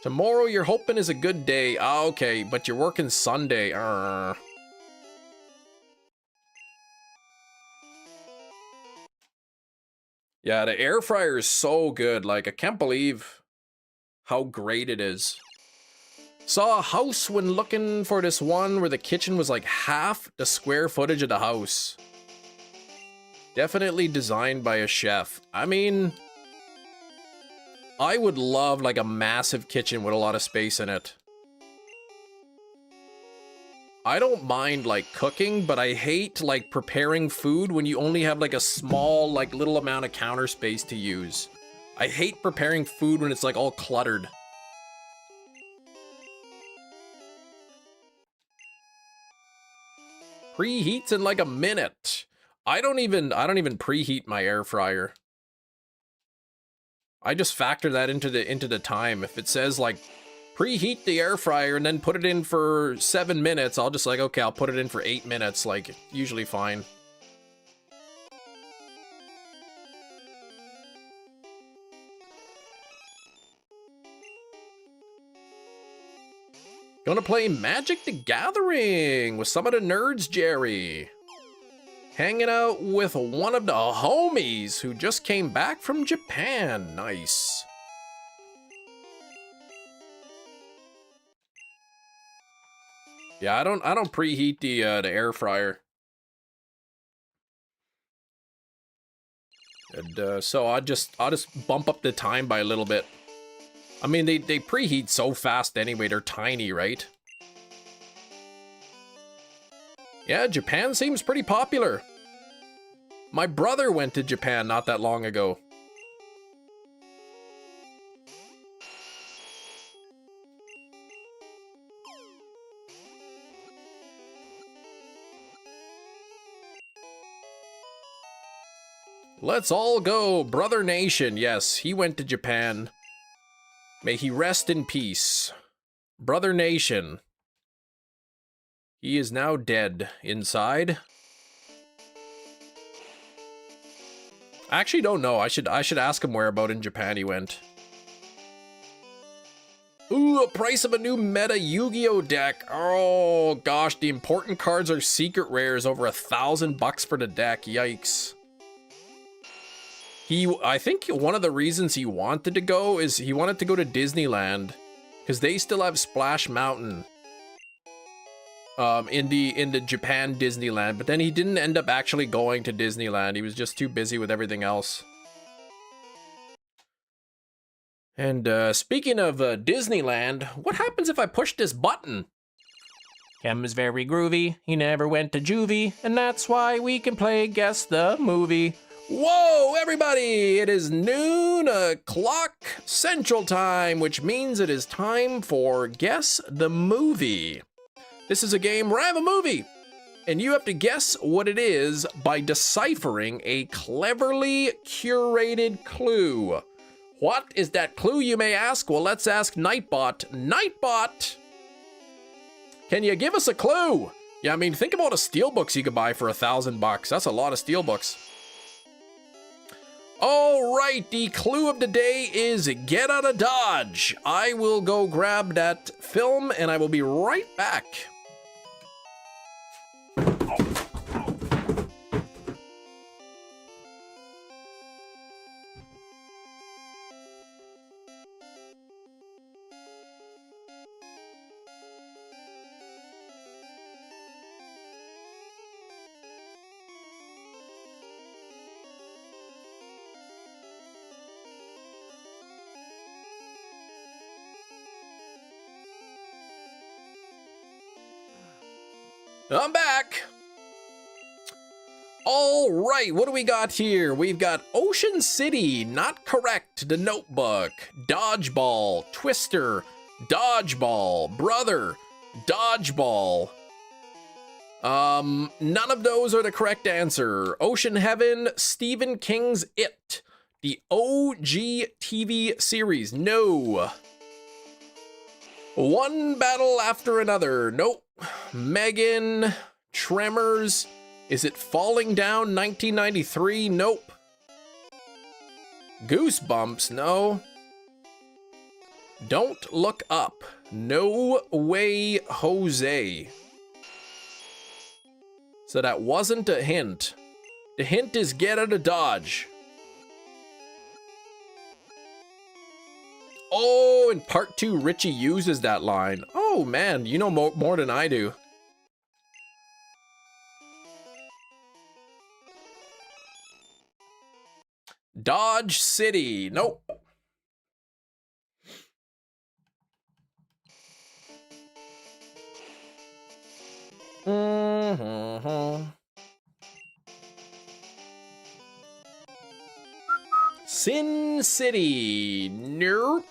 Tomorrow you're hoping is a good day. Ah, okay, but you're working Sunday. Yeah, the air fryer is so good. Like, I can't believe how great it is. Saw a house when looking for this one where the kitchen was like half the square footage of the house. Definitely designed by a chef. I mean, I would love like a massive kitchen with a lot of space in it. I don't mind like cooking, but I hate like preparing food when you only have like a small like little amount of counter space to use. I hate preparing food when it's like all cluttered. Preheats in like a minute. I don't even preheat my air fryer. I just factor that into the time. If it says like preheat the air fryer and then put it in for 7 minutes, I'll just like, okay, I'll put it in for 8 minutes, like usually fine. Gonna play Magic the Gathering with some of the nerds, Jerry. Hanging out with one of the homies who just came back from Japan. Nice. Yeah, I don't preheat the air fryer. And so I'll just bump up the time by a little bit. I mean, they preheat so fast anyway, they're tiny, right? Yeah, Japan seems pretty popular. My brother went to Japan not that long ago. Let's all go, Brother Nation. Yes, he went to Japan. May he rest in peace. Brother Nation. He is now dead inside. I actually don't know. I should ask him whereabout in Japan he went. Ooh, a price of a new meta Yu-Gi-Oh deck. Oh gosh, the important cards are secret rares, over $1,000 for the deck. Yikes. I think one of the reasons he wanted to go is he wanted to go to Disneyland because they still have Splash Mountain in the Japan Disneyland, but then he didn't end up actually going to Disneyland. He was just too busy with everything else. And speaking of Disneyland, what happens if I push this button? Kem is very groovy, he never went to juvie, and that's why we can play Guess the Movie. Whoa, everybody! It is noon o'clock Central Time, which means it is time for Guess the Movie. This is a game where I have a movie, and you have to guess what it is by deciphering a cleverly curated clue. What is that clue, you may ask? Well, let's ask Nightbot. Nightbot! Can you give us a clue? Yeah, I mean, think about the steelbooks you could buy for $1,000. That's a lot of steelbooks. All right, the clue of the day is get out of Dodge. I will go grab that film and I will be right back. I'm back. All right, what do we got here? We've got Ocean City, not correct. The Notebook, Dodgeball, Twister, Dodgeball, Brother, Dodgeball. None of those are the correct answer. Ocean Heaven, Stephen King's It, the OG TV series. No. One Battle After Another. Nope. Megan, Tremors. Is it Falling Down 1993? Nope. Goosebumps? No. Don't Look Up. No Way Jose. So that wasn't a hint. The hint is Get Out of Dodge. Oh, in part 2, Richie uses that line. Oh man, you know more than I do. Dodge City. Nope. Sin City. Nope.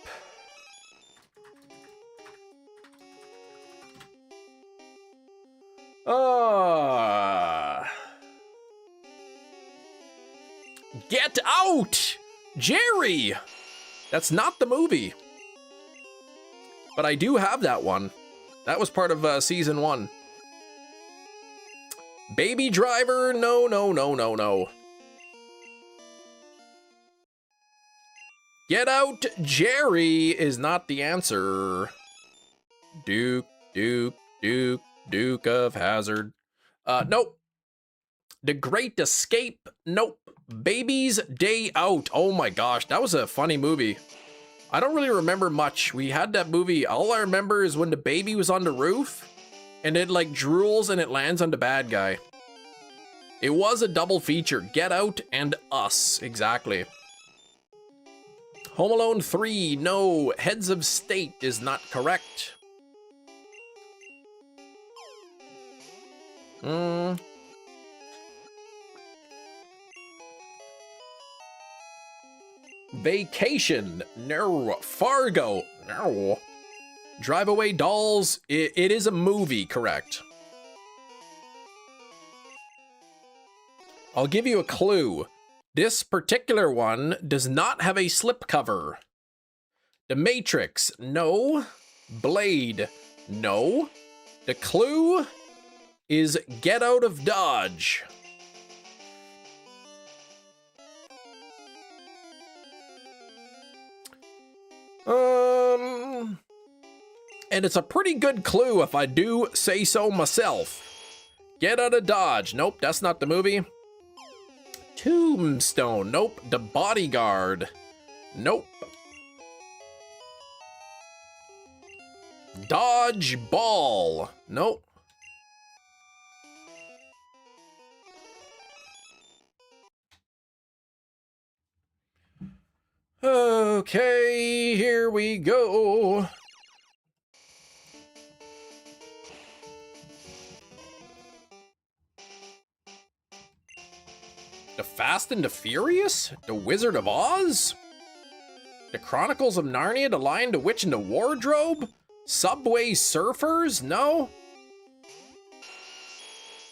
Get Out! Jerry! That's not the movie. But I do have that one. That was part of season 1. Baby Driver? No, no, no, no, no. Get Out, Jerry is not the answer. Duke of Hazzard. Nope. The Great Escape? Nope. Baby's Day Out. Oh my gosh, that was a funny movie. I don't really remember much. We had that movie. All I remember is when the baby was on the roof and it like drools and it lands on the bad guy. It was a double feature. Get Out and Us. Exactly. Home Alone 3. No. Heads of State is not correct. Vacation. No. Fargo. No. Drive Away Dolls. It is a movie, correct. I'll give you a clue. This particular one does not have a slipcover. The Matrix. No. Blade. No. The clue is Get Out of Dodge. And it's a pretty good clue if I do say so myself. Get Out of Dodge. Nope, that's not the movie. Tombstone. Nope. The Bodyguard. Nope. Dodgeball. Nope. Okay, here we go. The Fast and the Furious? The Wizard of Oz? The Chronicles of Narnia? The Lion, the Witch, and the Wardrobe? Subway Surfers? No?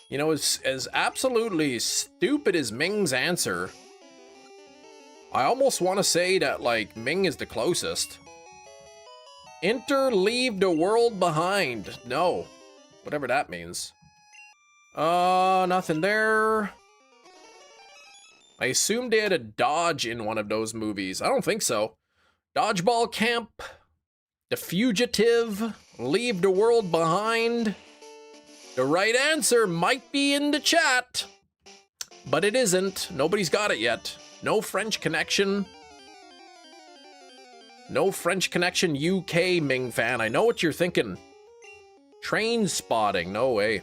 You know, as absolutely stupid as Ming's answer, I almost want to say that, like, Ming is the closest. Enter, leave the world behind. No. Whatever that means. Nothing there. I assumed they had a Dodge in one of those movies. I don't think so. Dodgeball Camp. The Fugitive. Leave the world behind. The right answer might be in the chat, but it isn't. Nobody's got it yet. No French Connection. No French Connection UK, Ming fan. I know what you're thinking. Train Spotting. No way.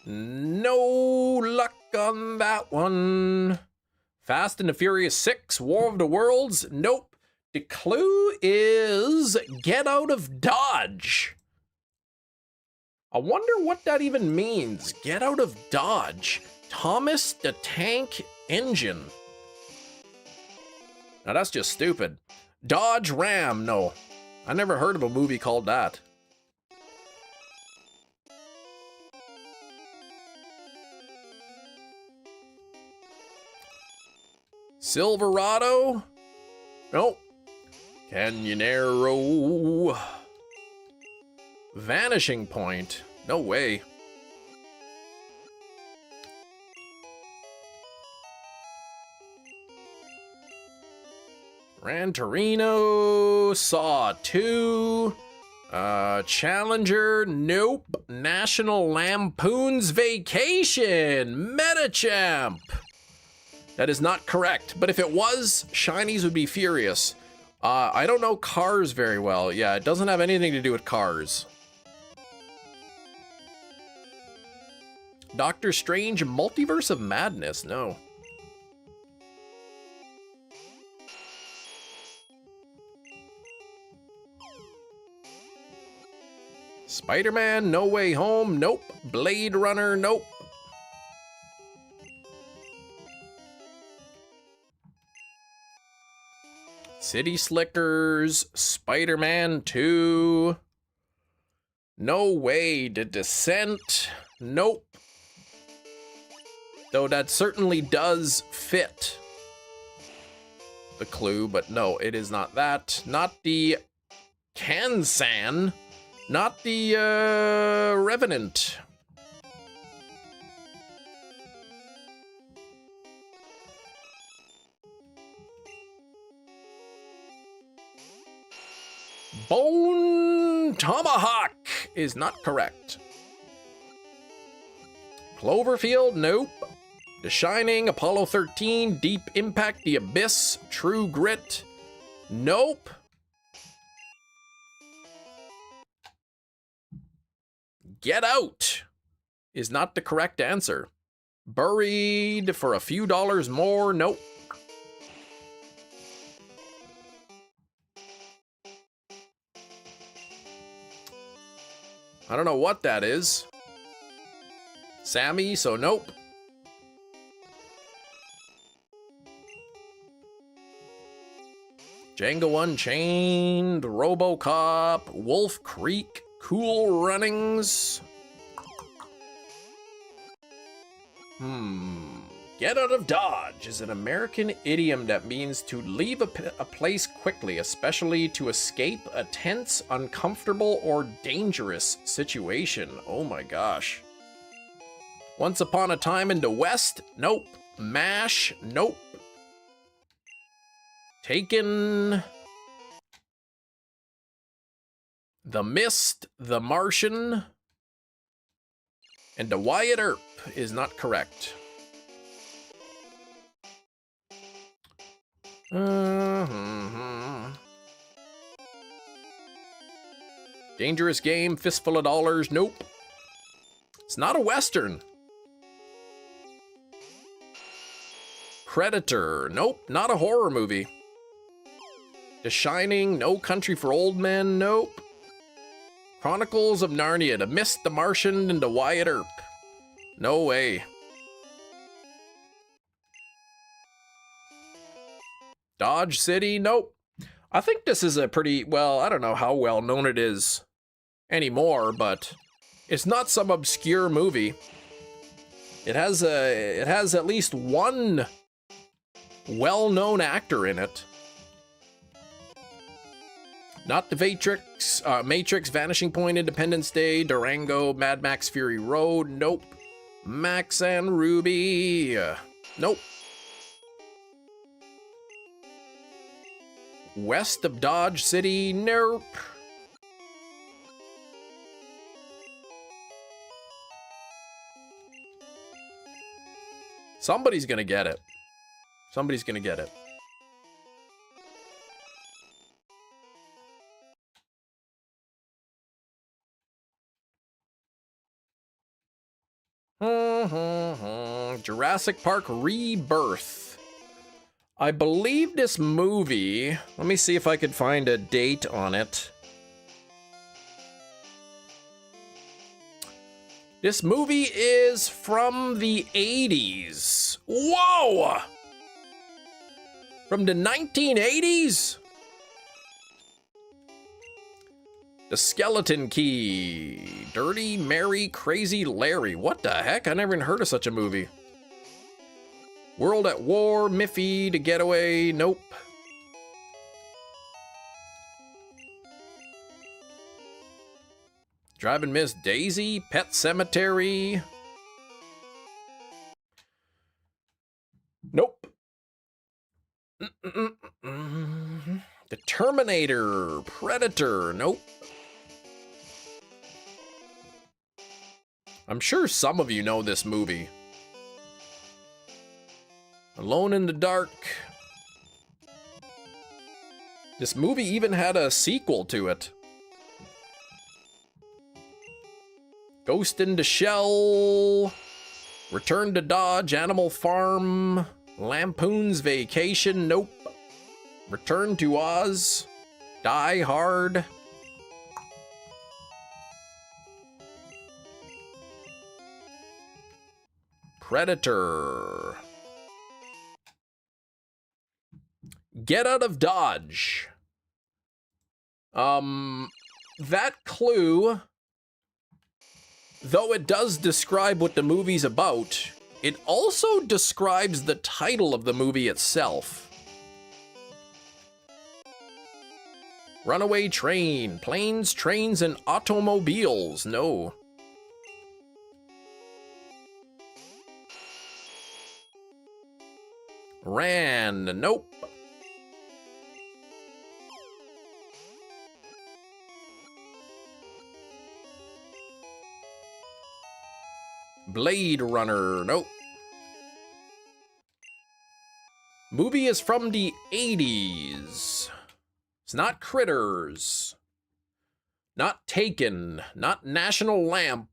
No luck on that one. Fast and the Furious 6, War of the Worlds. Nope. The clue is Get Out of Dodge. I wonder what that even means. Get Out of Dodge. Thomas the Tank Engine. Now that's just stupid. Dodge Ram. No. I never heard of a movie called that. Silverado? Nope. Canyonero. Vanishing Point? No way. Gran Torino. Saw 2. Challenger. Nope. National Lampoon's Vacation. Metachamp. That is not correct, but if it was, Shinies would be furious. I don't know Cars very well. Yeah, it doesn't have anything to do with Cars. Doctor Strange Multiverse of Madness? No. Spider-Man No Way Home? Nope. Blade Runner? Nope. City Slickers, Spider-Man 2. No Way, The Descent. Nope. Though that certainly does fit the clue, but no, it is not that. Not the Kansan. Not the Revenant. Bone Tomahawk is not correct. Cloverfield, nope. The Shining, Apollo 13, Deep Impact, The Abyss, True Grit, nope. Get Out is not the correct answer. Buried for a few dollars more, nope. I don't know what that is. Sammy, so nope. Django Unchained, RoboCop, Wolf Creek, Cool Runnings. Get Out of Dodge is an American idiom that means to leave a place quickly, especially to escape a tense, uncomfortable, or dangerous situation. Oh my gosh. Once Upon a Time in the West? Nope. MASH? Nope. Taken. The Mist, The Martian, and the Wyatt Earp is not correct. Dangerous Game, Fistful of Dollars, nope. It's not a Western. Predator, nope, not a horror movie. The Shining, No Country for Old Men, nope. Chronicles of Narnia, The Mist, The Martian, and the Wyatt Earp. No way. Dodge City, nope. I think this is a pretty, well, I don't know how well known it is anymore, but it's not some obscure movie. It has at least one well-known actor in it. Not the Matrix, Vanishing Point, Independence Day, Durango, Mad Max Fury Road, nope. Max and Ruby, nope. West of Dodge City, nope. Somebody's gonna get it. Somebody's gonna get it. Jurassic Park Rebirth. I believe this movie, let me see if I could find a date on it. This movie is from the 80s. Whoa! From the 1980s? The Skeleton Key. Dirty Mary Crazy Larry. What the heck? I never even heard of such a movie. World at War. Miffy. The Getaway. Nope. Driving Miss Daisy. Pet Cemetery. Nope. The Terminator. Predator. Nope. I'm sure some of you know this movie. Alone in the Dark. This movie even had a sequel to it. Ghost in the Shell. Return to Dodge. Animal Farm. Lampoon's Vacation. Nope. Return to Oz. Die Hard. Predator. Get Out of Dodge. That clue, though it does describe what the movie's about, it also describes the title of the movie itself. Runaway Train. Planes, Trains, and Automobiles. No. Ran. Nope. Blade Runner. Nope. Movie is from the 80s. It's not Critters. Not Taken. Not National Lamp.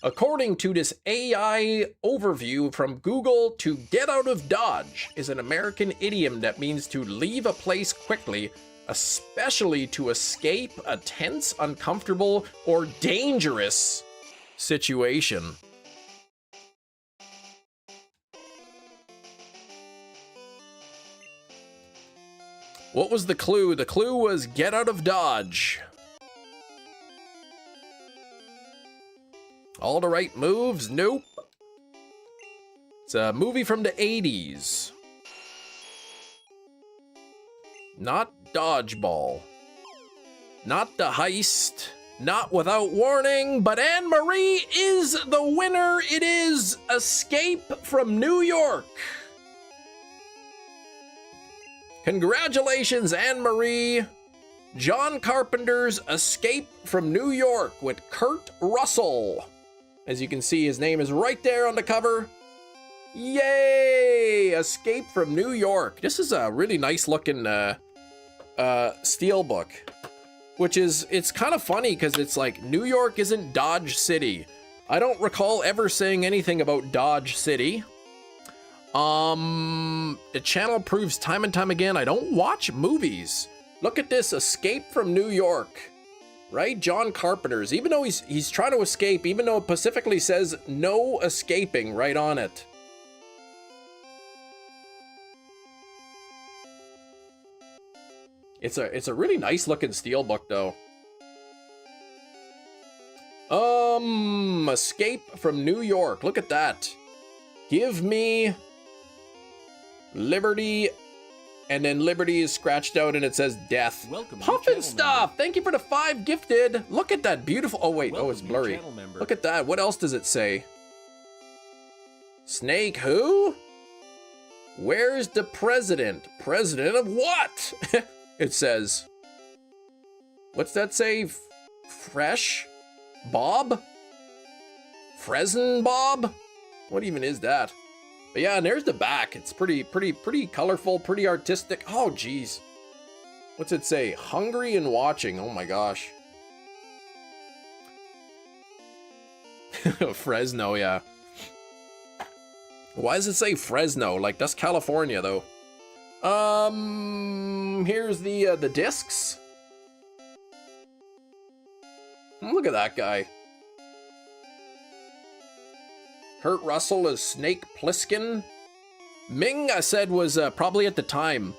According to this AI overview from Google, to get out of Dodge is an American idiom that means to leave a place quickly, especially to escape a tense, uncomfortable, or dangerous situation. What was the clue? The clue was get out of Dodge. All the Right Moves? Nope. It's a movie from the 80s. Not Dodgeball. Not The Heist. Not Without Warning. But Anne-Marie is the winner. It is Escape from New York. Congratulations, Anne-Marie. John Carpenter's Escape from New York with Kurt Russell. As you can see, his name is right there on the cover. Yay! Escape from New York. This is a really nice looking steelbook. Which is, it's kind of funny because it's like, New York isn't Dodge City. I don't recall ever saying anything about Dodge City. The channel proves time and time again I don't watch movies. Look at this, Escape from New York. Right? John Carpenter's. Even though he's trying to escape, even though it specifically says no escaping right on it. It's a really nice looking steelbook though. Escape from New York. Look at that. Give me Liberty. And then Liberty is scratched out and it says death. Welcome, Puffin Stuff! Thank you for the 5 gifted. Look at that beautiful. Oh, wait. Oh, it's blurry. Look at that. What else does it say? Snake who? Where's the president? President of what? It says. What's that say? Fresh? Bob? Fresn Bob? What even is that? But yeah, and there's the back. It's pretty colorful, pretty artistic. Oh, geez. What's it say? Hungry and watching. Oh my gosh. Fresno, yeah. Why does it say Fresno? Like, that's California, though. Here's the discs. Look at that guy. Kurt Russell as Snake Plissken. Ming, I said, was probably at the time.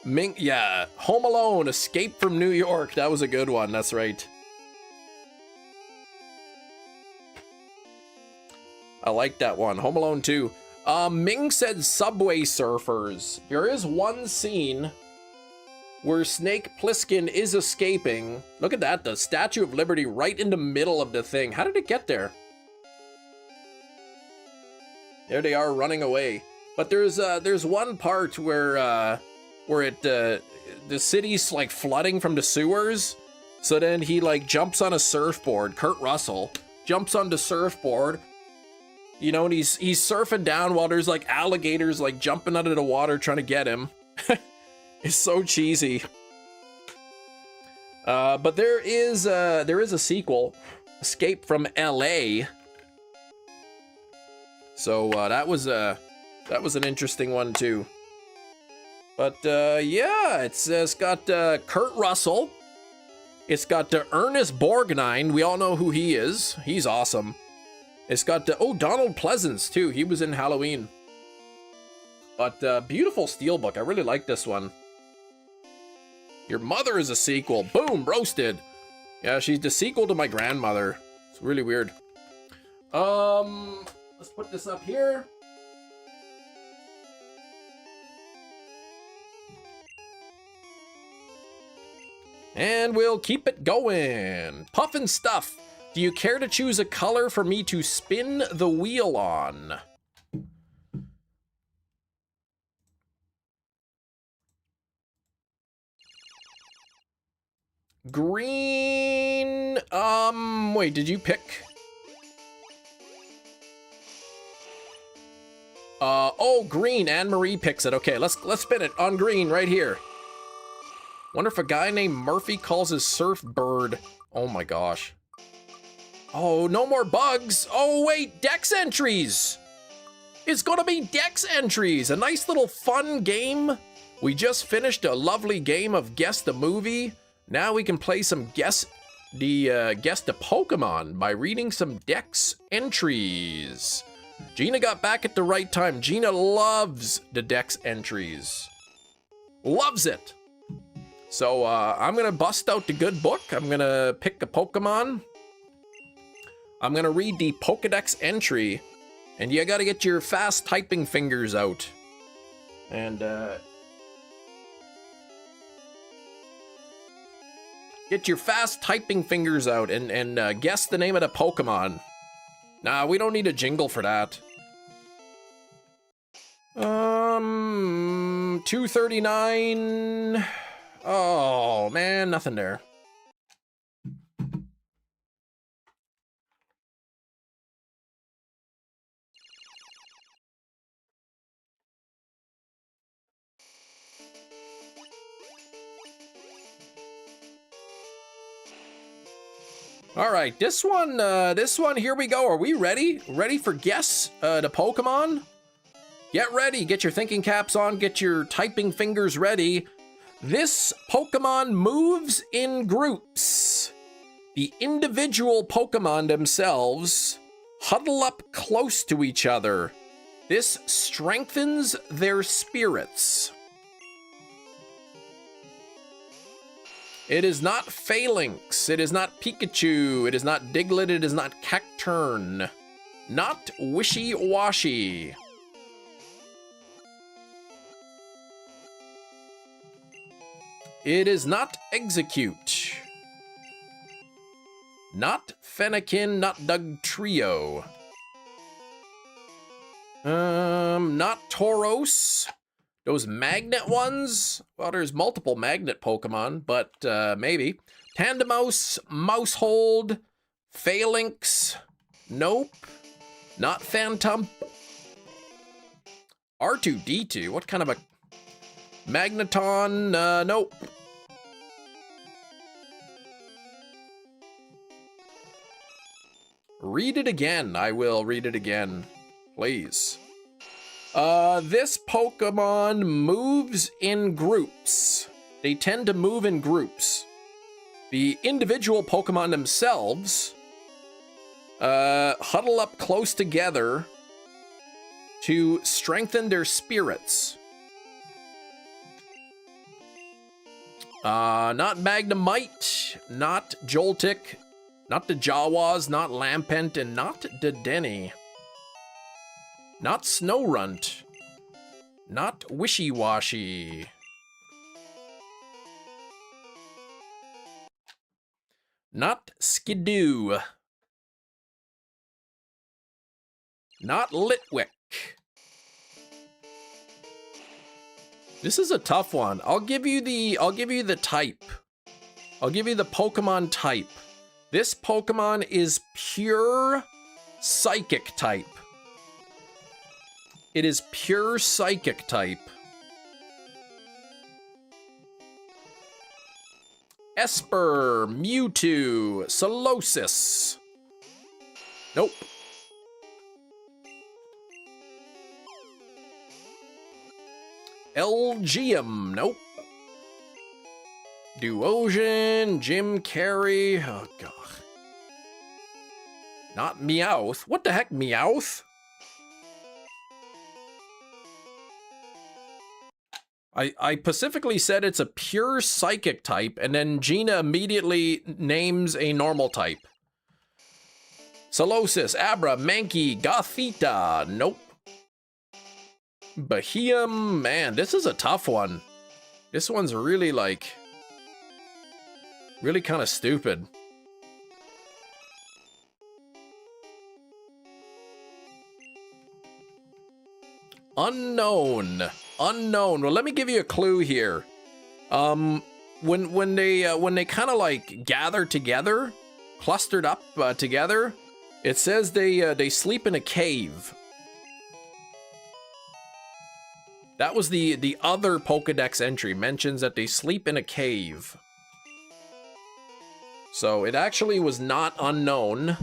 Ming, yeah. Home Alone, Escape from New York. That was a good one, that's right. I like that one. Home Alone 2. Ming said Subway Surfers. There is one scene where Snake Plissken is escaping. Look at that, the Statue of Liberty right in the middle of the thing. How did it get there? There they are running away. But there's one part where the city's like flooding from the sewers. So then he like jumps on a surfboard. Kurt Russell jumps on the surfboard. You know, and he's surfing down while there's like alligators like jumping out of the water trying to get him. It's so cheesy. But there is a sequel, Escape from LA. So that was an interesting one too. But yeah, it's got Kurt Russell. It's got Ernest Borgnine. We all know who he is. He's awesome. It's got Donald Pleasance too. He was in Halloween. But beautiful steelbook. I really like this one. Your Mother is a sequel. Boom, roasted. Yeah, she's the sequel to my grandmother. It's really weird. Let's put this up here. And we'll keep it going. Puffin' Stuff. Do you care to choose a color for me to spin the wheel on? Green. Wait, did you pick? Oh, green. Anne-Marie picks it. Okay, let's spin it on green right here. Wonder if a guy named Murphy calls his surf bird. Oh my gosh. Oh, no more bugs. Oh wait, Dex entries. It's gonna be Dex entries. A nice little fun game. We just finished a lovely game of Guess the Movie. Now we can play some Guess the Pokemon by reading some Dex entries. Gina got back at the right time. Gina loves the Dex entries. Loves it. So I'm gonna bust out the good book. I'm gonna pick a Pokemon. I'm gonna read the Pokedex entry, and you gotta get your fast typing fingers out. And get your fast typing fingers out and guess the name of the Pokemon. Nah, we don't need a jingle for that. 239. Oh man, nothing there. All right, this one, here we go. Are we ready? Ready for Guess the Pokemon? Get ready, get your thinking caps on, get your typing fingers ready. This Pokemon moves in groups. The individual Pokemon themselves huddle up close to each other. This strengthens their spirits. It is not Phalanx, it is not Pikachu, it is not Diglett, it is not Cacturne. Not Wishy-Washy. It is not Execute. Not Fennekin, not Dugtrio. Not Tauros. Those magnet ones? Well, there's multiple magnet Pokemon, but maybe. Tandemaus, Mousehold, Phalanx. Nope. Not Phantom. R2-D2, what kind of a... Magneton, nope. Read it again. I will read it again. Please. This Pokemon moves in groups. They tend to move in groups. The individual Pokemon themselves huddle up close together to strengthen their spirits. Not Magnemite, not Joltik, not the Jawas, not Lampent, and not the Denny. Not Snowrunt. Not Wishy-Washy. Not Skidoo. Not Litwick. This is a tough one. I'll give you the type. I'll give you the Pokemon type. This Pokemon is pure Psychic type. It is pure Psychic type. Esper, Mewtwo, Solosis. Nope. Elgium, nope. Duosion, Jim Carrey, oh god. Not Meowth. What the heck, Meowth? I specifically said it's a pure Psychic type, and then Gina immediately names a normal type. Solosis, Abra, Mankey, Gothita, nope. Bahium, man, this is a tough one. This one's really really kind of stupid. Unknown. Unknown. Well, let me give you a clue here. When they kind of like gather together, clustered up together, it says they sleep in a cave. That was the other Pokedex entry, mentions that they sleep in a cave. So it actually was not unknown.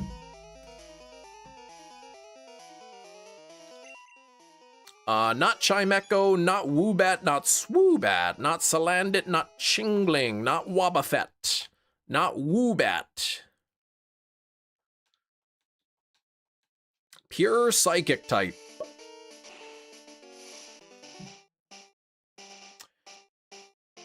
Not Chimecho, not Woobat, not Swoobat, not Salandit, not Chingling, not Wobbuffet, not Woobat. Pure Psychic type.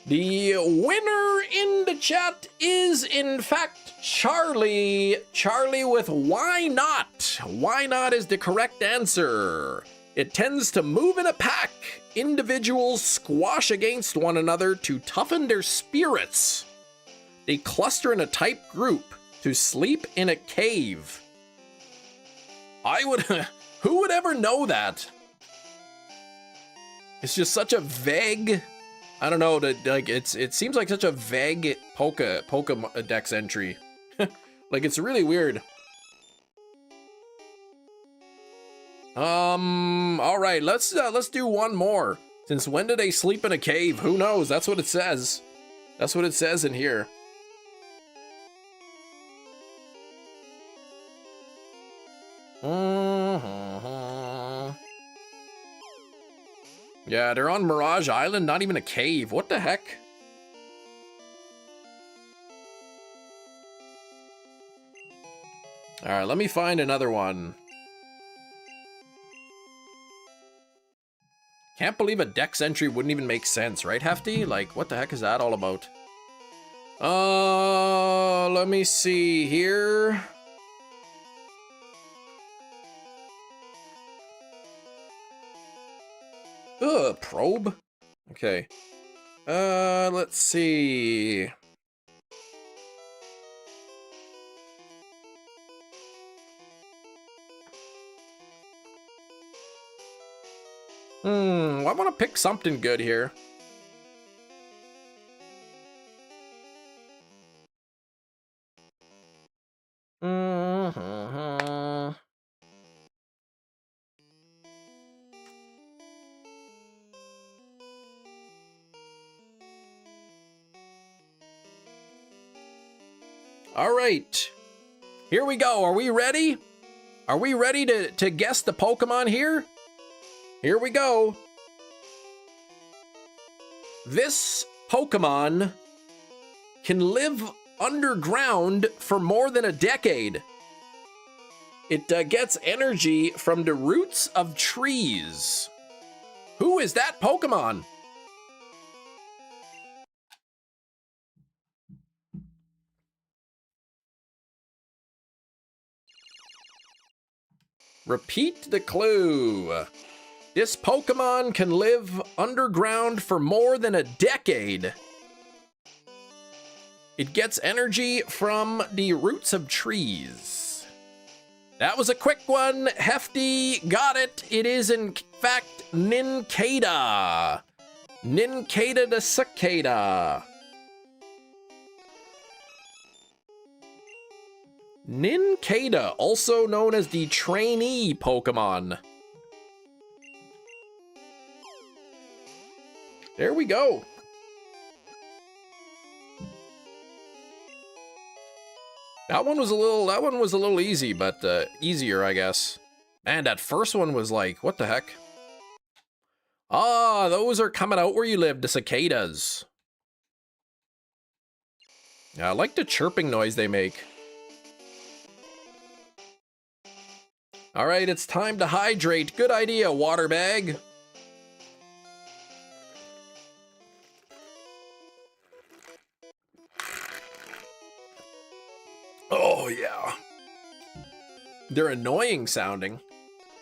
The winner in the chat is, in fact, Charlie. Charlie with why not? Why not is the correct answer. It tends to move in a pack. Individuals squash against one another to toughen their spirits. They cluster in a tight group to sleep in a cave. Who would ever know that? It's just such a vague, I don't know, it seems like such a vague Pokedex entry. Like, it's really weird. All right, let's do one more. Since when did they sleep in a cave? Who knows? That's what it says. That's what it says in here. Yeah, they're on Mirage Island, not even a cave. What the heck? All right, let me find another one. Can't believe a Dex entry wouldn't even make sense, right, Hefty? Like, what the heck is that all about? Let me see here. Probe? Okay. Let's see. I want to pick something good here. All right, here we go. Are we ready? Are we ready to guess the Pokemon here? Here we go. This Pokemon can live underground for more than a decade. It gets energy from the roots of trees. Who is that Pokemon? Repeat the clue. This Pokemon can live underground for more than a decade. It gets energy from the roots of trees. That was a quick one. Hefty got it. It is in fact Nincada. Nincada the cicada. Nincada, also known as the trainee Pokemon. There we go. That one was a little easy, but easier, I guess. Man, that first one was like, what the heck? Ah, those are coming out where you live, the cicadas. Yeah, I like the chirping noise they make. All right, it's time to hydrate. Good idea, water bag. Oh, yeah. They're annoying sounding.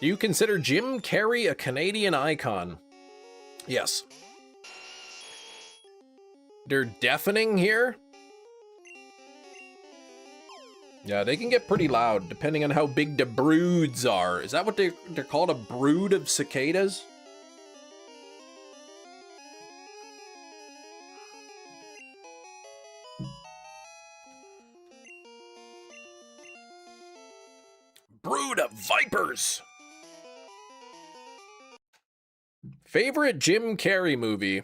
Do you consider Jim Carrey a Canadian icon? Yes. They're deafening here? Yeah, they can get pretty loud depending on how big the broods are. Is that what they're called, a brood of cicadas? Brood of vipers. Favorite Jim Carrey movie?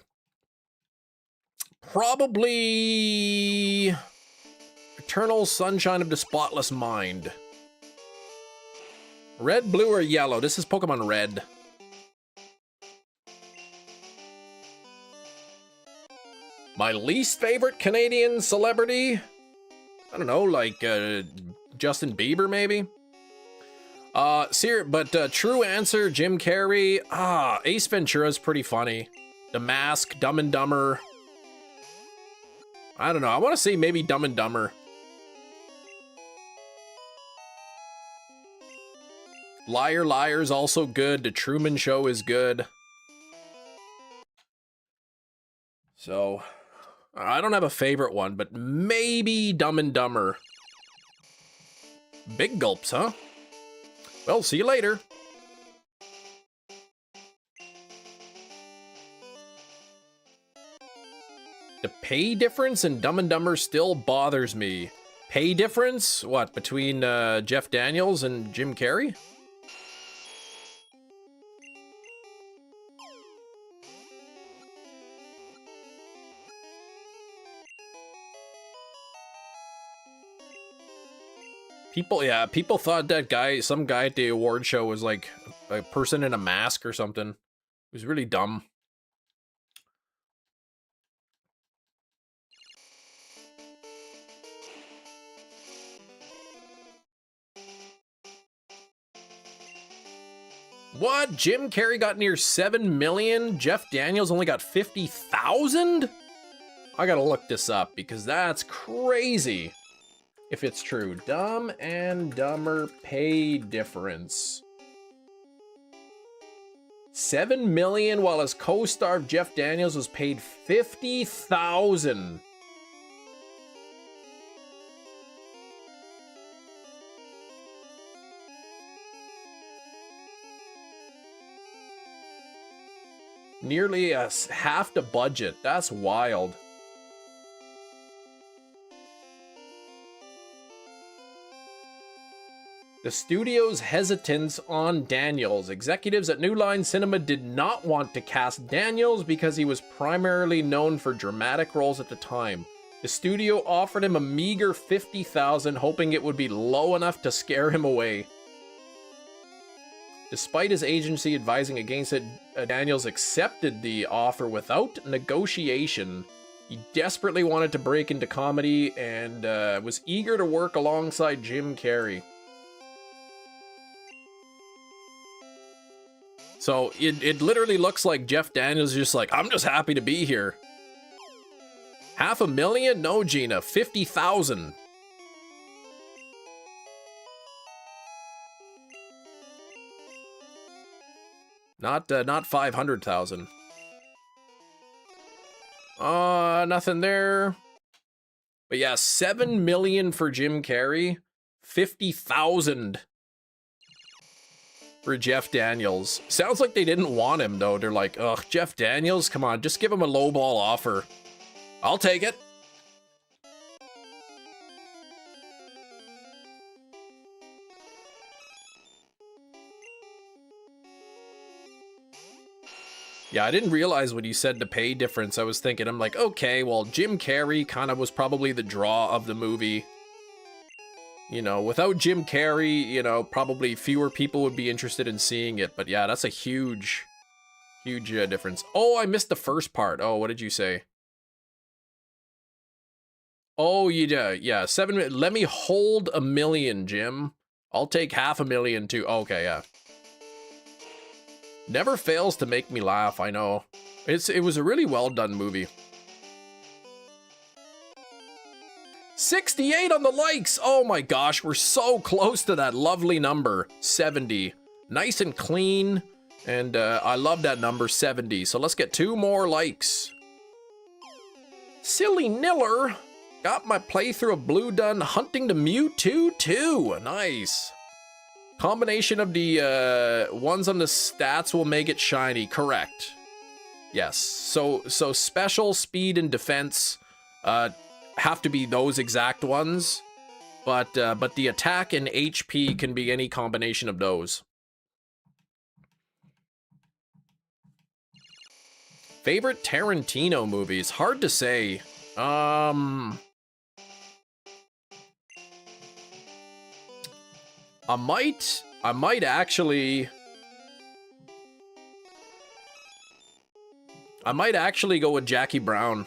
Probably Eternal Sunshine of the Spotless Mind. Red, blue, or yellow? This is Pokemon Red. My least favorite Canadian celebrity? I don't know, like Justin Bieber maybe? True answer, Jim Carrey. Ace Ventura's pretty funny. The Mask, Dumb and Dumber. I don't know, I want to say maybe Dumb and Dumber. Liar Liar's also good. The Truman Show is good. So, I don't have a favorite one, but maybe Dumb and Dumber. Big gulps, huh? Well, see you later. The pay difference in Dumb and Dumber still bothers me. Pay difference? What, between Jeff Daniels and Jim Carrey? People thought that guy, some guy at the award show was like a person in a mask or something. It was really dumb. What? Jim Carrey got near 7 million? Jeff Daniels only got 50,000? I gotta look this up because that's crazy. If it's true. Dumb and Dumber pay difference. 7 million while his co-star Jeff Daniels was paid 50,000. Nearly half the budget. That's wild. The studio's hesitance on Daniels. Executives at New Line Cinema did not want to cast Daniels because he was primarily known for dramatic roles at the time. The studio offered him a meager 50,000, hoping it would be low enough to scare him away. Despite his agency advising against it, Daniels accepted the offer without negotiation. He desperately wanted to break into comedy and was eager to work alongside Jim Carrey. So it literally looks like Jeff Daniels is just like, I'm just happy to be here. $500,000? No, Gina, 50,000. Not 500,000. Nothing there. But yeah, 7 million for Jim Carrey, 50,000 for Jeff Daniels. Sounds like they didn't want him though. They're like, ugh, Jeff Daniels, come on, just give him a lowball offer. I'll take it. Yeah, I didn't realize when you said the pay difference. I was thinking, I'm like, okay, well, Jim Carrey kind of was probably the draw of the movie. You know, without Jim Carrey, you know, probably fewer people would be interested in seeing it. But yeah, that's a huge, huge difference. Oh, I missed the first part. Oh, what did you say? Oh, yeah, 7 million. Let me hold $1 million, Jim. I'll take $500,000 too. Okay, yeah. Never fails to make me laugh, I know. It was a really well done movie. 68 on the likes! Oh my gosh, we're so close to that lovely number, 70. Nice and clean, and I love that number, 70. So let's get 2 more likes. Silly Niller got my playthrough of Blue done hunting the MEWTWO too. Nice. Combination of the ones on the stats will make it shiny. Correct. Yes. So special, speed, and defense have to be those exact ones, but the attack and HP can be any combination of those. Favorite Tarantino movies? Hard to say. I might actually go with Jackie Brown.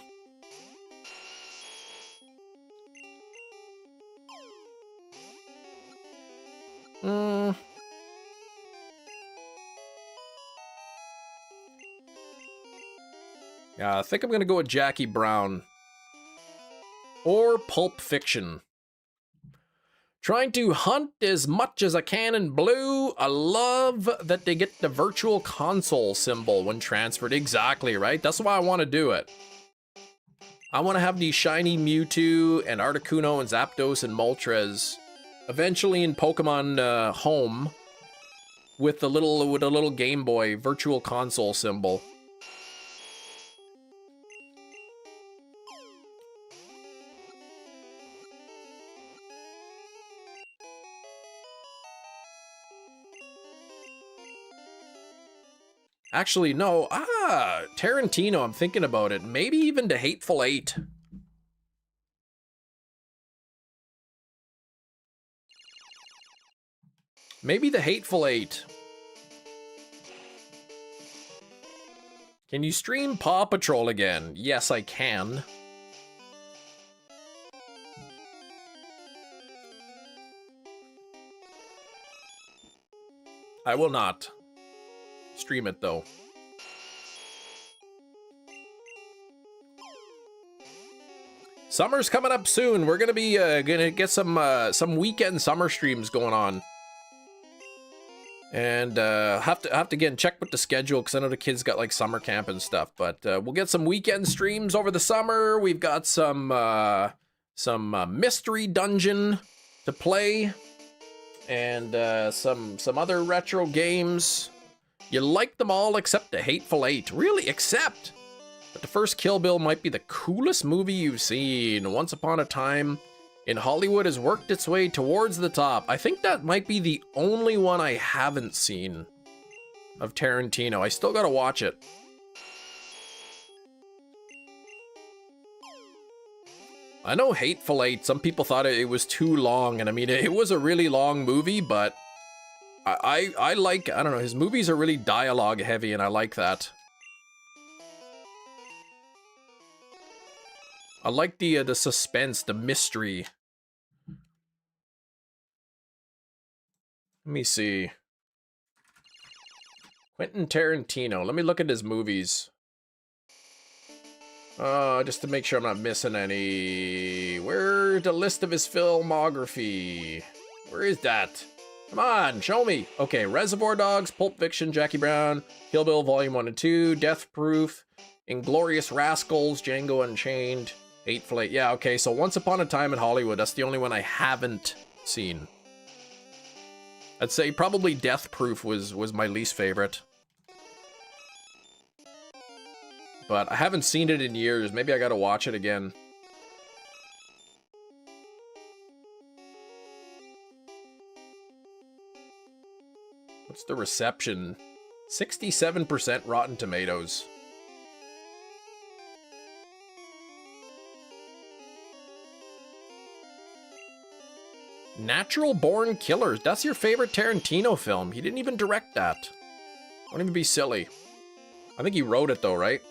Yeah, I think I'm gonna go with Jackie Brown. Or Pulp Fiction. Trying to hunt as much as I can in Blue. I love that they get the virtual console symbol when transferred. Exactly, right? That's why I want to do it. I want to have the shiny Mewtwo and Articuno and Zapdos and Moltres eventually in Pokemon Home with a little Game Boy virtual console symbol. Actually, no. Tarantino, I'm thinking about it. Maybe even The Hateful Eight. Maybe The Hateful Eight. Can you stream Paw Patrol again? Yes, I can. I will not stream it though. Summer's coming up soon. We're gonna be gonna get some weekend summer streams going on, and have to again check with the schedule because I know the kids got like summer camp and stuff. But we'll get some weekend streams over the summer. We've got some mystery dungeon to play, and some other retro games. You like them all except The Hateful Eight. Really? Except that the first Kill Bill might be the coolest movie you've seen. Once Upon a Time in Hollywood has worked its way towards the top. I think that might be the only one I haven't seen of Tarantino. I still gotta watch it. I know Hateful Eight, some people thought it was too long, and I mean, it was a really long movie, but I like, I don't know, his movies are really dialogue heavy, and I like that. I like the suspense, the mystery. Let me see. Quentin Tarantino. Let me look at his movies. Just to make sure I'm not missing any. Where's the list of his filmography? Where is that? Come on, show me. Okay, Reservoir Dogs, Pulp Fiction, Jackie Brown, Kill Bill Volume 1 and 2, Death Proof, Inglourious Rascals, Django Unchained, Hateful Eight. Yeah, okay, so Once Upon a Time in Hollywood. That's the only one I haven't seen. I'd say probably Death Proof was my least favorite. But I haven't seen it in years. Maybe I gotta watch it again. What's the reception? 67% Rotten Tomatoes. Natural Born Killers. That's your favorite Tarantino film. He didn't even direct that. Don't even be silly. I think he wrote it though, right?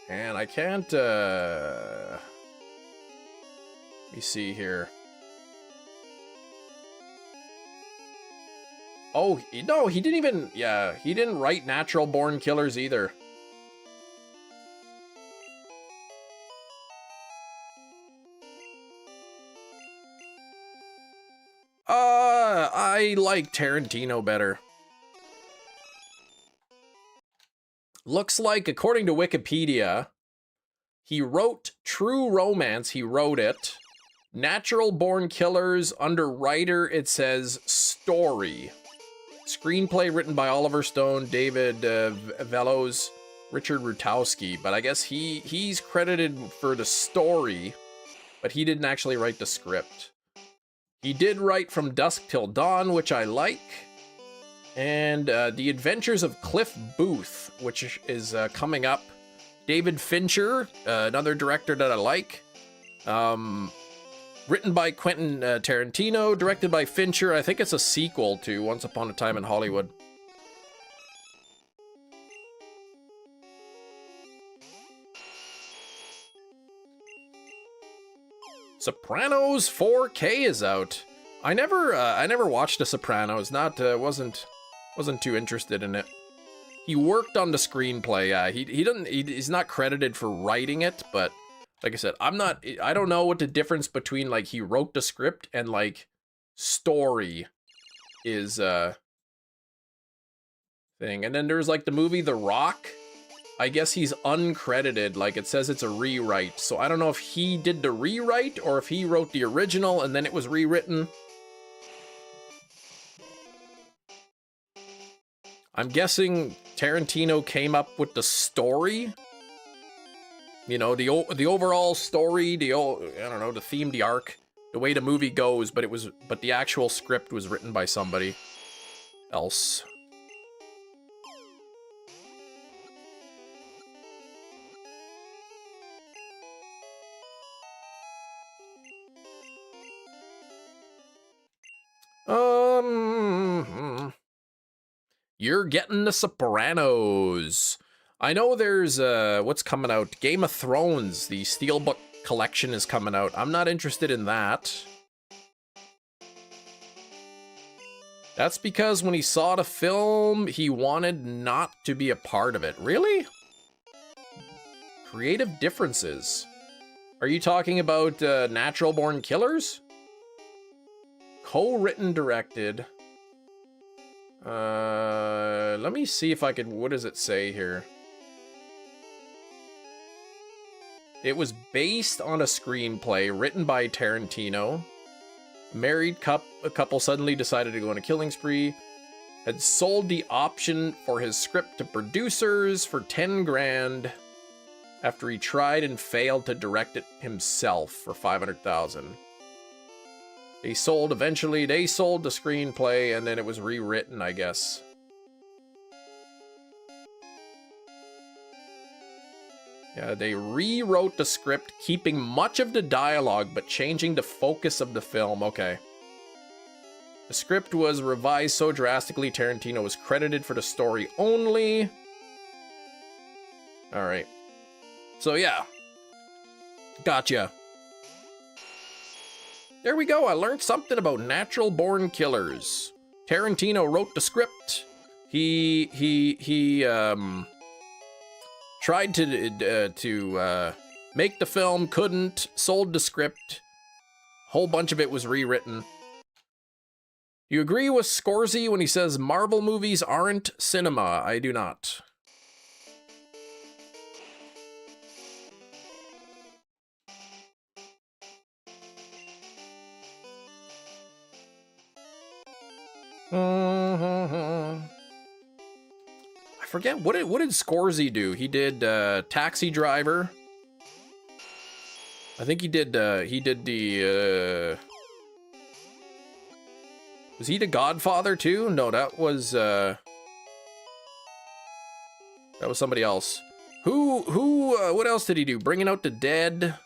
And I can't, let me see here. Oh, no, he didn't even, yeah, he didn't write Natural Born Killers either. I like Tarantino better. Looks like, according to Wikipedia, he wrote True Romance, he wrote it. Natural Born Killers, under writer, it says story. Screenplay written by Oliver Stone, David Velos, Richard Rutowski. But I guess he's credited for the story, but he didn't actually write the script. He did write From Dusk Till Dawn, which I like. And The Adventures of Cliff Booth, which is coming up. David Fincher, another director that I like. Written by Quentin Tarantino, directed by Fincher. I think it's a sequel to Once Upon a Time in Hollywood. Sopranos 4K is out. I never watched The Sopranos. Wasn't too interested in it. He worked on the screenplay. He's not credited for writing it, but like I said, I don't know what the difference between like he wrote the script and like story is thing. And then there's like the movie The Rock. I guess he's uncredited, like it says it's a rewrite. So I don't know if he did the rewrite or if he wrote the original and then it was rewritten. I'm guessing Tarantino came up with the story. You know, the overall story, I don't know, the theme, the arc, the way the movie goes, but the actual script was written by somebody else. You're getting The Sopranos. I know there's, what's coming out? Game of Thrones, the Steelbook collection is coming out. I'm not interested in that. That's because when he saw the film, he wanted not to be a part of it. Really? Creative differences. Are you talking about Natural Born Killers? Co-written, directed. Let me see if I could, what does it say here? It was based on a screenplay written by Tarantino. Married couple suddenly decided to go on a killing spree. Had sold the option for his script to producers for 10 grand after he tried and failed to direct it himself for 500,000. They sold the screenplay, and then it was rewritten, I guess. Yeah, they rewrote the script, keeping much of the dialogue, but changing the focus of the film. Okay. The script was revised so drastically, Tarantino was credited for the story only. Alright. So, yeah. Gotcha. There we go. I learned something about natural-born killers. Tarantino wrote the script. He tried to make the film, couldn't, sold the script. Whole bunch of it was rewritten. You agree with Scorsese when he says Marvel movies aren't cinema? I do not. I forget what did Scorsese do? He did Taxi Driver. I think he did the was he the Godfather too? No, that was somebody else. What else did he do? Bringing Out the Dead.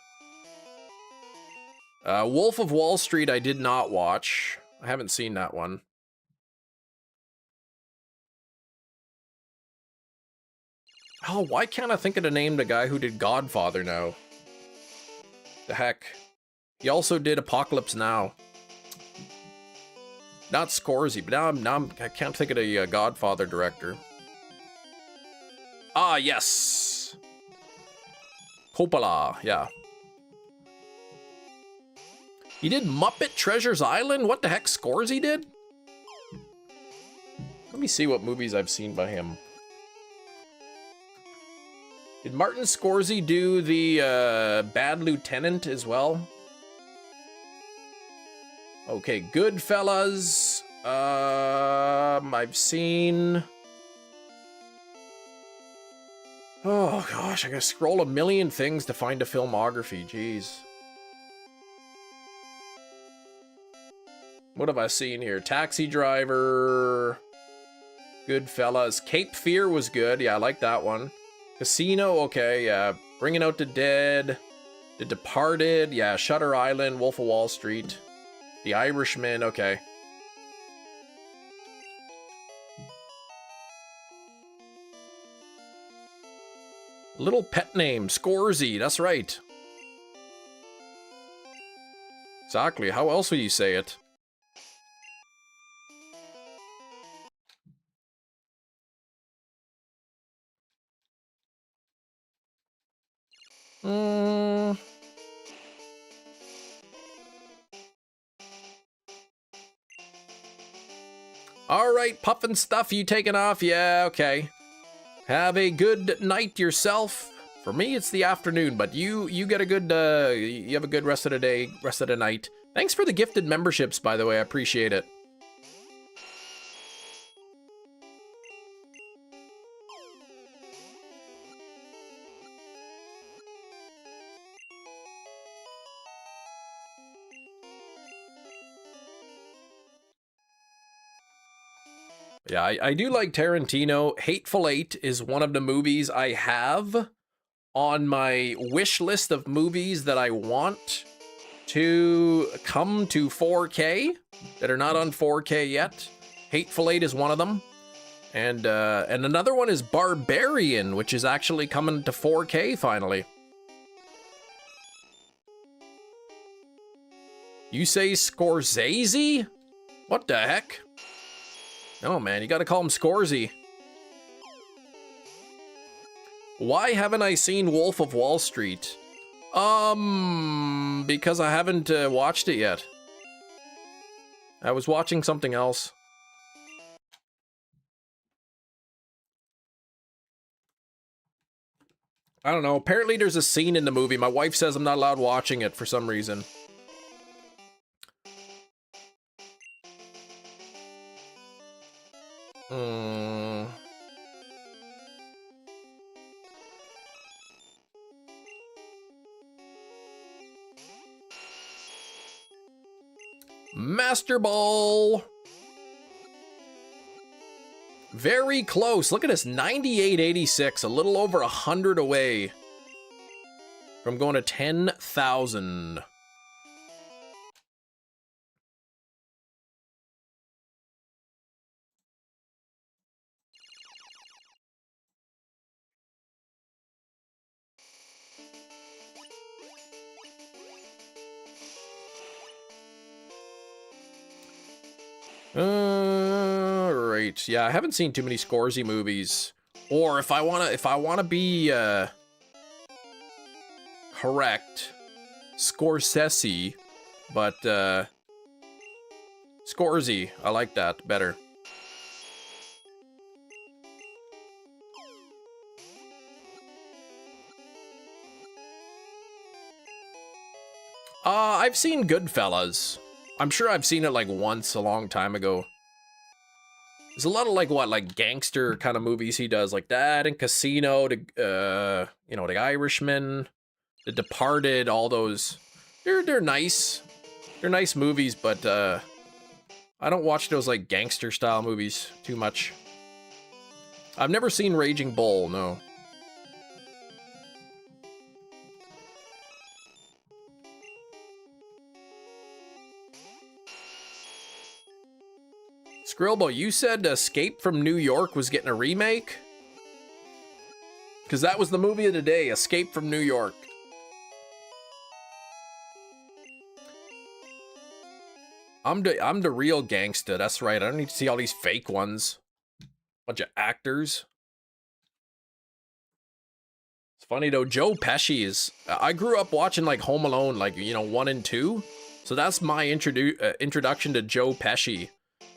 Wolf of Wall Street I did not watch. I haven't seen that one. Oh, why can't I think of the name of the guy who did Godfather now? The heck. He also did Apocalypse Now. Not Scorsese, but now I can't think of the Godfather director. Ah, yes. Coppola, yeah. He did Muppet Treasures Island? What the heck Scorsese did? Let me see what movies I've seen by him. Did Martin Scorsese do the Bad Lieutenant as well? Okay, Goodfellas. I've seen... Oh gosh, I gotta scroll a million things to find a filmography, jeez. What have I seen here? Taxi Driver... Goodfellas. Cape Fear was good, yeah, I like that one. Casino, okay, yeah. Bringing Out the Dead. The Departed, yeah. Shutter Island, Wolf of Wall Street. The Irishman, okay. Little pet name, Scorsese, that's right. Exactly, how else would you say it? Alright, Puffin Stuff, you taking off? Yeah, okay. Have a good night yourself. For me, it's the afternoon, but you get a good, you have a good rest of the day, rest of the night. Thanks for the gifted memberships, by the way, I appreciate it. Yeah, I do like Tarantino. Hateful Eight is one of the movies I have on my wish list of movies that I want to come to 4K that are not on 4K yet. Hateful Eight is one of them. And another one is Barbarian, which is actually coming to 4K finally. You say Scorsese? What the heck? Oh man, you gotta call him Scorsese. Why haven't I seen Wolf of Wall Street? Because I haven't watched it yet. I was watching something else. I don't know, apparently there's a scene in the movie. My wife says I'm not allowed watching it for some reason. Master Ball. Very close. Look at this, 98.86, a little over 100 away from going to 10,000. Right. Yeah, I haven't seen too many Scorsese movies. Or if I wanna be correct, Scorsese, but Scorsese, I like that better. I've seen Goodfellas. I'm sure I've seen it like once a long time ago. There's a lot of like gangster kind of movies he does, like that and Casino, The Irishman, The Departed, all those. They're nice. They're nice movies, but I don't watch those like gangster style movies too much. I've never seen Raging Bull, no. Skrillbo, you said Escape from New York was getting a remake? Because that was the movie of the day, Escape from New York. I'm the real gangsta, that's right. I don't need to see all these fake ones. Bunch of actors. It's funny though, Joe Pesci is... I grew up watching like Home Alone, like, 1 and 2. So that's my introduction to Joe Pesci.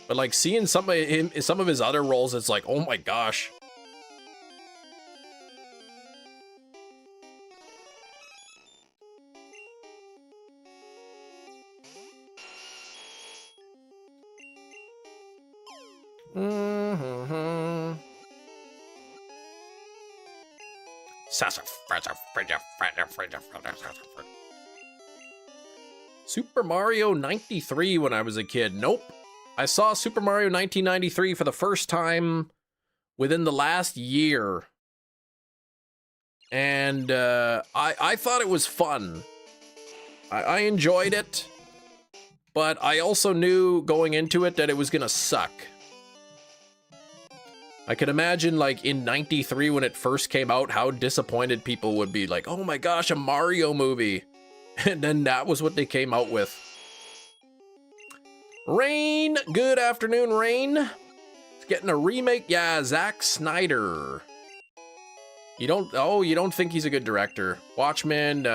But like seeing some of his other roles, it's like, oh my gosh. Super Mario 93 when I was a kid. Nope. I saw Super Mario 1993 for the first time within the last year. And I thought it was fun. I enjoyed it. But I also knew going into it that it was gonna suck. I could imagine like in 93 when it first came out, how disappointed people would be, like, oh my gosh, a Mario movie. And then that was what they came out with. Rain, good afternoon, Rain. It's getting a remake. Yeah, Zack Snyder. You don't think he's a good director. Watchmen,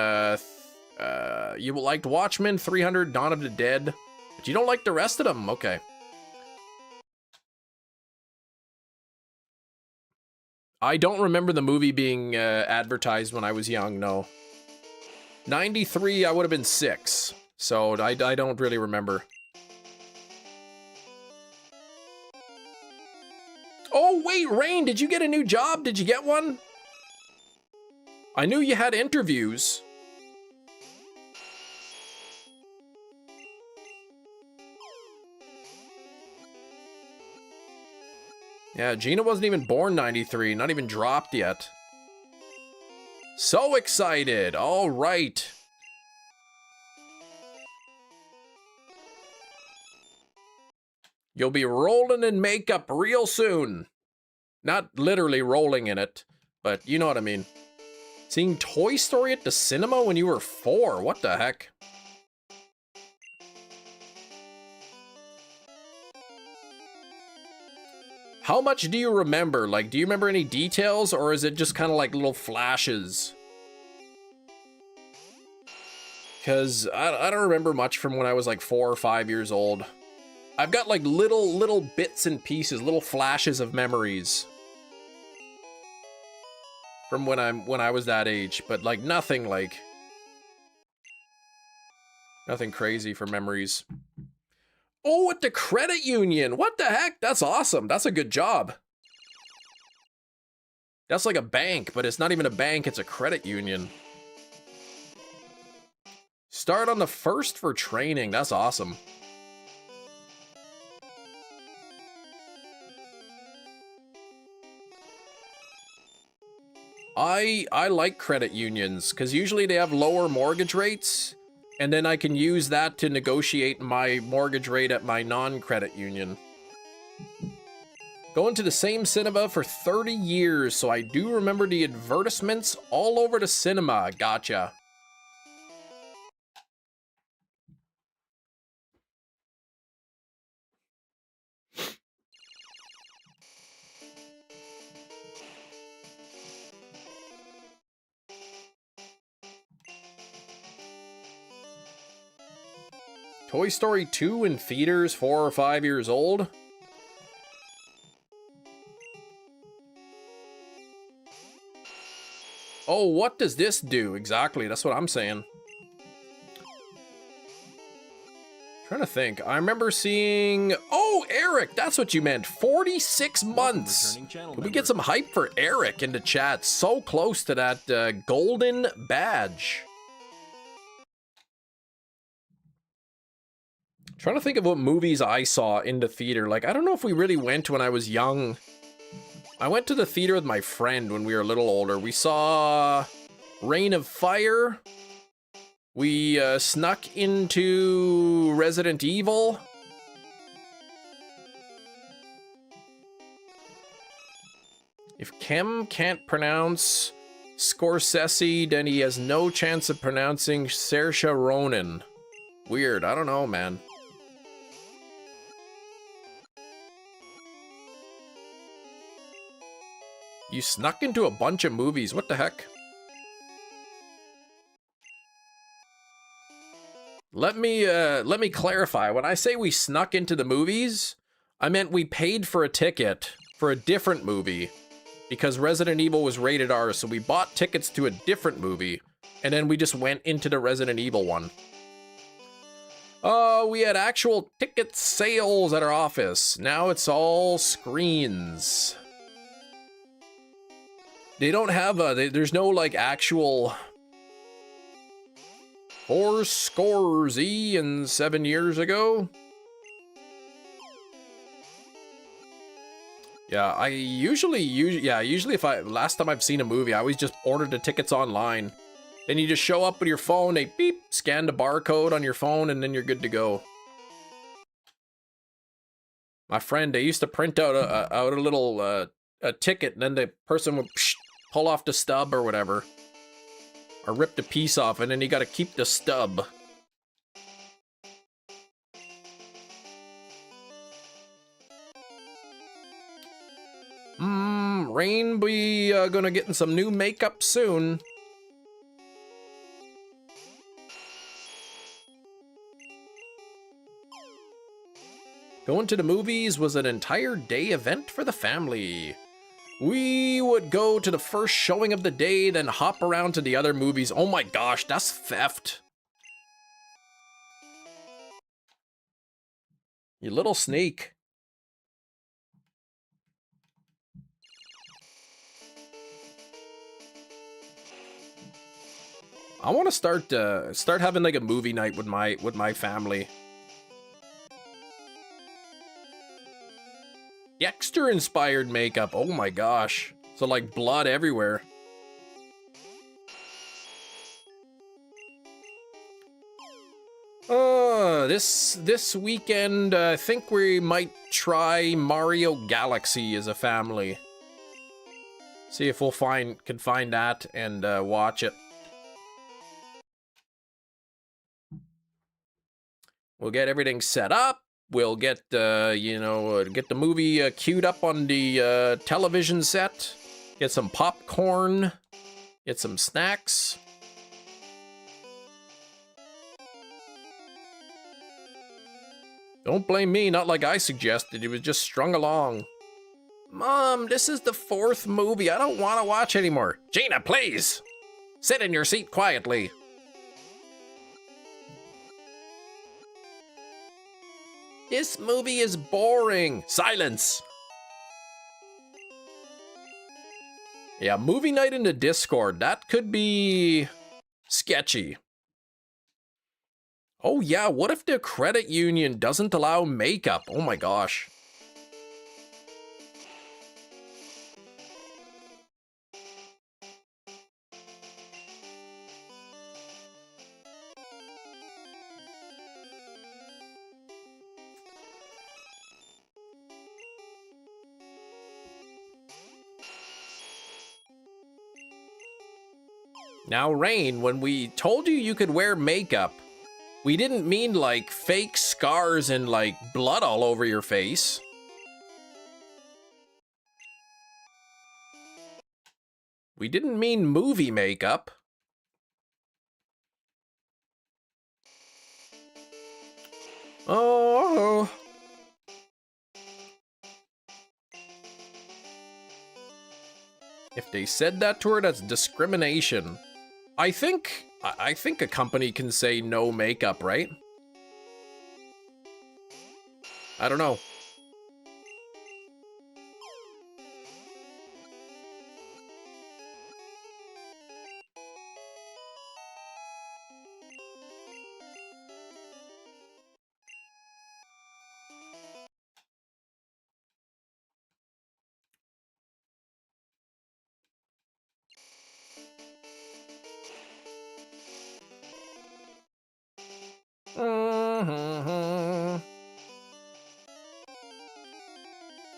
you liked Watchmen, 300, Dawn of the Dead, but you don't like the rest of them? Okay. I don't remember the movie being advertised when I was young, no. 93, I would have been 6, so I don't really remember. Oh, wait, Rain, did you get a new job? Did you get one? I knew you had interviews. Yeah, Gina wasn't even born 93, not even dropped yet. So excited, all right. You'll be rolling in makeup real soon. Not literally rolling in it, but you know what I mean. Seeing Toy Story at the cinema when you were 4, what the heck? How much do you remember? Like, do you remember any details, or is it just kind of like little flashes? Because I don't remember much from when I was like 4 or 5 years old. I've got like little bits and pieces, little flashes of memories from when I was that age, but like nothing crazy for memories. Oh, at the credit union. What the heck? That's awesome. That's a good job. That's like a bank, but it's not even a bank. It's a credit union. Start on the 1st for training. That's awesome. I like credit unions because usually they have lower mortgage rates, and then I can use that to negotiate my mortgage rate at my non-credit union. Going to the same cinema for 30 years, so I do remember the advertisements all over the cinema. Gotcha. Toy Story 2 in theaters 4 or 5 years old? Oh, what does this do? Exactly, that's what I'm saying. Trying to think. I remember seeing... Oh, Eric, that's what you meant. 46 months. Can we get some hype for Eric in the chat? So close to that golden badge. Trying to think of what movies I saw in the theater. Like, I don't know if we really went when I was young. I went to the theater with my friend when we were a little older. We saw Reign of Fire. We snuck into Resident Evil. If Kem can't pronounce Scorsese, then he has no chance of pronouncing Saoirse Ronan. Weird, I don't know, man. You snuck into a bunch of movies. What the heck? Let me clarify. When I say we snuck into the movies, I meant we paid for a ticket for a different movie because Resident Evil was rated R, so we bought tickets to a different movie and then we just went into the Resident Evil one. We had actual ticket sales at our office. Now it's all screens. They don't have there's no like actual 4 scores and 7 years ago. Yeah, usually if last time I've seen a movie, I always just ordered the tickets online. Then you just show up with your phone, they beep, scan the barcode on your phone, and then you're good to go. My friend, they used to print out a little a ticket, and then the person would pull off the stub or whatever. Or rip the piece off, and then you gotta keep the stub. Rain be gonna get in some new makeup soon. Going to the movies was an entire day event for the family. We would go to the first showing of the day, then hop around to the other movies. Oh my gosh, that's theft. You little sneak. I want to start having like a movie night with my family. Dexter-inspired makeup. Oh my gosh. So like blood everywhere. This weekend, I think we might try Mario Galaxy as a family. See if we'll can find that and watch it. We'll get everything set up. We'll get, get the movie queued up on the television set. Get some popcorn. Get some snacks. Don't blame me, not like I suggested. It was just strung along. Mom, this is the 4th movie. I don't want to watch anymore. Gina, please! Sit in your seat quietly. This movie is boring. Silence. Yeah, movie night in the Discord. That could be sketchy. Oh yeah, what if the credit union doesn't allow makeup? Oh my gosh. Now, Rain, when we told you you could wear makeup, we didn't mean like fake scars and like blood all over your face. We didn't mean movie makeup. Oh. If they said that to her, that's discrimination. I think a company can say no makeup, right? I don't know.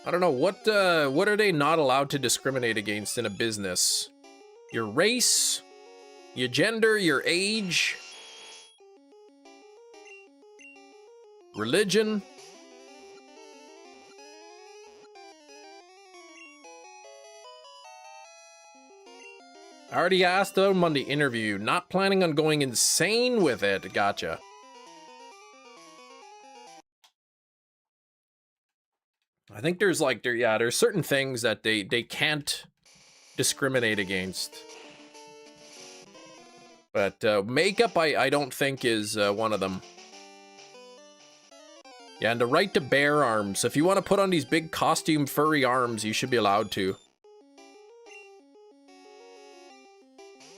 I don't know, what are they not allowed to discriminate against in a business? Your race, your gender, your age, religion. I already asked them on the interview, not planning on going insane with it. Gotcha. I think there's like, there's certain things that they can't discriminate against. But makeup, I don't think is one of them. Yeah, and the right to bear arms. If you want to put on these big costume furry arms, you should be allowed to.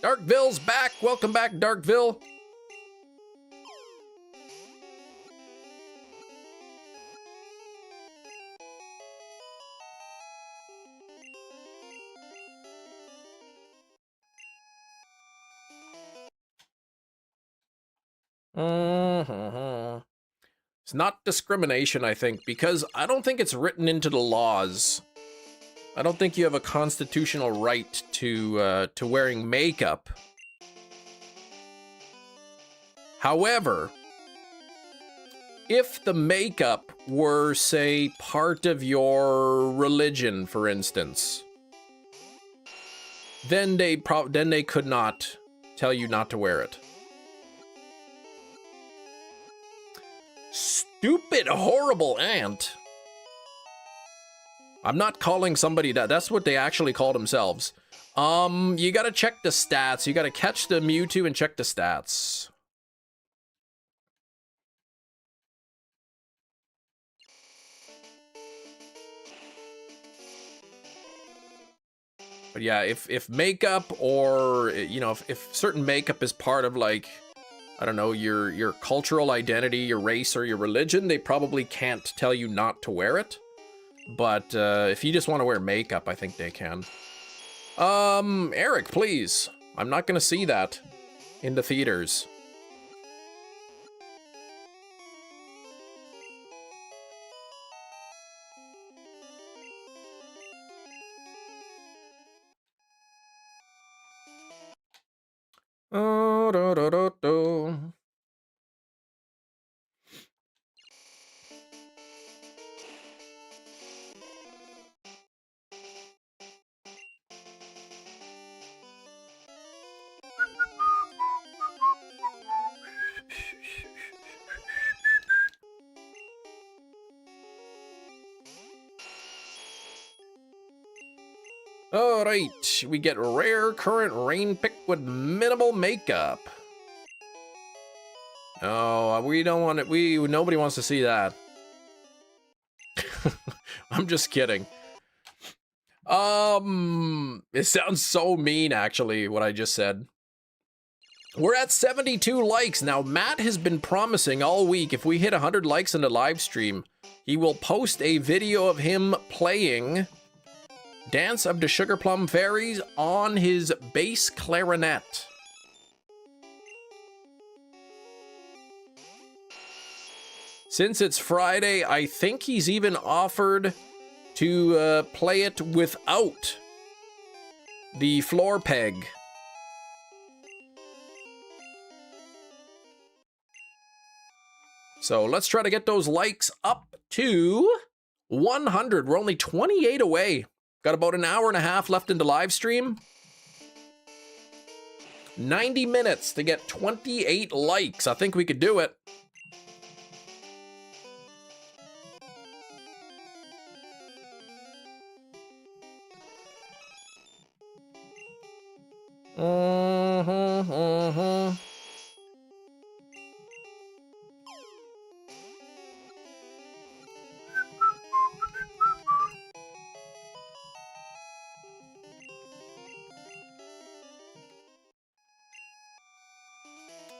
Darkville's back! Welcome back, Darkville! It's not discrimination, I think, because I don't think it's written into the laws. I don't think you have a constitutional right to wearing makeup. However, if the makeup were, say, part of your religion, for instance, then they could not tell you not to wear it. Stupid, horrible ant. I'm not calling somebody that. That's what they actually call themselves. You gotta check the stats. You gotta catch the MEWTWO and check the stats. But yeah, if makeup or, you know, if certain makeup is part of, like, I don't know, your cultural identity, your race, or your religion, they probably can't tell you not to wear it. But if you just want to wear makeup, I think they can. Eric, please. I'm not gonna see that in the theaters. Oh, do, do, do, do. All right, we get rare current rain pick with minimal makeup. Oh, we don't want it. Nobody wants to see that. I'm just kidding. It sounds so mean, actually, what I just said. We're at 72 likes. Now, Matt has been promising all week, if we hit 100 likes on the live stream, he will post a video of him playing Dance of the Sugar Plum Fairies on his bass clarinet. Since it's Friday, I think he's even offered to play it without the floor peg. So let's try to get those likes up to 100. We're only 28 away. Got about an hour and a half left in the live stream. 90 minutes to get 28 likes. I think we could do it.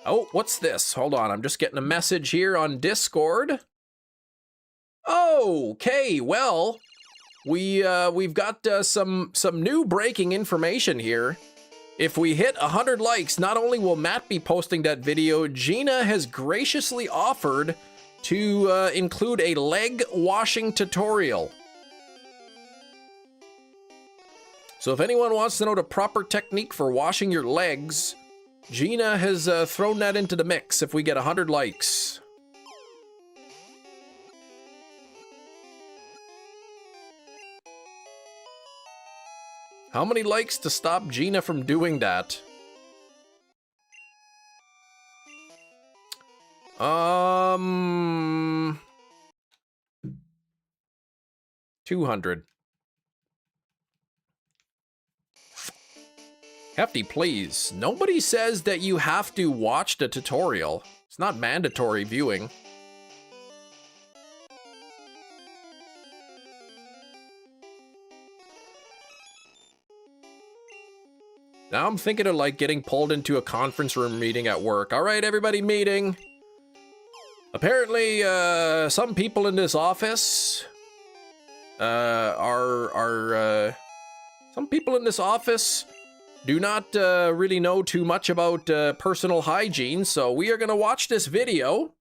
Oh, what's this? Hold on, I'm just getting a message here on Discord. Okay, well, we've got some new breaking information here. If we hit 100 likes, not only will Matt be posting that video, Gina has graciously offered to include a leg washing tutorial. So if anyone wants to know the proper technique for washing your legs, Gina has thrown that into the mix if we get 100 likes. How many likes to stop Gina from doing that? 200. Hefty, please. Nobody says that you have to watch the tutorial. It's not mandatory viewing. Now I'm thinking of like getting pulled into a conference room meeting at work. All right, everybody meeting. Apparently, some people in this office some people in this office do not really know too much about personal hygiene, so we are gonna watch this video.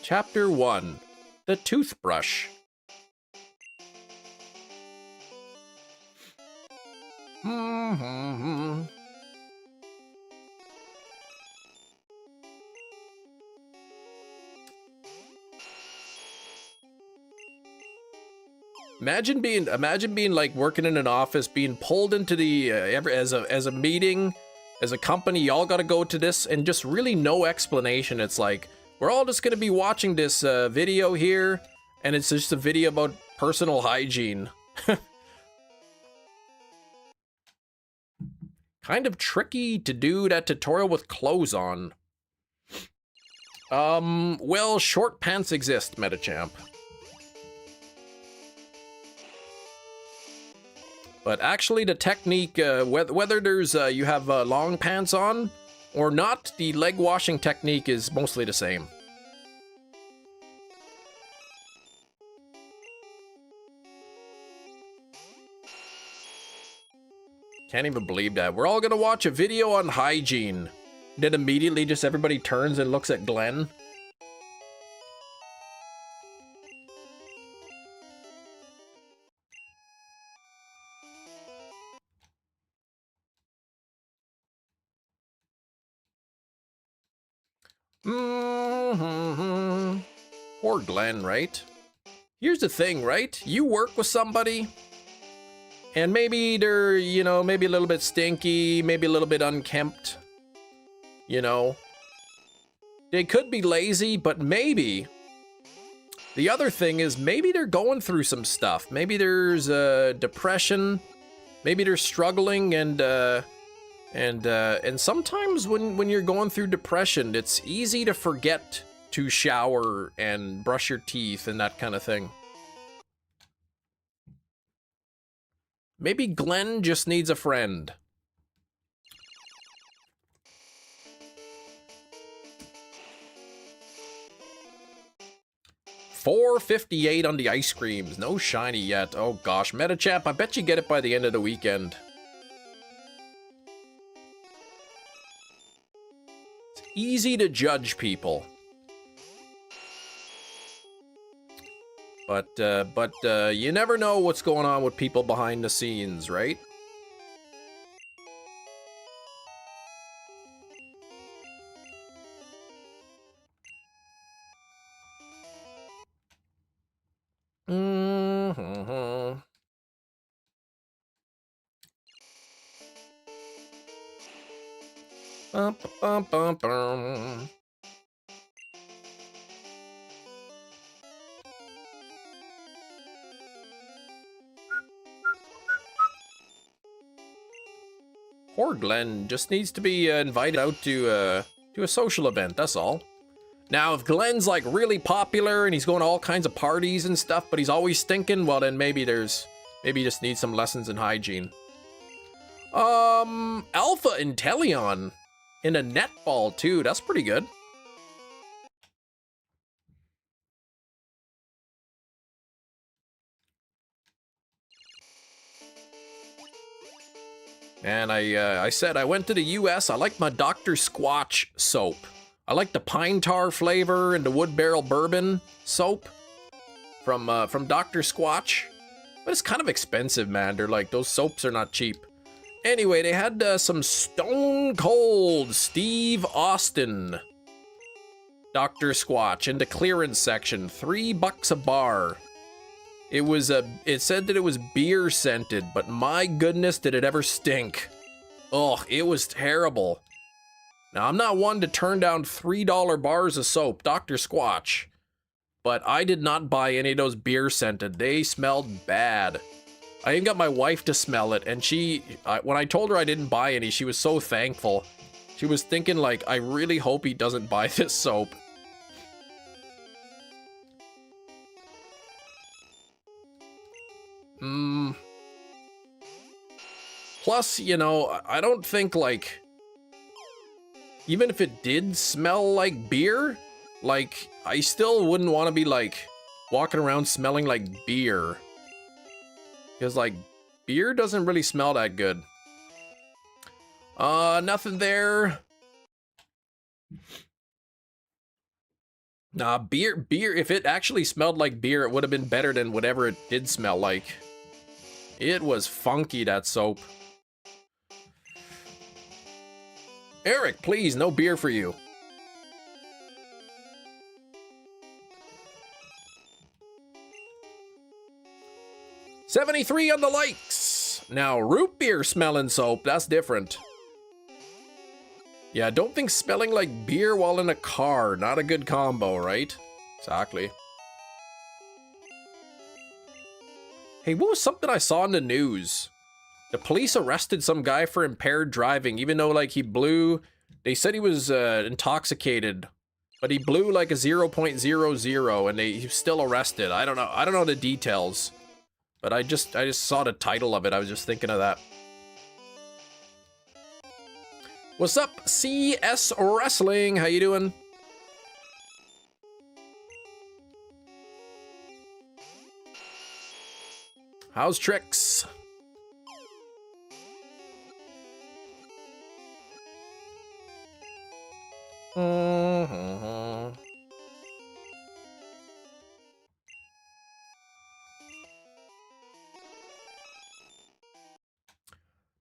Chapter 1, the toothbrush. Imagine being like working in an office, being pulled into the as a meeting, as a company. Y'all got to go to this, and just really no explanation. It's like we're all just gonna be watching this video here, and it's just a video about personal hygiene. Kind of tricky to do that tutorial with clothes on. Well, short pants exist, Metachamp. But actually the technique, whether there's you have long pants on or not, the leg washing technique is mostly the same. Can't even believe that. We're all gonna watch a video on hygiene. Then immediately just everybody turns and looks at Glenn. Poor Glenn, right? Here's the thing, right? You work with somebody, and maybe they're, you know, maybe a little bit stinky, maybe a little bit unkempt, you know. They could be lazy, but maybe the other thing is maybe they're going through some stuff. Maybe there's depression, maybe they're struggling, and sometimes when you're going through depression, it's easy to forget to shower and brush your teeth and that kind of thing. Maybe Glenn just needs a friend. $4.58 on the ice creams. No shiny yet. Oh gosh, Metachamp, I bet you get it by the end of the weekend. It's easy to judge people. But you never know what's going on with people behind the scenes, right? Bum, bum, bum, bum. Poor Glenn just needs to be invited out to a social event, that's all. Now, if Glenn's like really popular and he's going to all kinds of parties and stuff, but he's always stinking, well then maybe he just needs some lessons in hygiene. Alpha Intellion in a netball too, that's pretty good. And I said I went to the US. I like my Dr. Squatch soap. I like the pine tar flavor and the wood barrel bourbon soap from Dr. Squatch. But it's kind of expensive, man. They're like, those soaps are not cheap. Anyway, they had some Stone Cold Steve Austin Dr. Squatch in the clearance section. $3 a bar. It said that it was beer scented, but my goodness, did it ever stink. Oh, it was terrible. Now, I'm not one to turn down $3 bars of soap, Dr. Squatch, but I did not buy any of those beer scented. They smelled bad. I even got my wife to smell it, and when I told her I didn't buy any, she was so thankful. She was thinking, like, I really hope he doesn't buy this soap. Plus, you know, I don't think, like, even if it did smell like beer, like, I still wouldn't want to be, like, walking around smelling like beer. Because, like, beer doesn't really smell that good. Nothing there. Nah, beer, if it actually smelled like beer, it would have been better than whatever it did smell like. It was funky, that soap. Eric, please, no beer for you. $73 on the likes. Now, root beer smelling soap, that's different. Yeah, don't think smelling like beer while in a car. Not a good combo, right? Exactly. Hey, what was something I saw in the news? The police arrested some guy for impaired driving, even though, like, he blew... They said he was intoxicated, but he blew, like, a 0.00, and he was still arrested. I don't know the details. But I just saw the title of it. I was just thinking of that. What's up, CS Wrestling? How you doing? How's Tricks?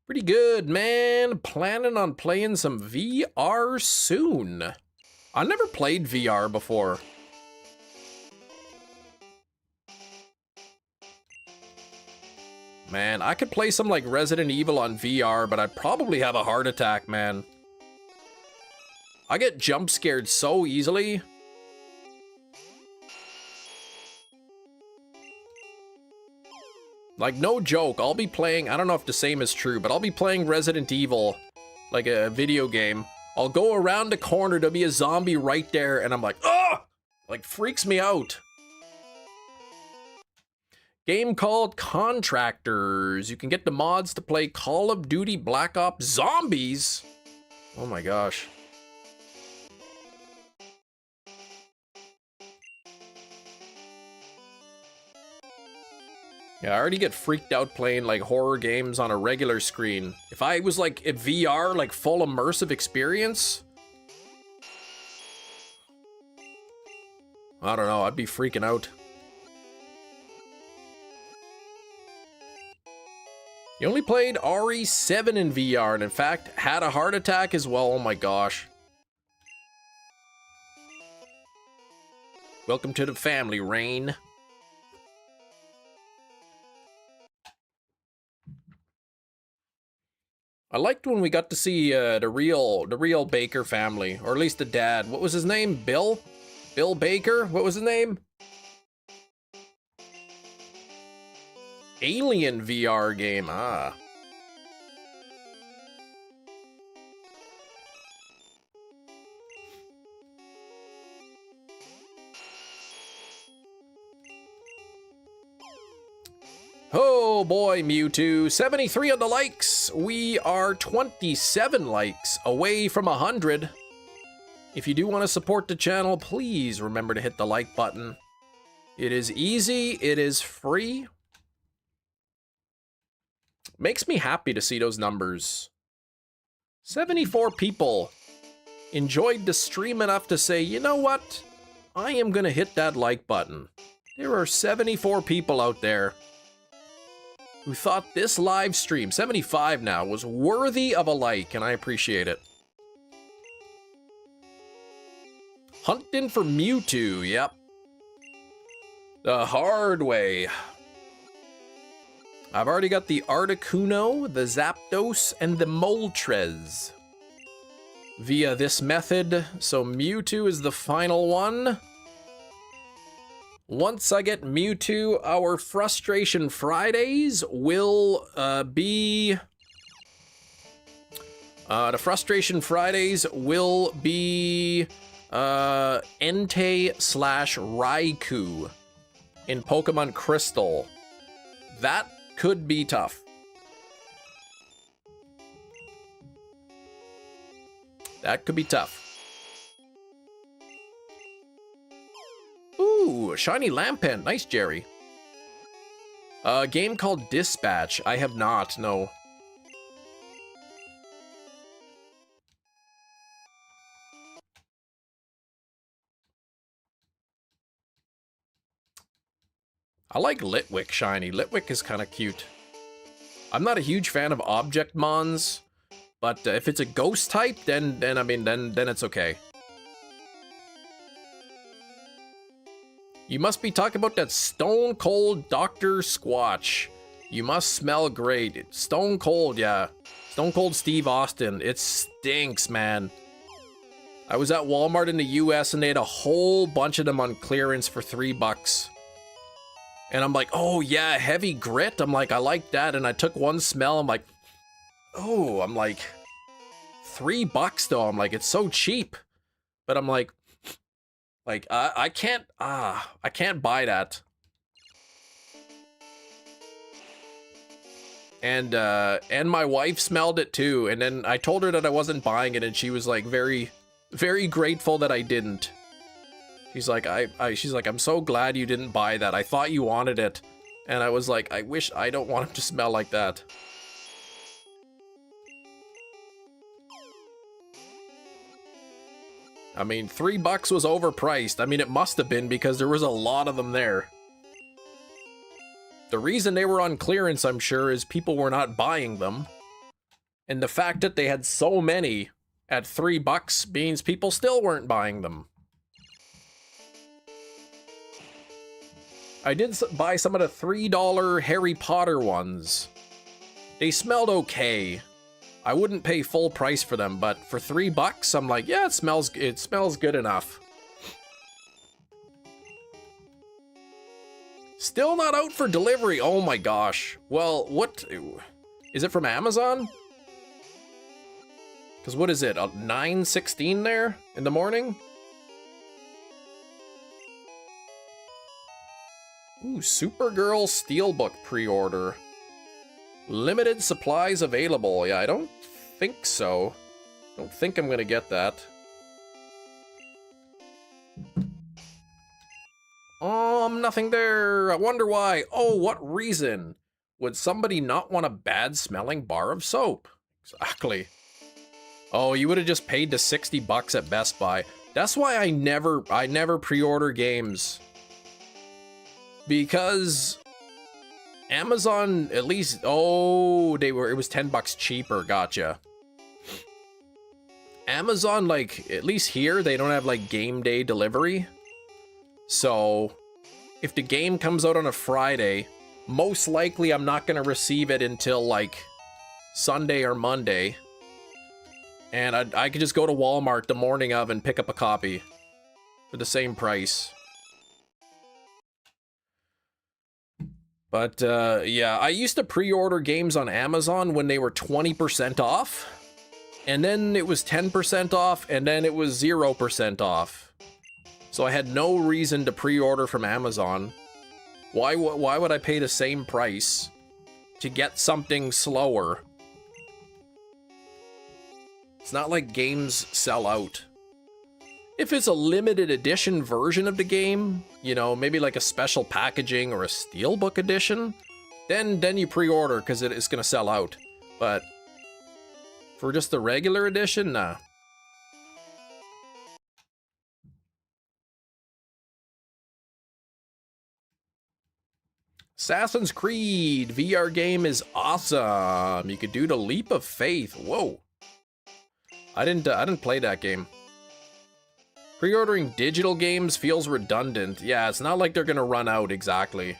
Pretty good, man. Planning on playing some VR soon. I never played VR before. Man, I could play some like Resident Evil on VR, but I'd probably have a heart attack, man. I get jump scared so easily. Like, no joke, I'll be playing, I don't know if the same is true, but I'll be playing Resident Evil, like a video game. I'll go around the corner, there'll be a zombie right there, and I'm like, ah! Like, freaks me out. Game called Contractors. You can get the mods to play Call of Duty Black Ops Zombies. Oh my gosh. Yeah, I already get freaked out playing like horror games on a regular screen. If I was like a VR, like full immersive experience, I don't know, I'd be freaking out. You only played RE7 in VR and in fact had a heart attack as well. Oh my gosh. Welcome to the family, Rain. I liked when we got to see the real Baker family, or at least the dad. What was his name? Bill? Bill Baker? What was his name? Alien VR game, ah. Oh boy, Mewtwo, 73 on the likes. We are 27 likes away from 100. If you do want to support the channel, please remember to hit the like button. It is easy, it is free. Makes me happy to see those numbers. 74 people enjoyed the stream enough to say, you know what? I am gonna hit that like button. There are 74 people out there who thought this live stream, 75 now, was worthy of a like, and I appreciate it. Hunting for Mewtwo, yep. The hard way. I've already got the Articuno, the Zapdos, and the Moltres via this method, so Mewtwo is the final one. Once I get Mewtwo, our Frustration Fridays will be... the Frustration Fridays will be Entei/Raikou in Pokemon Crystal. That could be tough. That could be tough. Ooh, shiny Lampent. Nice, Jerry. A game called Dispatch. I have not, no. I like Litwick shiny. Litwick is kind of cute. I'm not a huge fan of object mons, but if it's a ghost type, then it's okay. You must be talking about that Stone Cold Dr. Squatch. You must smell great. It's Stone Cold, yeah. Stone Cold Steve Austin. It stinks, man. I was at Walmart in the US and they had a whole bunch of them on clearance for $3. And I'm like, oh yeah, heavy grit. I'm like, I like that. And I took one smell. I'm like, oh, I'm like, $3 though. I'm like, it's so cheap. But I'm like, I can't buy that. And my wife smelled it too. And then I told her that I wasn't buying it, and she was like very, very grateful that I didn't. She's like, she's like, I'm so glad you didn't buy that. I thought you wanted it. And I was like, I wish I don't want him to smell like that. I mean, $3 was overpriced. I mean, it must have been because there was a lot of them there. The reason they were on clearance, I'm sure, is people were not buying them. And the fact that they had so many at $3 means people still weren't buying them. I did buy some of the $3 Harry Potter ones. They smelled okay. I wouldn't pay full price for them, but for $3, I'm like, yeah, it smells good enough. Still not out for delivery. Oh my gosh. Well, what is it from Amazon? Because what is it? 9:16 there in the morning? Ooh, Supergirl Steelbook pre-order. Limited supplies available. Yeah, I don't think so. Don't think I'm gonna get that. Nothing there. I wonder why. Oh, what reason would somebody not want a bad-smelling bar of soap? Exactly. Oh, you would have just paid the $60 at Best Buy. That's why I never pre-order games. Because Amazon, at least, oh, it was $10 cheaper, gotcha. Amazon, like, at least here, they don't have, like, game day delivery. So, if the game comes out on a Friday, most likely I'm not gonna receive it until, like, Sunday or Monday. And I could just go to Walmart the morning of and pick up a copy for the same price. But, yeah, I used to pre-order games on Amazon when they were 20% off. And then it was 10% off, and then it was 0% off. So I had no reason to pre-order from Amazon. Why would I pay the same price to get something slower? It's not like games sell out. If it's a limited edition version of the game, you know, maybe like a special packaging or a steelbook edition, then you pre-order because it's gonna sell out. But for just the regular edition, nah. Assassin's Creed VR game is awesome. You could do the leap of faith. Whoa. I didn't play that game. Pre-ordering digital games feels redundant. Yeah, it's not like they're gonna run out exactly.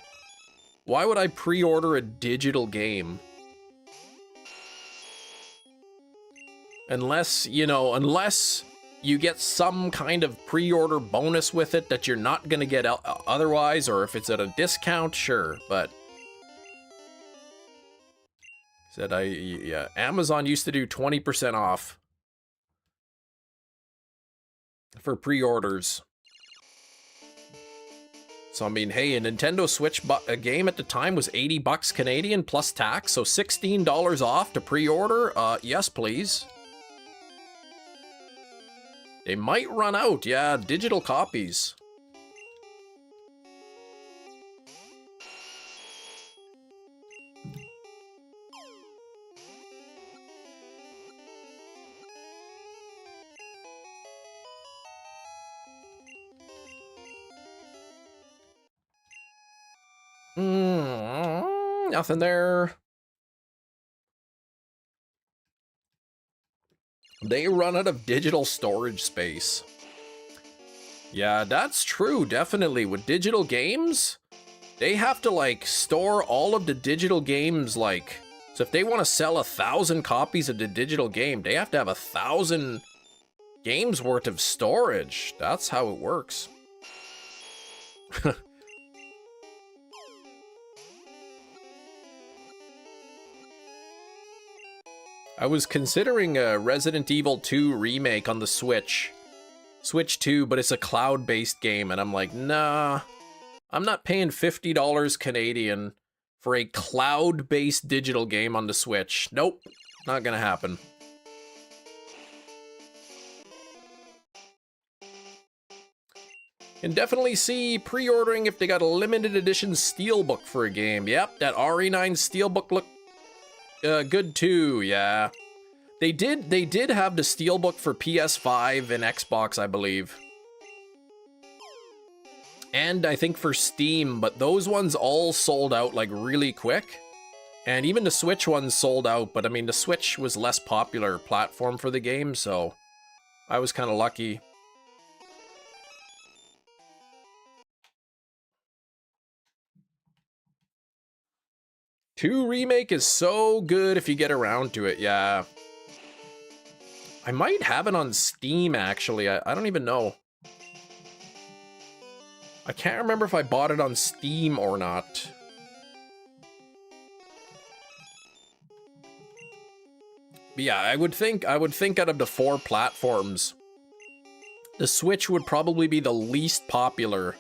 Why would I pre-order a digital game? Unless, you know, unless you get some kind of pre-order bonus with it that you're not gonna get otherwise, or if it's at a discount, sure, but... yeah, Amazon used to do 20% off for pre-orders. So, I mean, hey, a Nintendo Switch a game at the time was 80 bucks Canadian plus tax, so $16 off to pre-order? Yes, please. They might run out, yeah, digital copies. Nothing there. They run out of digital storage space. Yeah, that's true, definitely. With digital games, they have to, like, store all of the digital games, like... So if they want to sell 1,000 copies of the digital game, they have to have 1,000 games worth of storage. That's how it works. I was considering a Resident Evil 2 remake on the Switch. Switch 2, but it's a cloud-based game, and I'm like, nah. I'm not paying $50 Canadian for a cloud-based digital game on the Switch. Nope, not gonna happen. Can definitely see pre-ordering if they got a limited edition steelbook for a game. Yep, that RE9 steelbook looked good too, yeah. They did have the steelbook for PS5 and Xbox, I believe. And I think for Steam, but those ones all sold out like really quick. And even the Switch ones sold out, but I mean the Switch was less popular platform for the game, so I was kind of lucky. Two Remake is so good if you get around to it, yeah. I might have it on Steam, actually. I don't even know. I can't remember if I bought it on Steam or not. But yeah, I would think out of the 4 platforms, the Switch would probably be the least popular.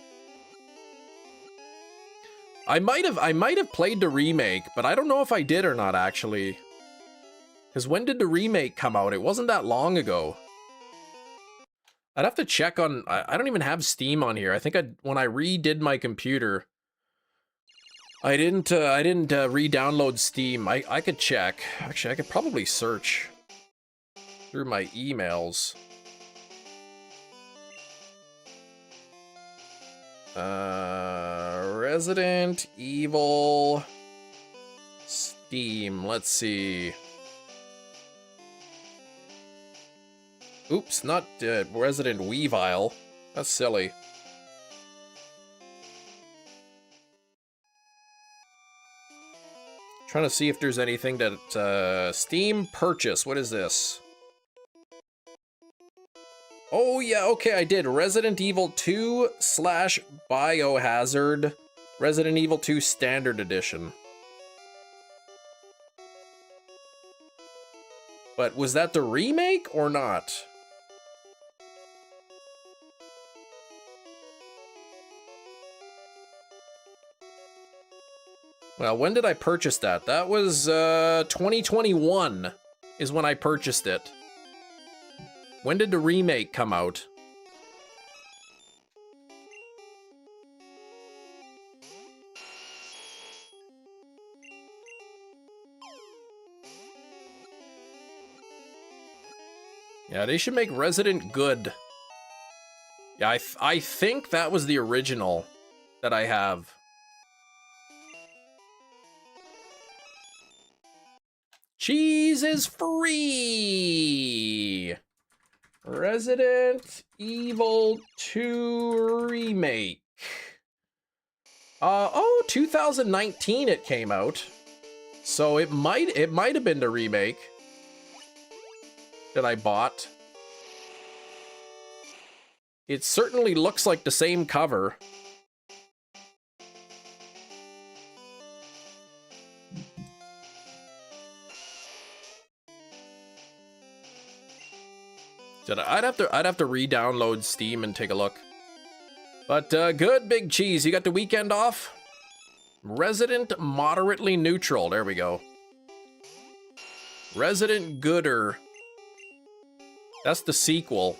I might have played the remake, but I don't know if I did or not, actually. Because when did the remake come out? It wasn't that long ago. I'd have to check on... I don't even have Steam on here. I think when I redid my computer, I didn't re-download Steam. I could check. Actually, I could probably search through my emails. Resident Evil Steam. Let's see. Oops, not Resident Weevil. That's silly. Trying to see if there's anything that, Steam purchase. What is this? Oh, yeah, okay, I did. Resident Evil 2 / Biohazard. Resident Evil 2 Standard Edition. But was that the remake or not? Well, when did I purchase that? That was 2021 is when I purchased it. When did the remake come out? Yeah, they should make Resident good. Yeah, I think that was the original that I have. Cheese is free! Resident Evil 2 Remake. Oh, 2019 it came out. So it might have been the remake that I bought. It certainly looks like the same cover. I'd have to re-download Steam and take a look. But good, Big Cheese. You got the weekend off? Resident Moderately Neutral. There we go. Resident Gooder. That's the sequel.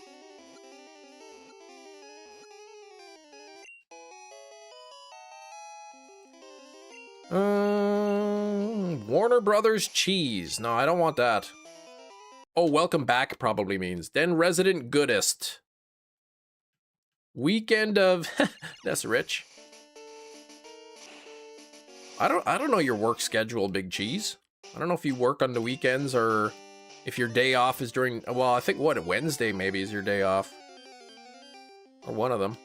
Warner Brothers Cheese. No, I don't want that. Oh, welcome back probably means. Then Resident Goodest. Weekend of... That's rich. I don't know your work schedule, Big Cheese. I don't know if you work on the weekends or if your day off is during... Well, I think, what, Wednesday maybe is your day off. Or one of them.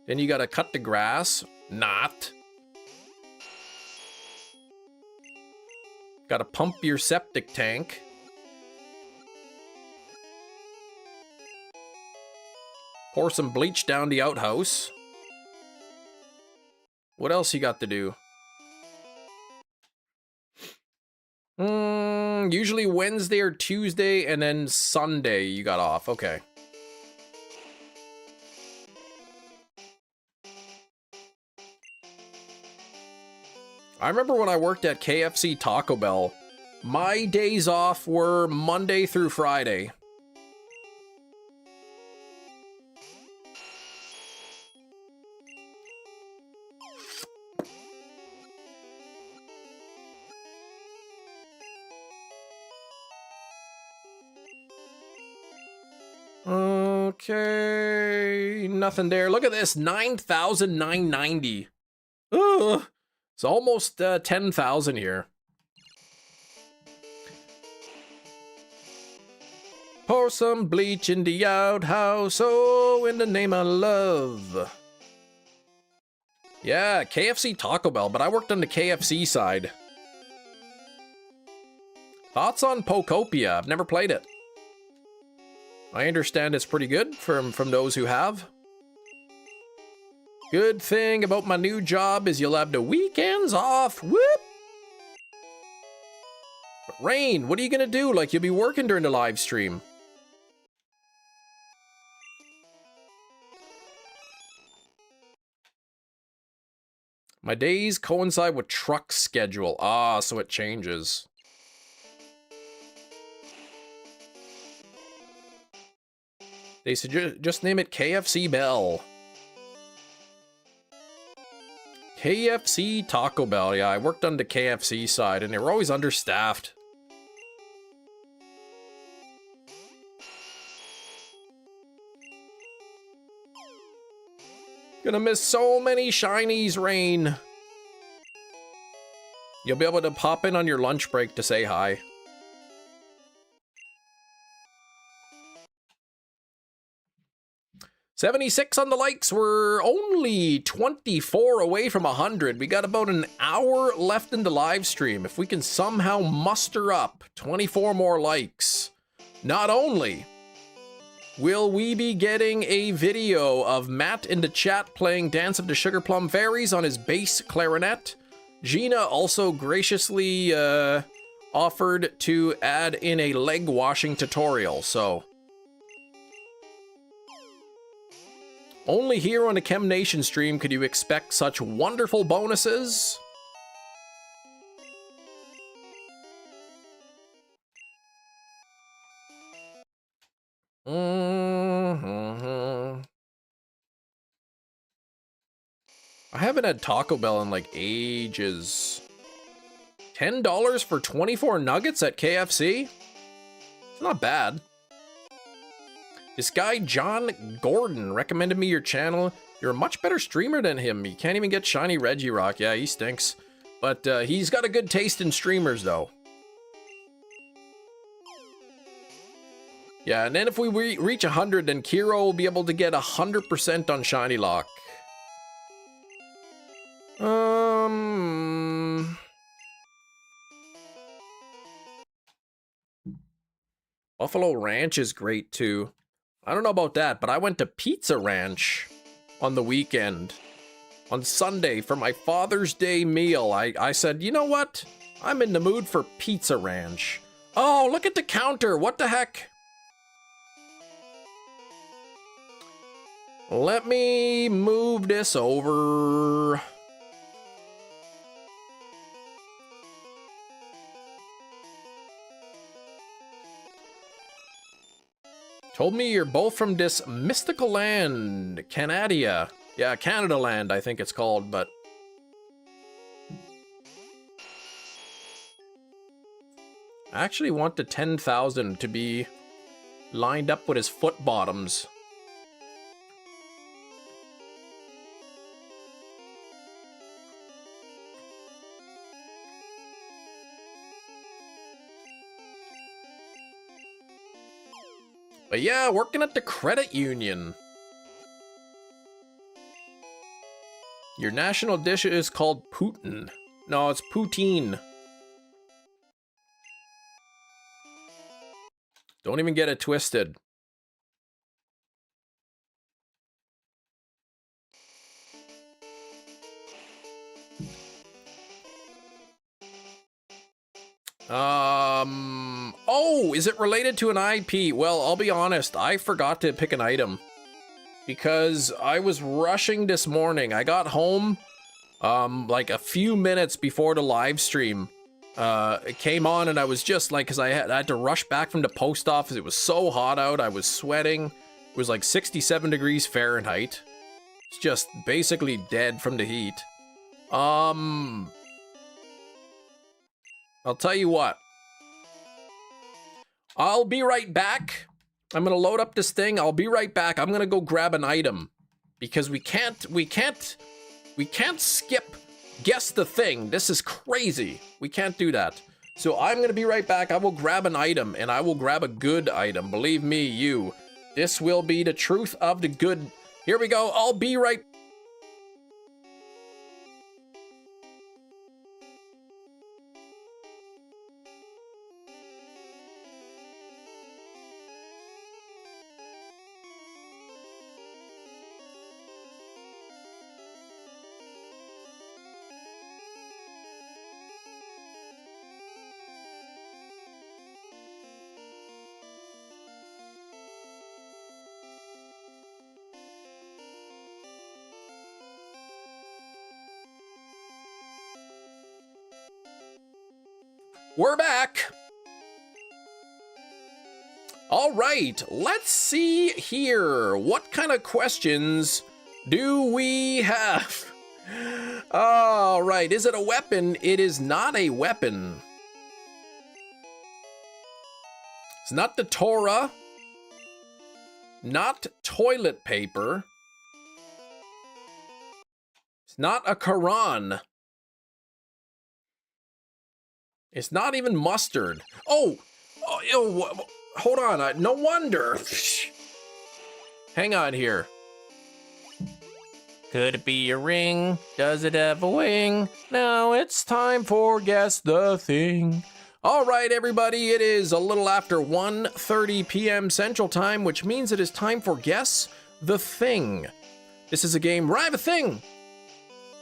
Then you gotta cut the grass. Not. Gotta pump your septic tank. Pour some bleach down the outhouse. What else you got to do? Usually Wednesday or Tuesday and then Sunday you got off. Okay. I remember when I worked at KFC Taco Bell, my days off were Monday through Friday. Okay, nothing there. Look at this, 9,990. Ugh. It's almost 10,000 here. Pour some bleach in the outhouse, oh, in the name of love. Yeah, KFC Taco Bell, but I worked on the KFC side. Thoughts on Pokopia? I've never played it. I understand it's pretty good from those who have. Good thing about my new job is you'll have the weekends off. Whoop! But Rain, what are you gonna do? Like, you'll be working during the live stream. My days coincide with truck schedule. Ah, so it changes. They said just name it KFC Bell. KFC Taco Bell. Yeah, I worked on the KFC side and they were always understaffed. Gonna miss so many shinies, Rain. You'll be able to pop in on your lunch break to say hi. 76 on the likes. We're only 24 away from 100. We got about an hour left in the live stream. If we can somehow muster up 24 more likes, not only will we be getting a video of Matt in the chat playing Dance of the Sugar Plum Fairies on his bass clarinet, Gina also graciously offered to add in a leg washing tutorial, so only here on the Chem Nation stream could you expect such wonderful bonuses. I haven't had Taco Bell in like ages. $10 for 24 nuggets at KFC? It's not bad. This guy, John Gordon, recommended me your channel. You're a much better streamer than him. You can't even get shiny Reggie Rock. Yeah, he stinks. But he's got a good taste in streamers, though. Yeah, and then if we reach 100, then Kiro will be able to get 100% on Shiny Lock. Buffalo Ranch is great, too. I don't know about that, but I went to Pizza Ranch on the weekend. On Sunday for my Father's Day meal. I said, you know what? I'm in the mood for Pizza Ranch. Oh, look at the counter. What the heck? Let me move this over. Told me you're both from this mystical land, Canada. Yeah, Canada land, I think it's called, but... I actually want the 10,000 to be lined up with his foot bottoms. But yeah, working at the credit union. Your national dish is called Putin. No, it's poutine. Don't even get it twisted. Oh, is it related to an IP? Well, I'll be honest, I forgot to pick an item because I was rushing this morning. I got home like a few minutes before the live stream. It came on and I was just like, because I had to rush back from the post office. It was so hot out. I was sweating. It was like 67 degrees Fahrenheit. It's just basically dead from the heat. I'll tell you what. I'll be right back. I'm gonna load up this thing. I'll be right back. I'm gonna go grab an item because we can't skip guess the thing. This is crazy. We can't do that. So I'm gonna be right back. I will grab an item and I will grab a good item. Believe me, you. This will be the truth of the good. Here we go. I'll be right. We're back. All right, let's see here. What kind of questions do we have? All right, is it a weapon? It is not a weapon. It's not the Torah. Not toilet paper. It's not a Quran. It's not even mustard. Oh, hold on. No wonder. Hang on here. Could it be a ring? Does it have a wing? Now it's time for Guess the Thing. All right, everybody, it is a little after 1:30 p.m. Central Time, which means it is time for Guess the Thing. This is a game where I have a thing,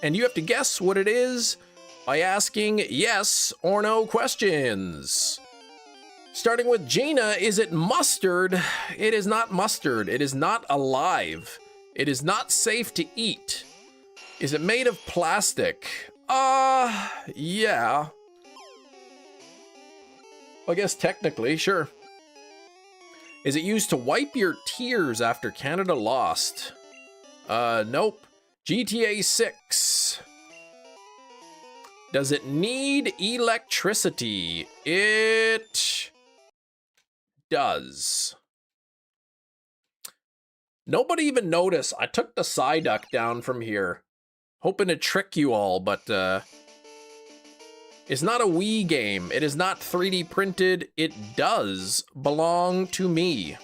and you have to guess what it is by asking yes or no questions. Starting with Gina, is it mustard? It is not mustard. It is not alive. It is not safe to eat. Is it made of plastic? Yeah. I guess technically, sure. Is it used to wipe your tears after Canada lost? Nope. GTA 6. Does it need electricity? It does. Nobody even noticed. I took the Psyduck down from here, hoping to trick you all, but it's not a Wii game. It is not 3D printed. It does belong to me.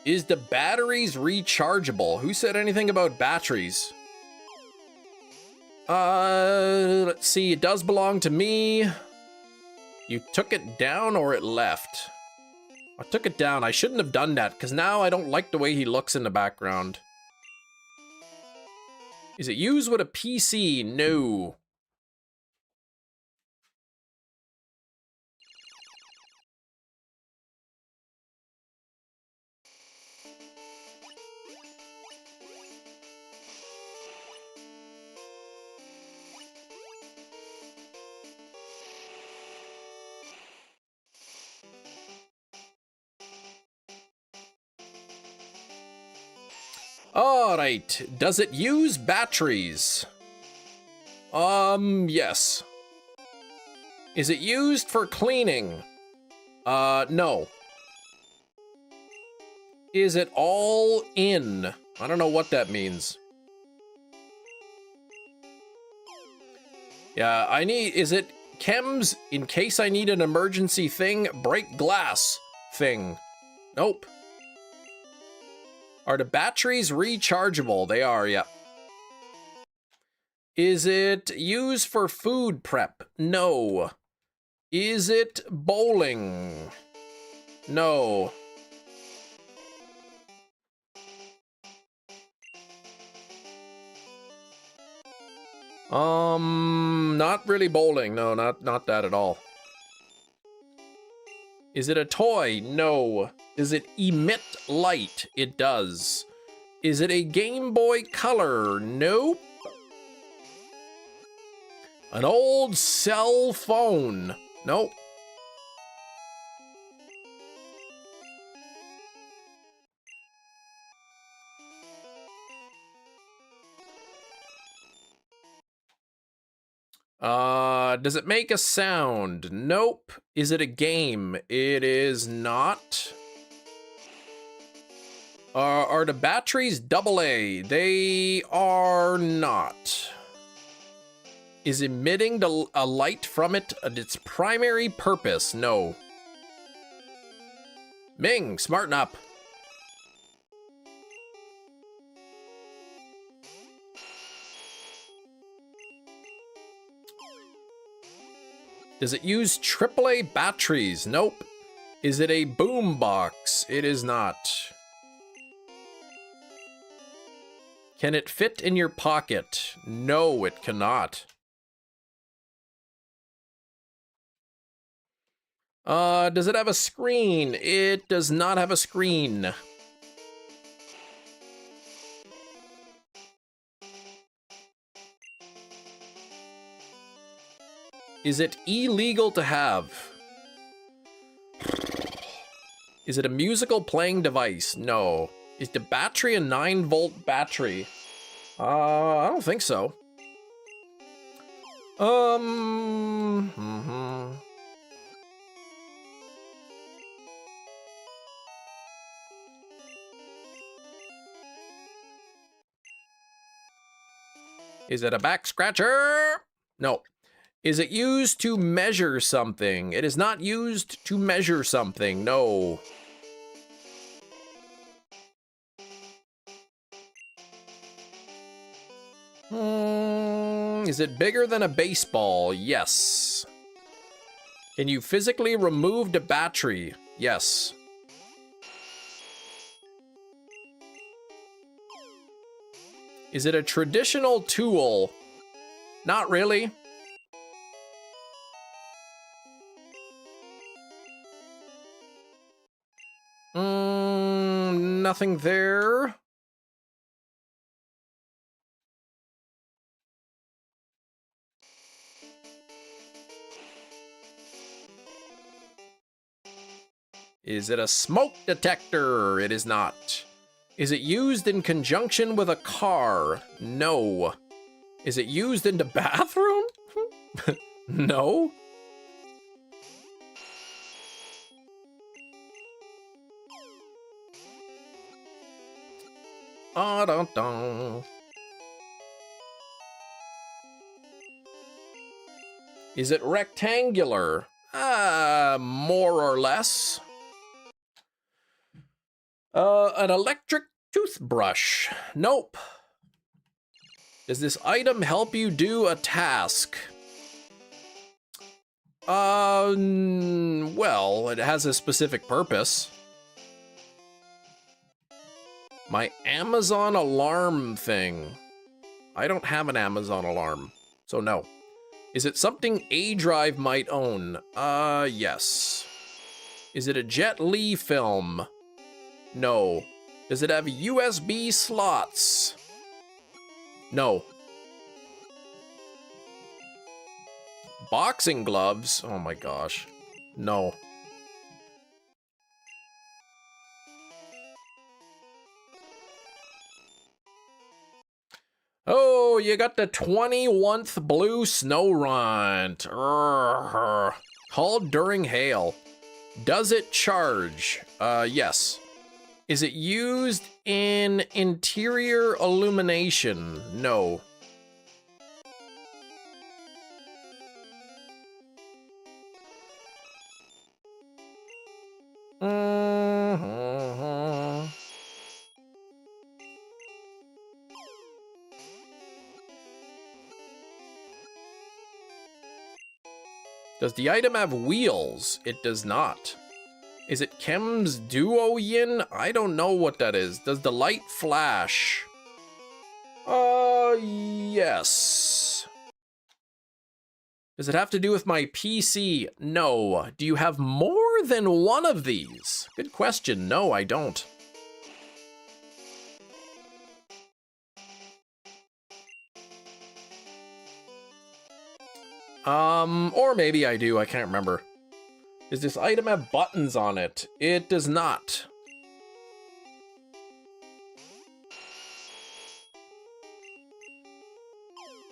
Is the batteries rechargeable? Who said anything about batteries? Let's see, it does belong to me. You took it down or it left? I took it down. I shouldn't have done that, because now I don't like the way he looks in the background. Is it used with a PC? No. All right, does it use batteries? Yes. Is it used for cleaning? No. Is it all in? I don't know what that means. Yeah, is it chems in case I need an emergency thing? Break glass thing? Nope. Are the batteries rechargeable? They are, yeah. Is it used for food prep? No. Is it bowling? No. Not really bowling. No, not that at all. Is it a toy? No. Does it emit light? It does. Is it a Game Boy Color? Nope. An old cell phone? Nope. Does it make a sound? Nope. Is it a game? It is not. Are the batteries AA? They are not. Is emitting a light from it its primary purpose? No. Ming, smarten up. Does it use AAA batteries? Nope. Is it a boombox? It is not. Can it fit in your pocket? No, it cannot. Does it have a screen? It does not have a screen. Is it illegal to have? Is it a musical playing device? No. Is the battery a 9-volt battery? I don't think so. Is it a back scratcher? No. Is it used to measure something? It is not used to measure something, no. Is it bigger than a baseball? Yes. Can you physically remove the battery? Yes. Is it a traditional tool? Not really. Nothing there. Is it a smoke detector? It is not. Is it used in conjunction with a car? No. Is it used in the bathroom? No. Dun. Is it rectangular? More or less. An electric toothbrush. Nope. Does this item help you do a task? Well, it has a specific purpose. My Amazon alarm thing. I don't have an Amazon alarm, so no. Is it something A Drive might own? Yes. Is it a Jet Li film? No. Does it have USB slots? No. Boxing gloves? Oh my gosh. No. Oh, you got the 21th blue snow runt. Called during hail. Does it charge? Yes. Is it used in interior illumination? No. Does the item have wheels? It does not. Is it Chem's Duo Yin? I don't know what that is. Does the light flash? Yes. Does it have to do with my PC? No. Do you have more than one of these? Good question. No, I don't. Or maybe I do. I can't remember. Does this item have buttons on it? It does not.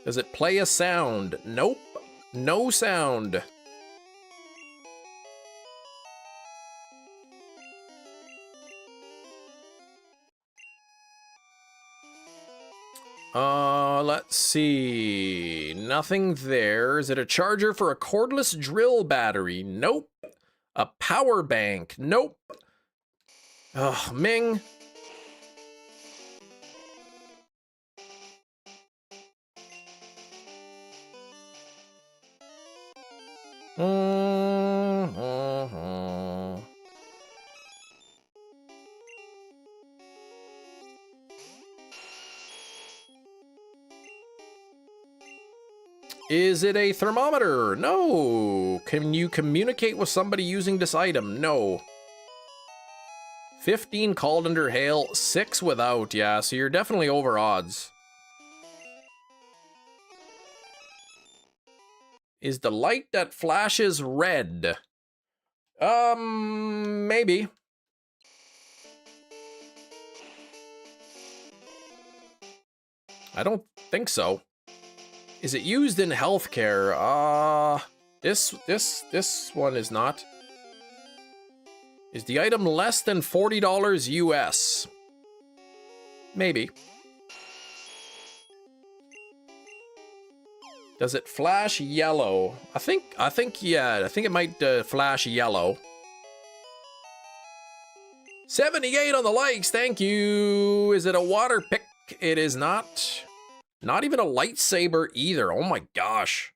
Does it play a sound? Nope. No sound. Let's see. Nothing there. Is it a charger for a cordless drill battery? Nope. A power bank? Nope. Ugh, Ming. Is it a thermometer? No. Can you communicate with somebody using this item? No. 15 called under hail, 6 without. Yeah, so you're definitely over odds. Is the light that flashes red? Maybe. I don't think so. Is it used in healthcare? This one is not. Is the item less than $40 US? Maybe. Does it flash yellow? I think yeah, I think it might flash yellow. 78 on the likes, thank you. Is it a water pick? It is not. Not even a lightsaber either. Oh my gosh.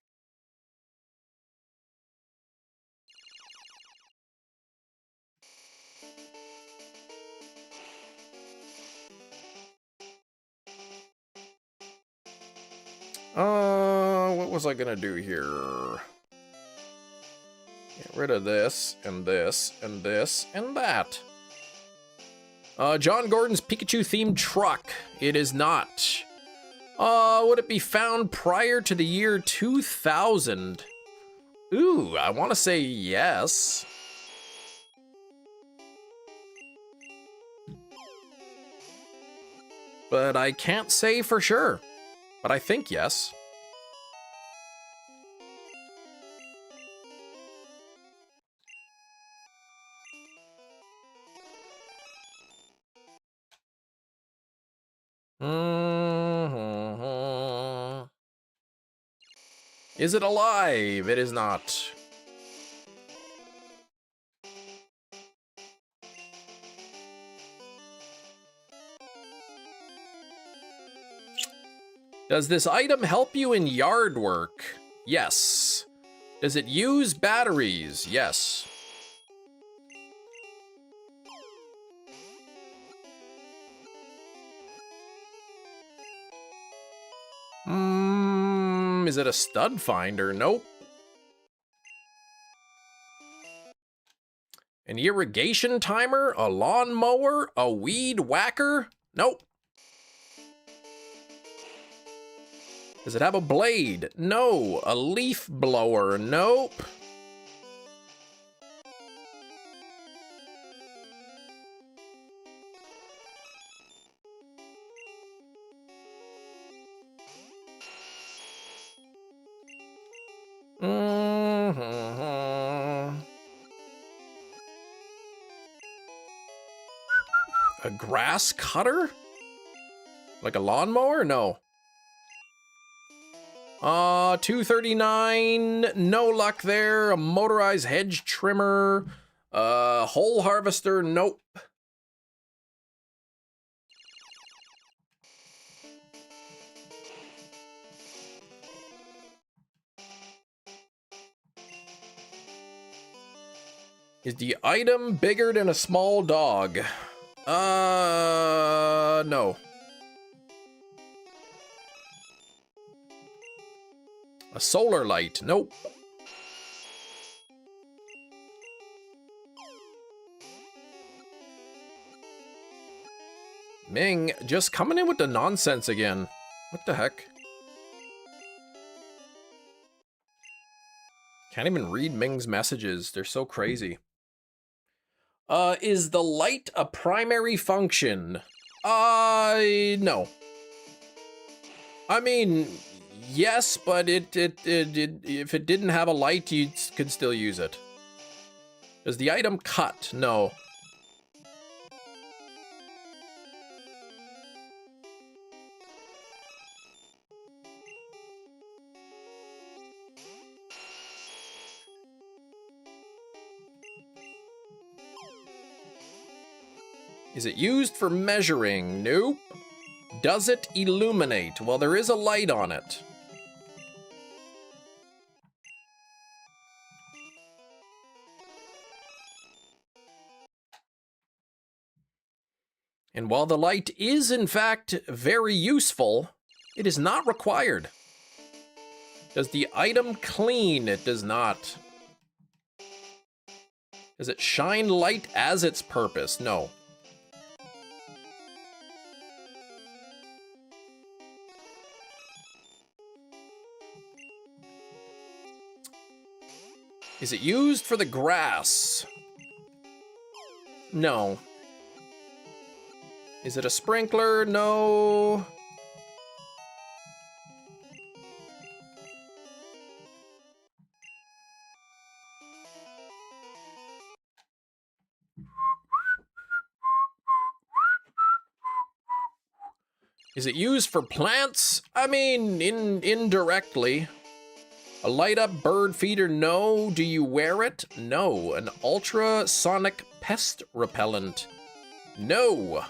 What was I gonna do here? Get rid of this, and this, and this, and that. John Gordon's Pikachu-themed truck. It is not. Would it be found prior to the year 2000? Ooh, I want to say yes. But I can't say for sure. But I think yes. Is it alive? It is not. Does this item help you in yard work? Yes. Does it use batteries? Yes. Is it a stud finder? Nope. An irrigation timer? A lawnmower? A weed whacker? Nope. Does it have a blade? No. A leaf blower? Nope. A grass cutter? Like a lawnmower? No. 239, no luck there. A motorized hedge trimmer. Hole harvester, nope. Is the item bigger than a small dog? No. A solar light, nope. Ming, just coming in with the nonsense again. What the heck? Can't even read Ming's messages. They're so crazy. Is the light a primary function? No. I mean, yes, but if it didn't have a light, you could still use it. Does the item cut? No. Is it used for measuring? Nope. Does it illuminate? Well, there is a light on it. And while the light is, in fact, very useful, it is not required. Does the item clean? It does not. Does it shine light as its purpose? No. Is it used for the grass? No. Is it a sprinkler? No. Is it used for plants? I mean, indirectly. A light up bird feeder, no. Do you wear it? No. An ultrasonic pest repellent, no.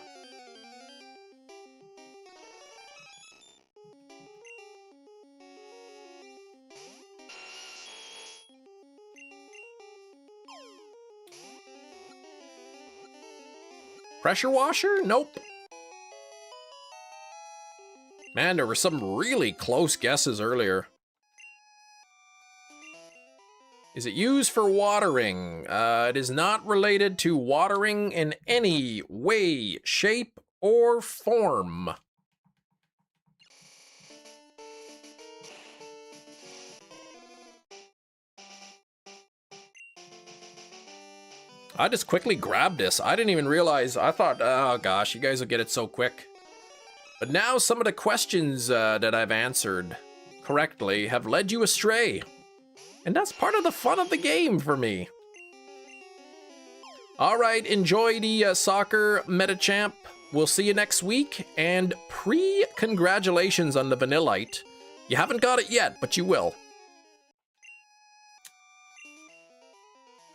Pressure washer? Nope. Man, there were some really close guesses earlier. Is it used for watering? It is not related to watering in any way, shape, or form. I just quickly grabbed this. I didn't even realize. I thought, oh gosh, you guys will get it so quick. But now some of the questions that I've answered correctly have led you astray. And that's part of the fun of the game for me. All right, enjoy the soccer Metachamp. We'll see you next week. And congratulations on the Vanillite. You haven't got it yet, but you will.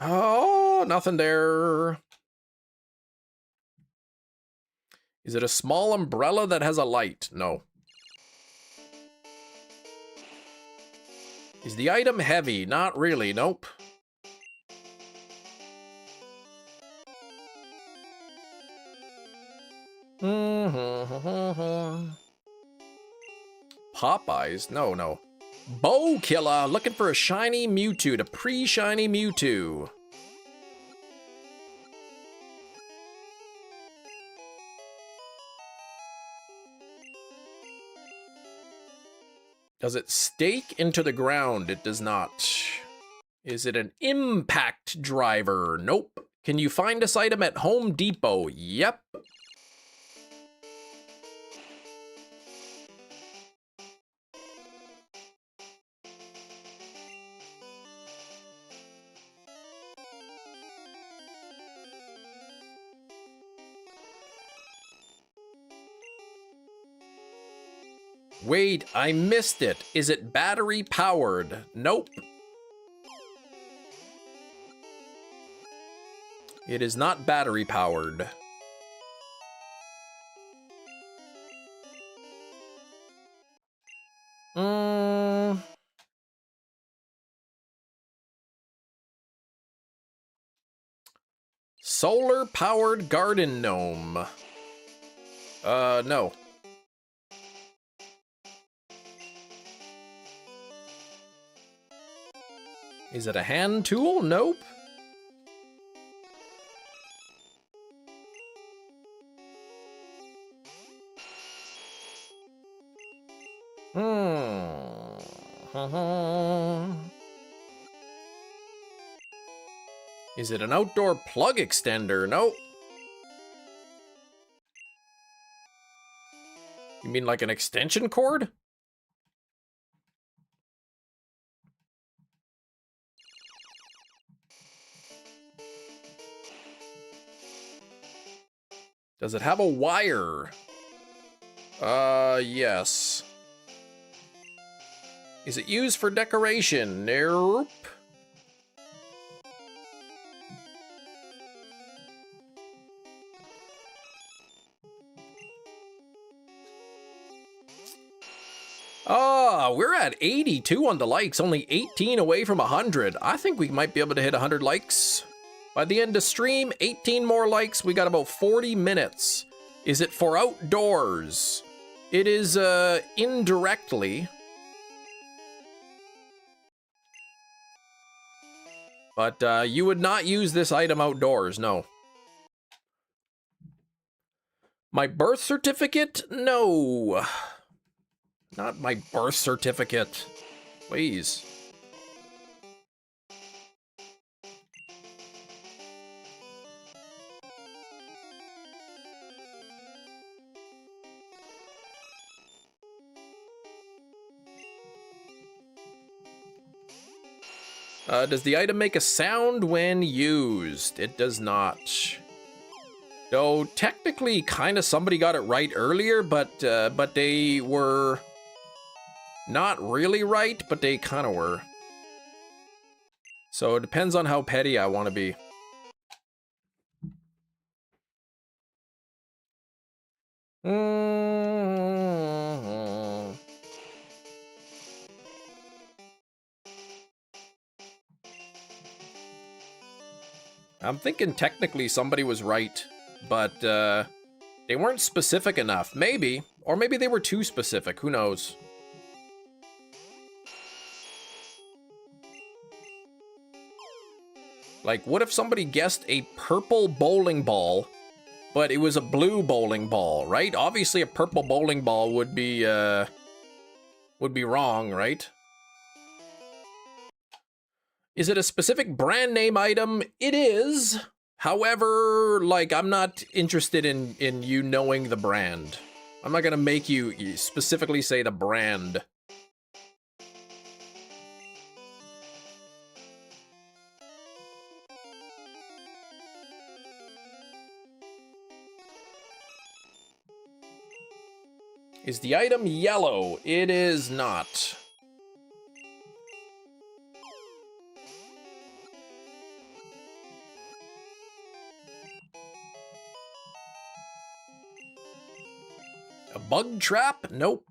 Oh, nothing there. Is it a small umbrella that has a light? No. Is the item heavy? Not really, nope. Popeyes? No, no. Bow Killer, looking for a shiny Mewtwo, the pre-shiny Mewtwo. Does it stake into the ground? It does not. Is it an impact driver? Nope. Can you find this item at Home Depot? Yep. Wait, I missed it. Is it battery powered? Nope. It is not battery powered. Solar powered garden gnome. No. Is it a hand tool? Nope. Is it an outdoor plug extender? Nope. You mean like an extension cord? Does it have a wire? Yes. Is it used for decoration? Nope. We're at 82 on the likes, only 18 away from 100. I think we might be able to hit 100 likes. By the end of stream, 18 more likes, we got about 40 minutes. Is it for outdoors? It is, indirectly. But, you would not use this item outdoors, no. My birth certificate? No. Not my birth certificate. Please. Does the item make a sound when used? It does not. Though technically, kind of somebody got it right earlier, but they were not really right, but they kind of were. So it depends on how petty I want to be. I'm thinking technically somebody was right, but they weren't specific enough. Maybe. Or maybe they were too specific. Who knows? Like, what if somebody guessed a purple bowling ball, but it was a blue bowling ball, right? Obviously, a purple bowling ball would be wrong, right? Is it a specific brand name item? It is. However, like, I'm not interested in you knowing the brand. I'm not gonna make you specifically say the brand. Is the item yellow? It is not. A bug trap? Nope.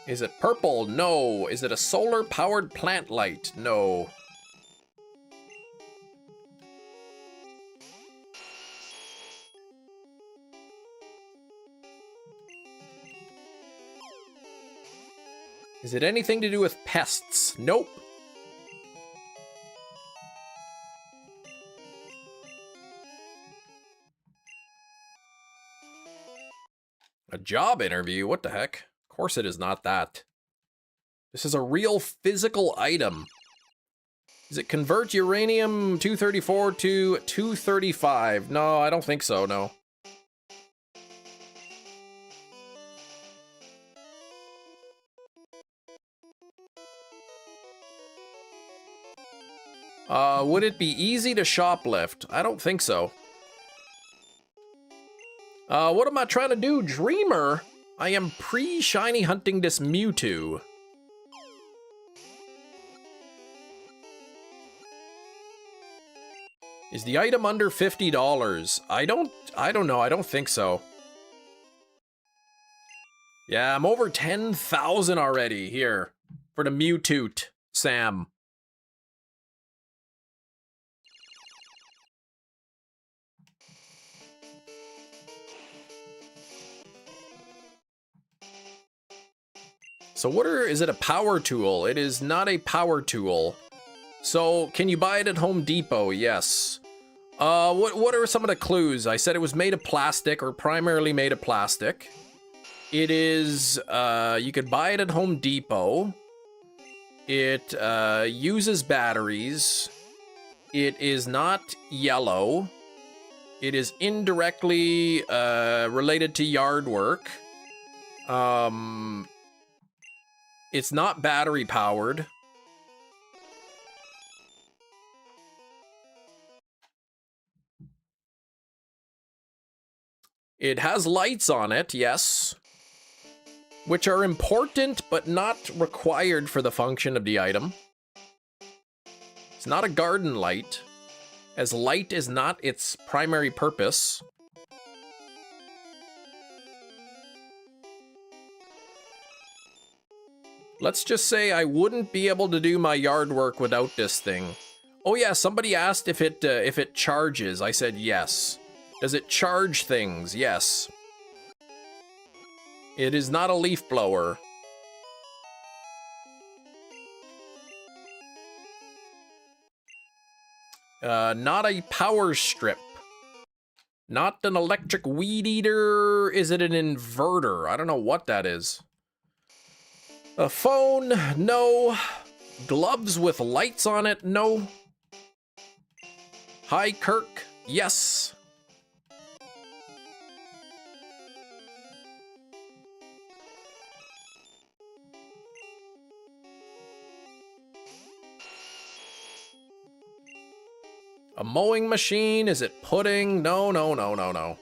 Is it purple? No. Is it a solar-powered plant light? No. Is it anything to do with pests? Nope. A job interview? What the heck? Of course it is not that. This is a real physical item. Does it convert uranium-234 to 235? No, I don't think so, no. Would it be easy to shoplift? I don't think so. What am I trying to do? Dreamer? I am pre-shiny hunting this MEWTWO. Is the item under $50? I don't know. I don't think so. Yeah, I'm over 10,000 already here for the MEWTWO, Sam. So is it a power tool? It is not a power tool. So can you buy it at Home Depot? Yes. What are some of the clues? I said it was made of plastic, or primarily made of plastic. It is, you could buy it at Home Depot. It uses batteries. It is not yellow. It is indirectly related to yard work. It's not battery powered. It has lights on it, yes, which are important but not required for the function of the item. It's not a garden light, as light is not its primary purpose. Let's just say I wouldn't be able to do my yard work without this thing. Oh yeah, somebody asked if it charges. I said yes. Does it charge things? Yes. It is not a leaf blower. Not a power strip. Not an electric weed eater. Is it an inverter? I don't know what that is. A phone? No. Gloves with lights on it? No. Hi, Kirk. Yes. A mowing machine? Is it pudding? No, no, no, no, no.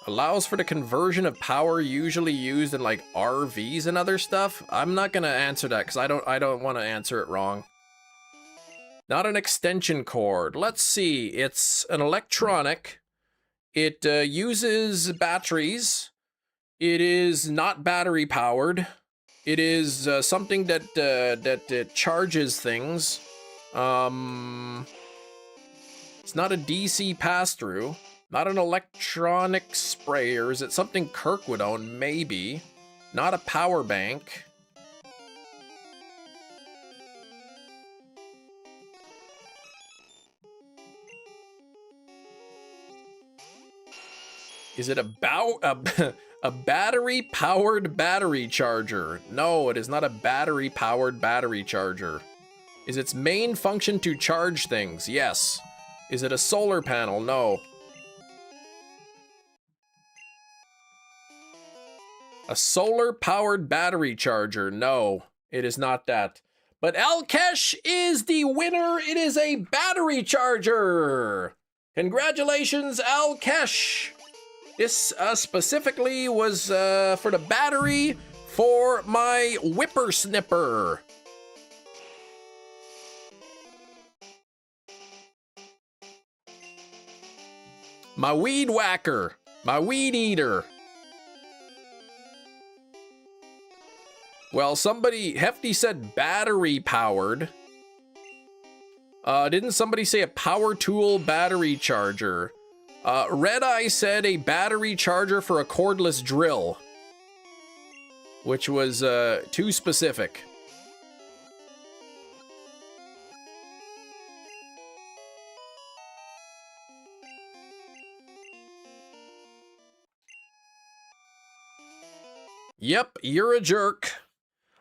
Allows for the conversion of power usually used in like RVs and other stuff. I'm not gonna answer that because I don't want to answer it wrong. Not an extension cord. Let's see. It's an electronic. It uses batteries. It is not battery powered. It is something that charges things. It's not a DC pass-through. Not an electronic sprayer. Is it something Kirk would own? Maybe. Not a power bank. Is it a battery-powered battery charger? No, it is not a battery-powered battery charger. Is its main function to charge things? Yes. Is it a solar panel? No. A solar-powered battery charger? No, it is not that. But Alkesh is the winner. It is a battery charger. Congratulations, Alkesh. This specifically was for the battery for my whippersnipper. My weed whacker. My weed eater. Well, somebody, Hefty said battery powered. Didn't somebody say a power tool battery charger? Red Eye said a battery charger for a cordless drill, which was too specific. Yep, you're a jerk.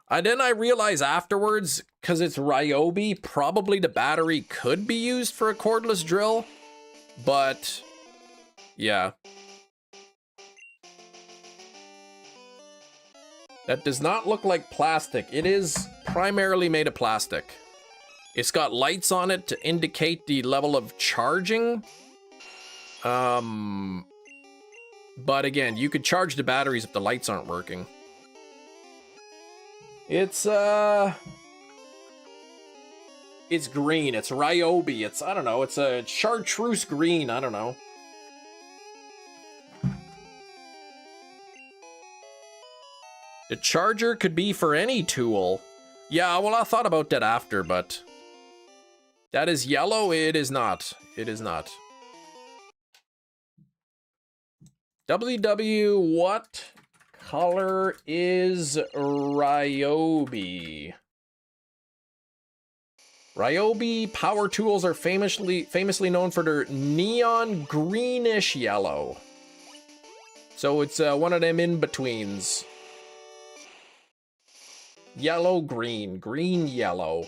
Then I realized afterwards, because it's Ryobi, probably the battery could be used for a cordless drill, but yeah. That does not look like plastic. It is primarily made of plastic. It's got lights on it to indicate the level of charging. But again, you could charge the batteries if the lights aren't working. It's green. It's Ryobi. It's, I don't know, it's a chartreuse green. I don't know. The charger could be for any tool. Yeah, well, I thought about that after, but that is yellow. It is not. It is not. WW, what color is Ryobi? Ryobi power tools are famously known for their neon greenish yellow. So it's one of them in-betweens. Yellow green, green yellow.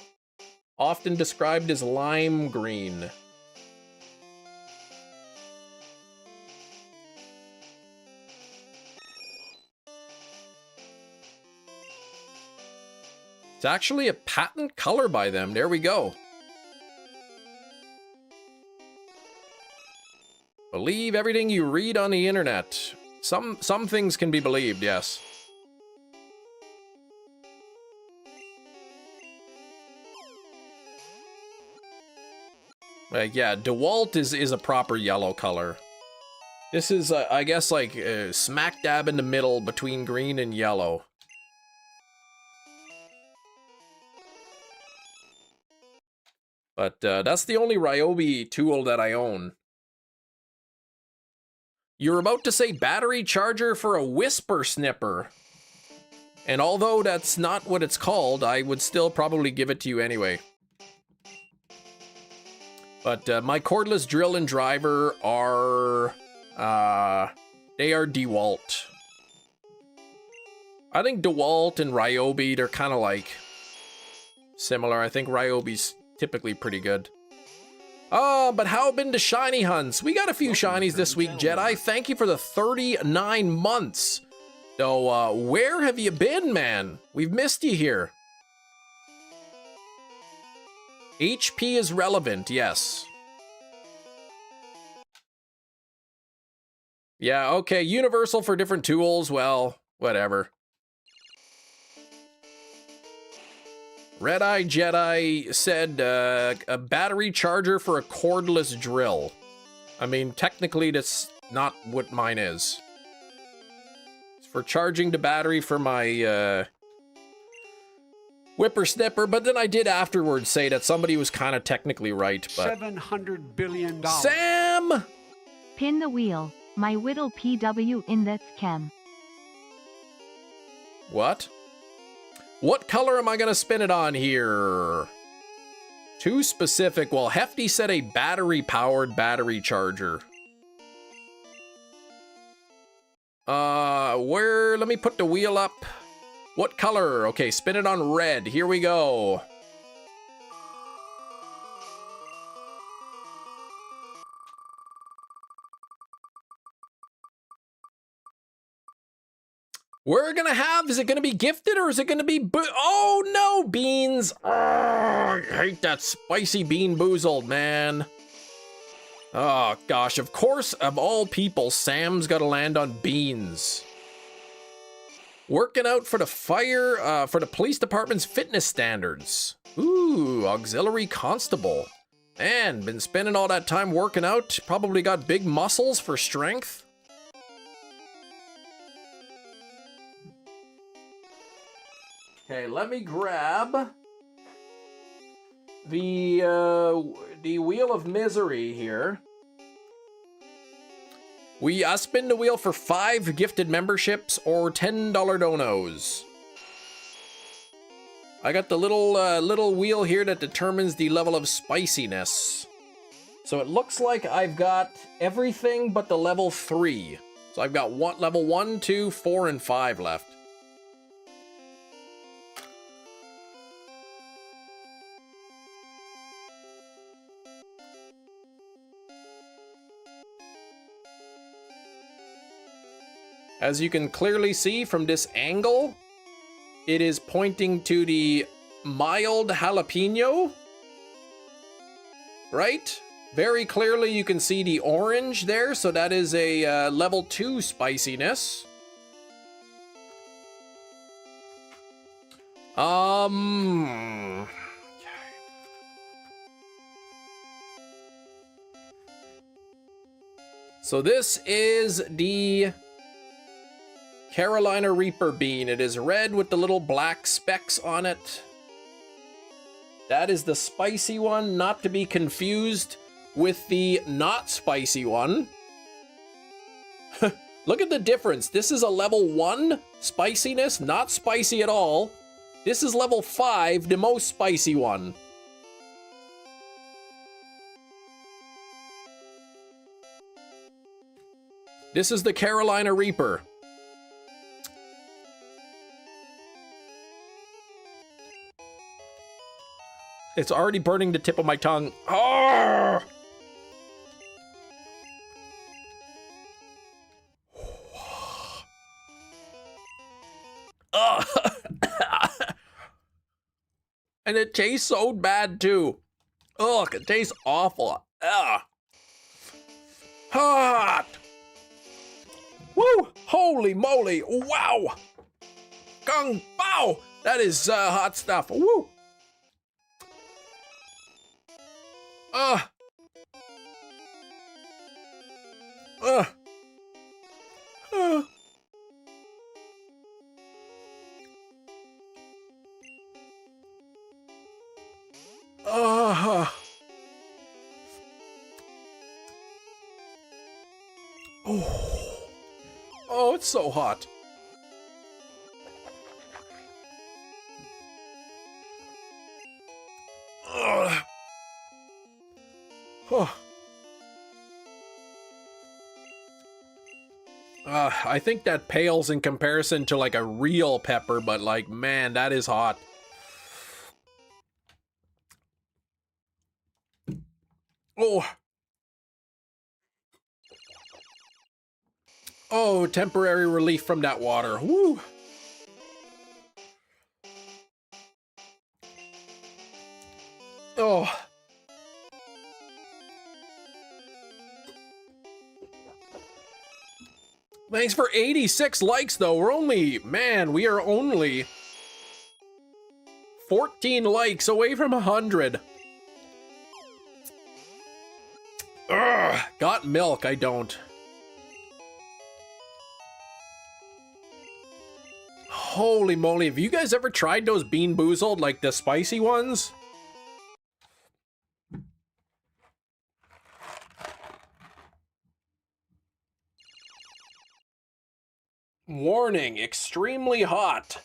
Often described as lime green. It's actually a patent color by them. There we go. Believe everything you read on the internet. Some things can be believed, yes. Yeah, DeWalt is a proper yellow color. This is, I guess, like smack dab in the middle between green and yellow. But that's the only Ryobi tool that I own. You're about to say battery charger for a whisper snipper. And although that's not what it's called, I would still probably give it to you anyway. But my cordless drill and driver are, they are DeWalt. I think DeWalt and Ryobi, they're kind of like similar. I think Ryobi's typically pretty good. Oh, but how have been the shiny hunts? We got a few shinies this week, Jedi. Thank you for the 39 months. So, where have you been, man? We've missed you here. HP is relevant, yes. Yeah, okay, universal for different tools, well, whatever. Red Eye Jedi said a battery charger for a cordless drill. I mean, technically that's not what mine is. It's for charging the battery for my whippersnipper, but then I did afterwards say that somebody was kind of technically right, but... $700 billion. Sam! Pin the wheel. My whittle PW in that's chem. What? What color am I gonna spin it on here? Too specific. Well, Hefty said a battery-powered battery charger. Let me put the wheel up. What color? Okay, spin it on red. Here we go. We're gonna have, is it gonna be gifted or is it gonna be oh no, beans. Oh, I hate that spicy bean boozled, man. Oh gosh, of course, of all people, Sam's gotta land on beans. Working out for the fire, for the police department's fitness standards. Ooh, auxiliary constable. Man, been spending all that time working out, probably got big muscles for strength. Okay, let me grab the Wheel of Misery here. We spin the wheel for 5 gifted memberships or $10 donos. I got the little wheel here that determines the level of spiciness. So it looks like I've got everything but the level 3. So I've got level 1, 2, 4, and 5 left. As you can clearly see from this angle, it is pointing to the mild jalapeno, right? Very clearly you can see the orange there, so that is a level 2 spiciness. Okay. So this is the Carolina Reaper bean. It is red with the little black specks on it. That is the spicy one, not to be confused with the not spicy one. Look at the difference. This is a level 1 spiciness, not spicy at all. This is level 5, the most spicy one. This is the Carolina Reaper. It's already burning the tip of my tongue. Oh! And it tastes so bad too. Ugh, it tastes awful. Ugh. Hot. Woo! Holy moly! Wow! Kung Pao! That is hot stuff. Woo! Uh. Oh, it's so hot. I think that pales in comparison to like a real pepper, but like, man, that is hot. Oh. Oh, temporary relief from that water. Woo. Oh. Thanks for 86 likes, though. We're only, man, we are only 14 likes away from 100. Ugh, got milk, I don't. Holy moly, have you guys ever tried those Bean Boozled, like the spicy ones? Warning, extremely hot.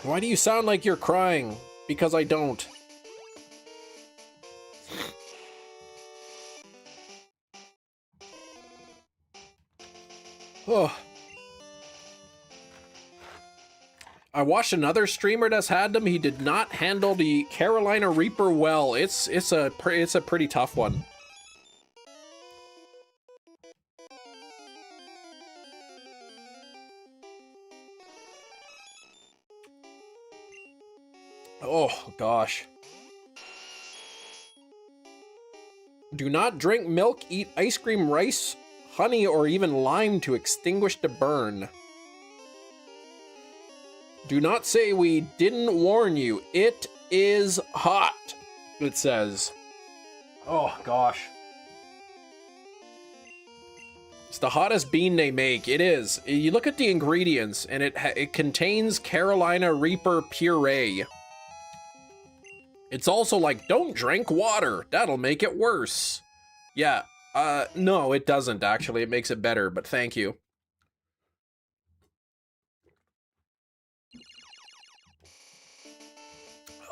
Why do you sound like you're crying? Because I don't. Oh. I watched another streamer that's had them. He did not handle the Carolina Reaper well. It's a pretty tough one. Oh, gosh. Do not drink milk, eat ice cream, rice, honey, or even lime to extinguish the burn. Do not say we didn't warn you. It is hot, it says. Oh, gosh. It's the hottest bean they make. It is. You look at the ingredients, and it contains Carolina Reaper puree. It's also like, don't drink water. That'll make it worse. Yeah, no, it doesn't, actually. It makes it better, but thank you.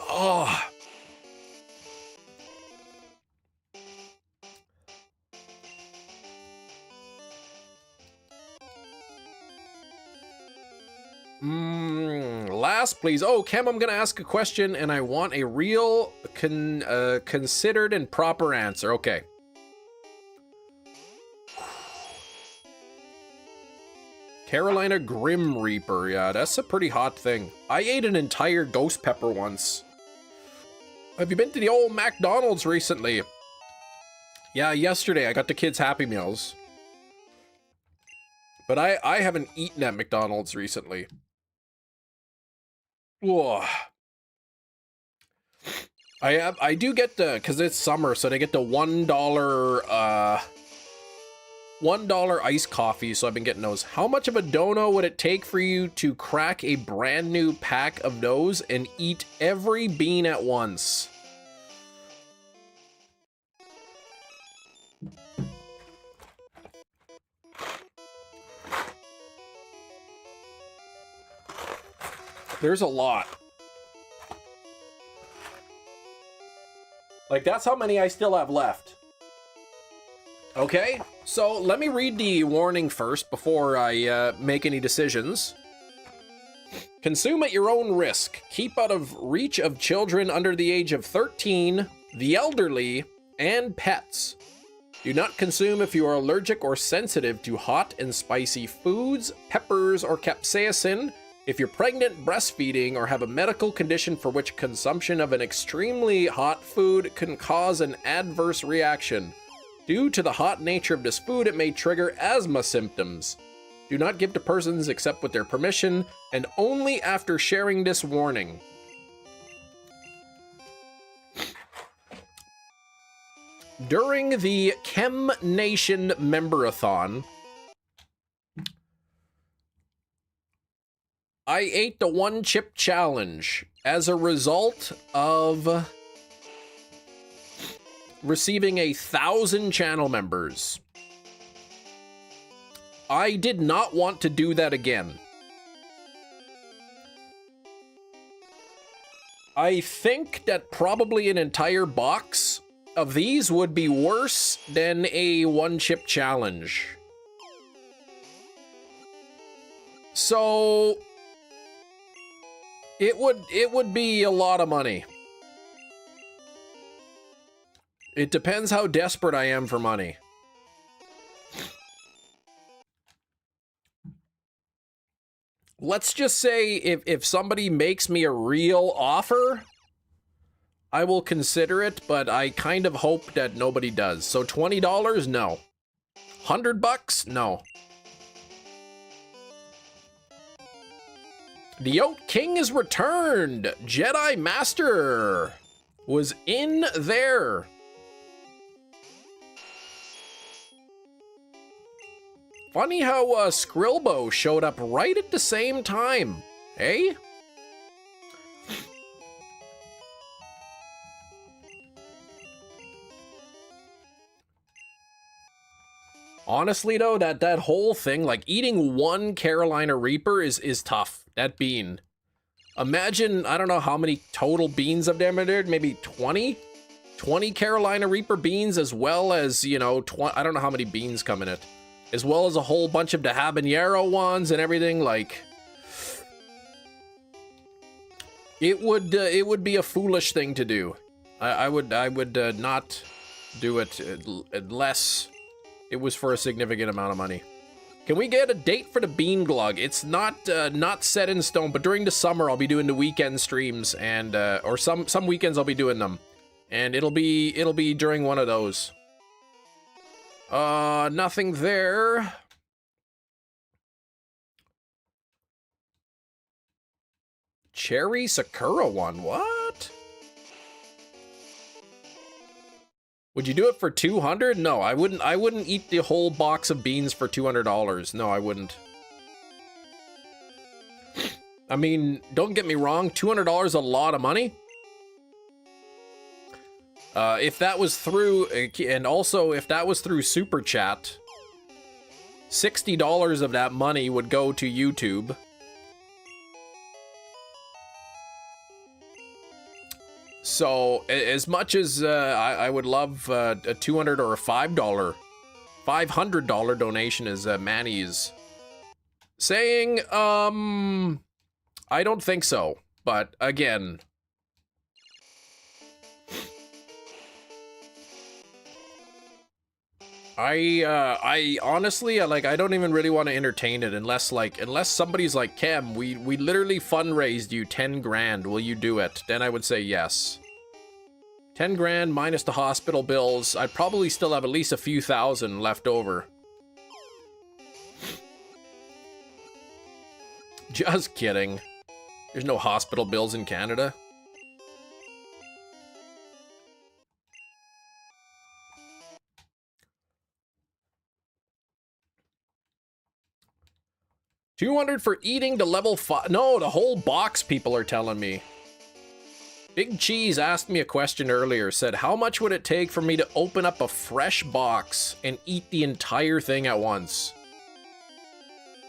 Oh. Last, please. Oh, Kem, I'm gonna ask a question, and I want a real, considered and proper answer. Okay. Carolina Grim Reaper. Yeah, that's a pretty hot thing. I ate an entire ghost pepper once. Have you been to the old McDonald's recently? Yeah, yesterday I got the kids Happy Meals. But I haven't eaten at McDonald's recently. Whoa. I do get the, because it's summer, so they get the $1 iced coffee, so I've been getting those. How much of a dono would it take for you to crack a brand new pack of those and eat every bean at once? There's a lot. Like, that's how many I still have left. Okay, so let me read the warning first before I make any decisions. Consume at your own risk. Keep out of reach of children under the age of 13, the elderly, and pets. Do not consume if you are allergic or sensitive to hot and spicy foods, peppers, or capsaicin. If you're pregnant, breastfeeding, or have a medical condition for which consumption of an extremely hot food can cause an adverse reaction. Due to the hot nature of this food, it may trigger asthma symptoms. Do not give to persons except with their permission, and only after sharing this warning. During the Chem Nation Member-a-thon, I ate the one chip challenge as a result of receiving 1,000 channel members. I did not want to do that again. I think that probably an entire box of these would be worse than a one chip challenge. So it would be a lot of money. It depends how desperate I am for money. let's just say if somebody makes me a real offer, I will consider it, but I kind of hope that nobody does. So $20, no. $100, no. The Oat King is returned. Jedi Master was in there. Funny how Skrilbo showed up right at the same time, eh? Honestly though, that whole thing, like eating one Carolina Reaper is tough. That bean. Imagine, I don't know how many total beans of them are there, maybe 20? 20 Carolina Reaper beans, as well as, you know, I don't know how many beans come in it. As well as a whole bunch of the habanero ones and everything, like... It would be a foolish thing to do. I would not do it unless it was for a significant amount of money. Can we get a date for the Bean Glug? It's not set in stone, but during the summer I'll be doing the weekend streams, and or some weekends I'll be doing them, and it'll be during one of those. Nothing there. Cherry Sakura one, what? Would you do it for 200? No, I wouldn't eat the whole box of beans for $200. No, I wouldn't. I mean, don't get me wrong, $200 is a lot of money. If that was through, and also if that was through Super Chat, $60 of that money would go to YouTube. So, as much as I would love a $200 or a $500 donation, as Manny is saying, I don't think so. But again, I honestly, I don't even really want to entertain it unless somebody's like, Cam, we literally fundraised you 10 grand, will you do it? Then I would say yes. 10 grand minus the hospital bills, I'd probably still have at least a few thousand left over. Just kidding. There's no hospital bills in Canada. $200 for eating the level 5. No, the whole box, people are telling me. Big Cheese asked me a question earlier, said, how much would it take for me to open up a fresh box and eat the entire thing at once?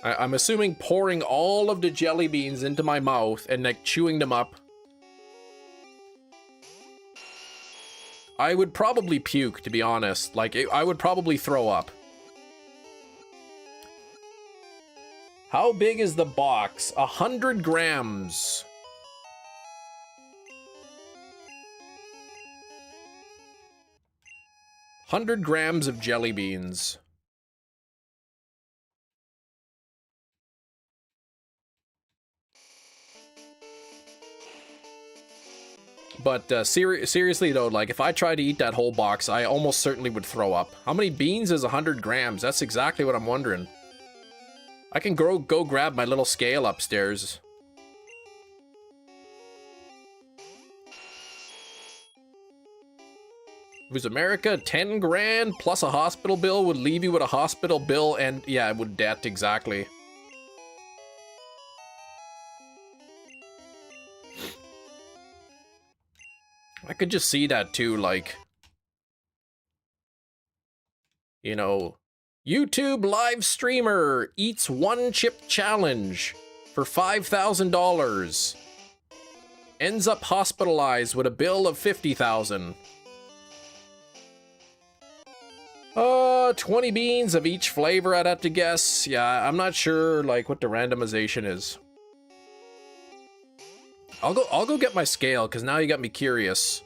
I'm assuming pouring all of the jelly beans into my mouth and like chewing them up. I would probably puke, to be honest. Like, I would probably throw up. How big is the box? 100 grams. $100 grams of jelly beans. But seriously though, like if I tried to eat that whole box, I almost certainly would throw up. How many beans is 100 grams? That's exactly what I'm wondering. I can go grab my little scale upstairs. If it was America, 10 grand plus a hospital bill would leave you with a hospital bill, and yeah, it would debt, exactly. I could just see that too, like, you know, YouTube live streamer eats one chip challenge for $5,000. Ends up hospitalized with a bill of $50,000. 20 beans of each flavor, I'd have to guess. Yeah, I'm not sure, like, what the randomization is. I'll go get my scale, because now you got me curious.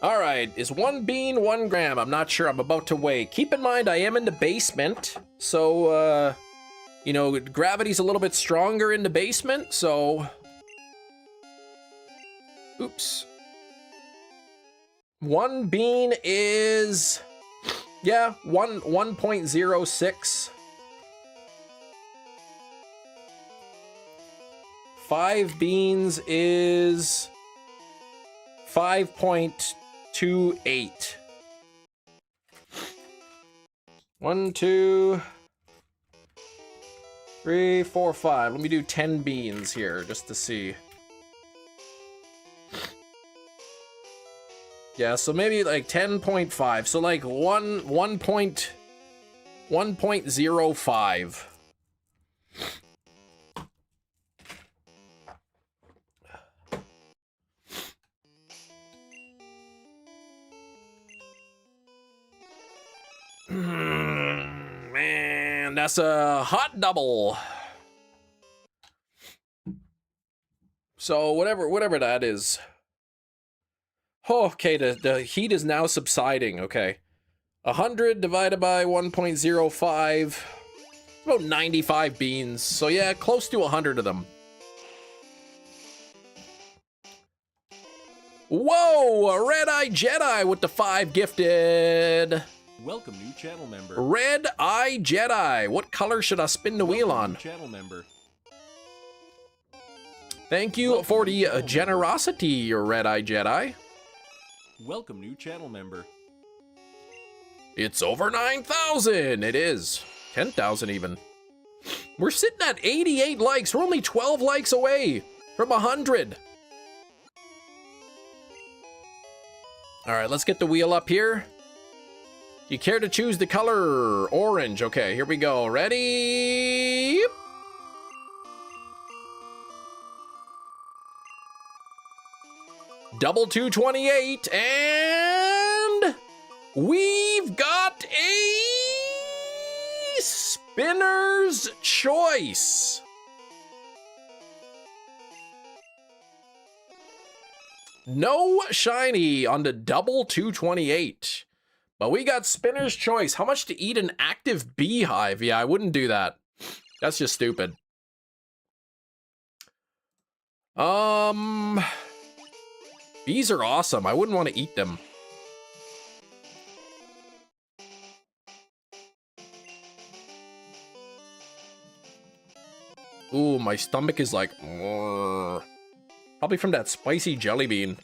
All right, is 1 bean 1 gram? I'm not sure. I'm about to weigh. Keep in mind, I am in the basement, so you know, gravity's a little bit stronger in the basement, so. Oops. 1 bean is, yeah, 1.06. 5 beans is 5.28. 1, 2, 3, 4, 5. Let me do 10 beans here just to see. Yeah, so maybe like 10.5. So like 1.05. Man, that's a hot double. So whatever that is. Oh, okay, the heat is now subsiding. Okay, 100 divided by 1.05. About 95 beans. So yeah, close to 100 of them. Whoa, a red-eye Jedi with the 5 gifted. Welcome, new channel member. Red-eye Jedi. What color should I spin the wheel Welcome, on? new channel member. Thank you for the generosity, red-eye Jedi. Welcome, new channel member. It's over 9,000. It is 10,000 even. We're sitting at 88 likes. We're only 12 likes away from 100. All right, let's get the wheel up here. Do you care to choose the color? Orange. Okay, here we go. Ready? Double 228, and we've got a spinner's choice. No shiny on the double 228, but we got spinner's choice. How much to eat an active beehive? Yeah, I wouldn't do that. That's just stupid. Bees are awesome. I wouldn't want to eat them. Ooh, my stomach is like, probably from that spicy jelly bean.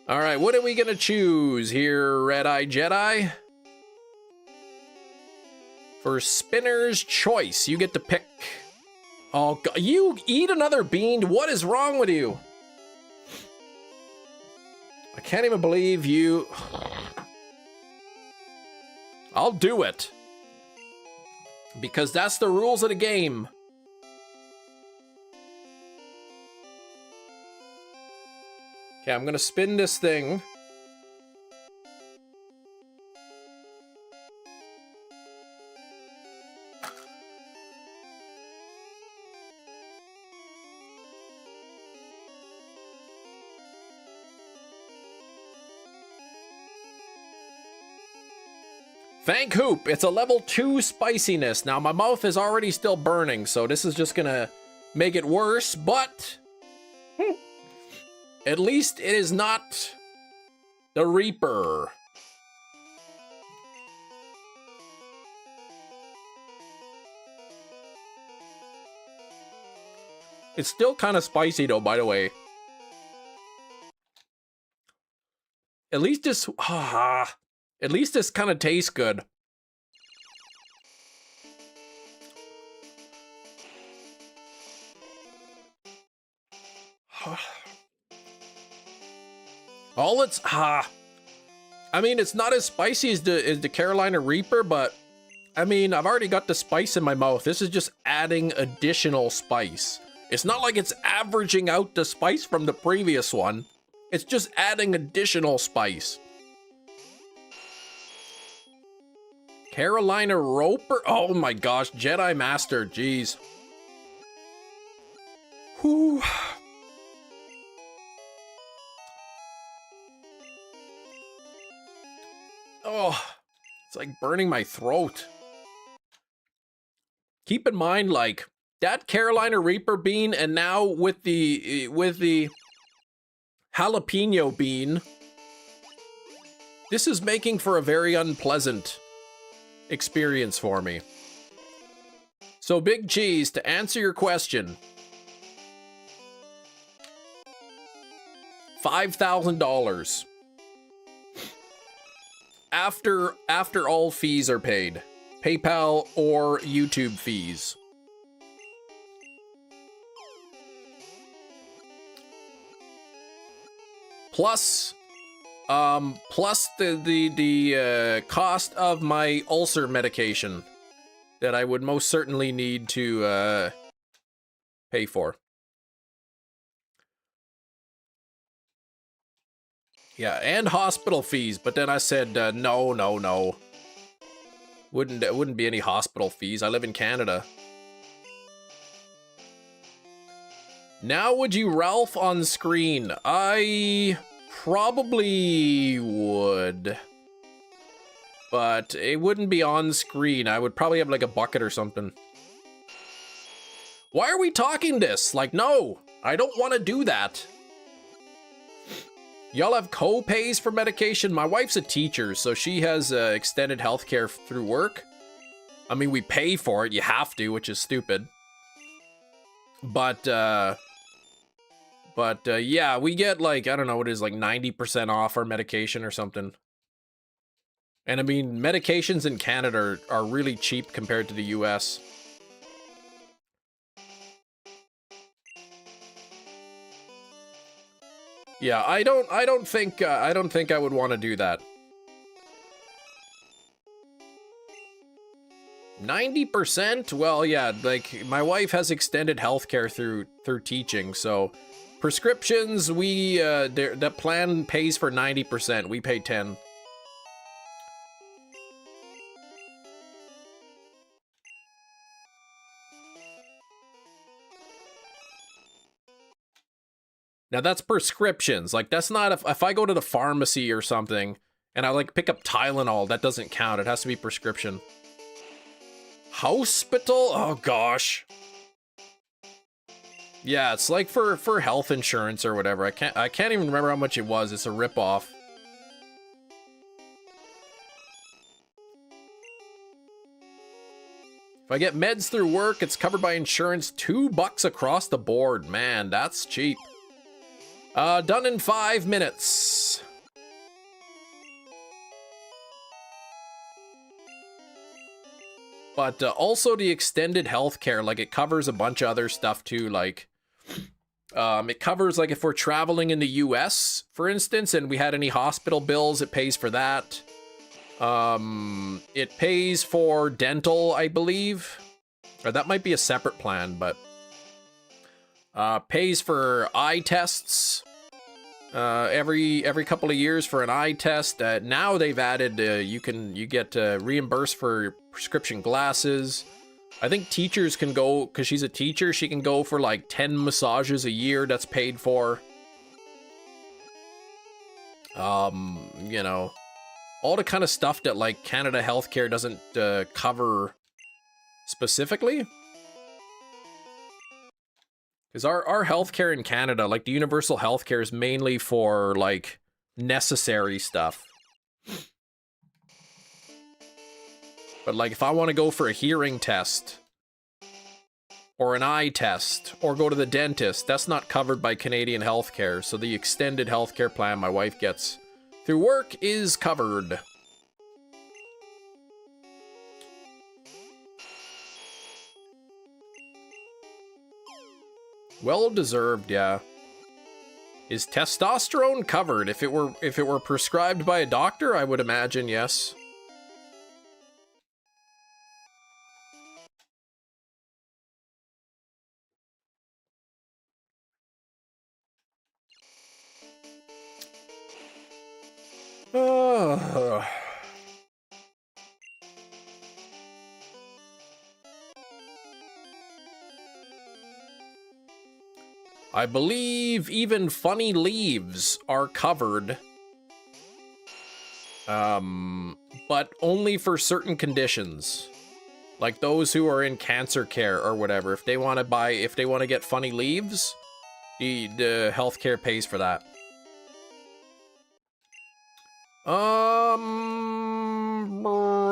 All right, what are we gonna choose here, Red-Eye Jedi? For spinner's choice, you get to pick. Oh, God, you eat another bean? What is wrong with you? I can't even believe you. I'll do it. Because that's the rules of the game. Okay, I'm gonna spin this thing. Thank Hoop, it's a level 2 spiciness. Now, my mouth is already still burning, so this is just gonna make it worse, but at least it is not the Reaper. It's still kind of spicy though, by the way. At least this, at least this kind of tastes good. All it's, I mean, it's not as spicy as the Carolina Reaper, but I mean, I've already got the spice in my mouth. This is just adding additional spice. It's not like it's averaging out the spice from the previous one. It's just adding additional spice. Carolina Roper? Oh my gosh, Jedi Master, jeez. Whew. Oh, it's like burning my throat. Keep in mind, like, that Carolina Reaper bean, and now with the jalapeno bean, this is making for a very unpleasant experience for me. So, Big Cheese, to answer your question, $5,000 after all fees are paid, PayPal or YouTube fees. Plus the cost of my ulcer medication that I would most certainly need to pay for. Yeah, and hospital fees, but then I said no. Wouldn't be any hospital fees. I live in Canada. Now would you Ralph on screen? I probably would. But it wouldn't be on screen. I would probably have like a bucket or something. Why are we talking this? Like, no, I don't want to do that. Y'all have co-pays for medication? My wife's a teacher, so she has extended healthcare through work. I mean, we pay for it. You have to, which is stupid. But yeah, we get like, I don't know what it is, like 90% off our medication or something. And I mean, medications in Canada are really cheap compared to the US. Yeah, I don't think I would want to do that. 90%? Well, yeah, like my wife has extended healthcare through teaching, so prescriptions that plan pays for 90%. We pay 10. Now that's prescriptions. Like that's not if I go to the pharmacy or something and I like pick up Tylenol, that doesn't count. It has to be prescription. Hospital? Oh gosh. Yeah, it's like for health insurance or whatever. I can't even remember how much it was. It's a ripoff. If I get meds through work, it's covered by insurance. $2 across the board. Man, that's cheap. Done in 5 minutes. But also the extended healthcare, like it covers a bunch of other stuff too. Like, it covers like if we're traveling in the US, for instance, and we had any hospital bills, it pays for that. It pays for dental, I believe, or that might be a separate plan, but pays for eye tests. Every couple of years for an eye test. Now they've added you get reimbursed for prescription glasses. I think teachers can go, because she's a teacher, she can go for like 10 massages a year. That's paid for. You know, all the kind of stuff that like Canada healthcare doesn't cover specifically. Because our healthcare in Canada, like the universal healthcare, is mainly for like necessary stuff. But like if I want to go for a hearing test or an eye test or go to the dentist, that's not covered by Canadian healthcare. So the extended healthcare plan my wife gets through work is covered. Well deserved, yeah. Is testosterone covered? If it were prescribed by a doctor, I would imagine yes. I believe even funny leaves are covered. but only for certain conditions. Like those who are in cancer care or whatever. If they want to get funny leaves, the healthcare pays for that.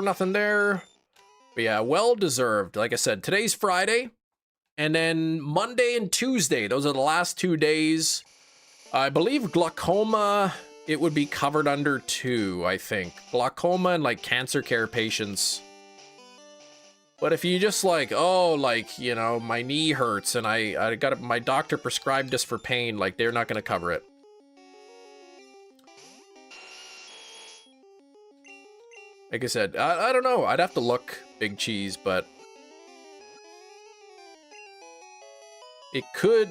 Nothing there. But yeah, well deserved. Like I said, today's Friday. And then Monday and Tuesday, those are the last 2 days. I believe glaucoma, it would be covered under 2, I think. Glaucoma and like cancer care patients. But if you just like, oh, like, you know, my knee hurts and I got my doctor prescribed this for pain, like they're not going to cover it. Like I said, I don't know. I'd have to look, Big Cheese, but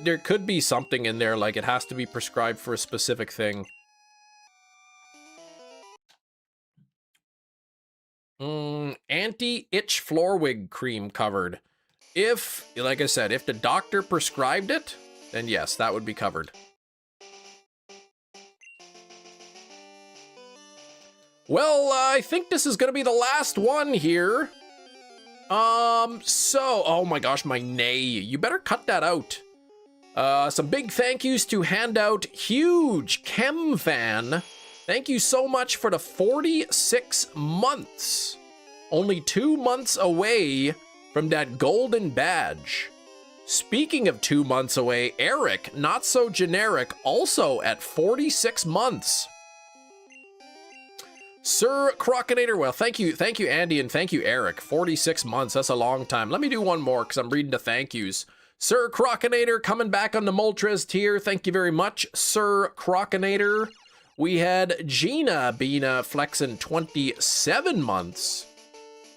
there could be something in there, like it has to be prescribed for a specific thing. Anti-itch floor wig cream covered. If, like I said, if the doctor prescribed it, then yes, that would be covered. Well, I think this is gonna be the last one here. Oh my gosh, my nay. You better cut that out. Some big thank yous to Handout Huge Chem Fan. Thank you so much for the 46 months. Only 2 months away from that golden badge. Speaking of 2 months away, Eric, not so generic, also at 46 months. Sir Crocodinator, well, thank you, Andy, and thank you, Eric. 46 months, that's a long time. Let me do one more, because I'm reading the thank yous. Sir Crocodinator coming back on the Moltres tier. Thank you very much, Sir Crocodinator. We had Gina Bina flexing 27 months.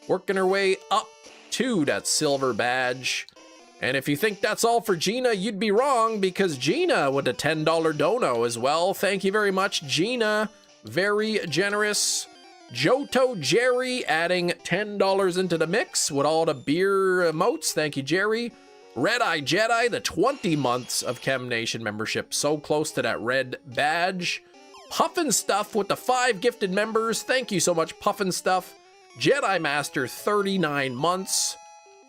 Working her way up to that silver badge. And if you think that's all for Gina, you'd be wrong, because Gina with a $10 dono as well. Thank you very much, Gina. Very generous. Johto Jerry adding $10 into the mix with all the beer emotes. Thank you, Jerry. Red Eye Jedi, the 20 months of Chem Nation membership. So close to that red badge. Puffin Stuff with the 5 gifted members. Thank you so much, Puffin Stuff. Jedi Master, 39 months.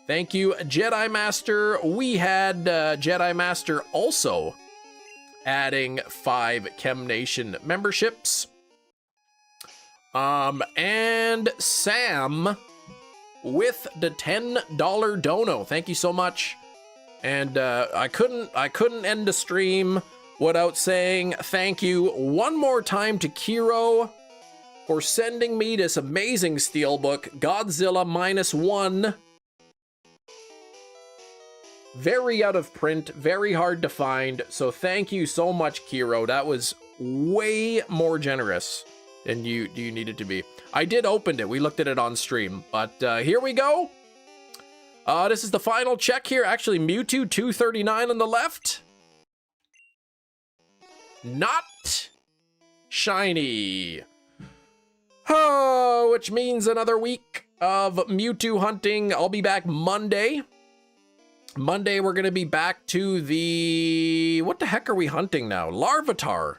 Thank you, Jedi Master. We had Jedi Master also adding 5 Chem Nation memberships. And Sam with the $10 dono. Thank you so much. And I couldn't end the stream without saying thank you one more time to Kiro for sending me this amazing steelbook, Godzilla -1. Very out of print, very hard to find. So thank you so much, Kiro. That was way more generous than you needed to be. I did open it. We looked at it on stream. But here we go. This is the final check here. Actually, Mewtwo 239 on the left. Not shiny. Oh, which means another week of Mewtwo hunting. I'll be back Monday. Monday, we're going to be back to the... What the heck are we hunting now? Larvitar.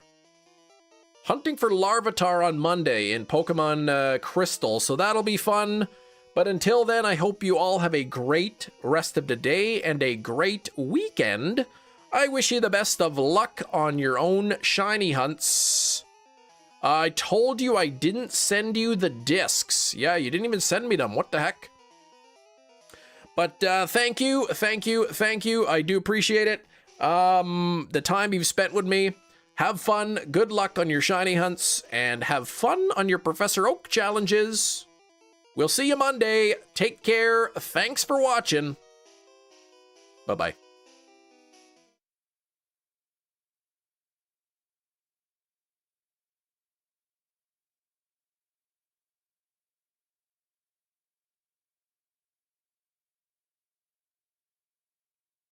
Hunting for Larvitar on Monday in Pokemon Crystal, so that'll be fun. But until then, I hope you all have a great rest of the day and a great weekend. I wish you the best of luck on your own shiny hunts. I told you I didn't send you the discs. Yeah, you didn't even send me them. What the heck? But thank you. I do appreciate it. The time you've spent with me. Have fun. Good luck on your shiny hunts. And have fun on your Professor Oak challenges. We'll see you Monday. Take care. Thanks for watching. Bye-bye.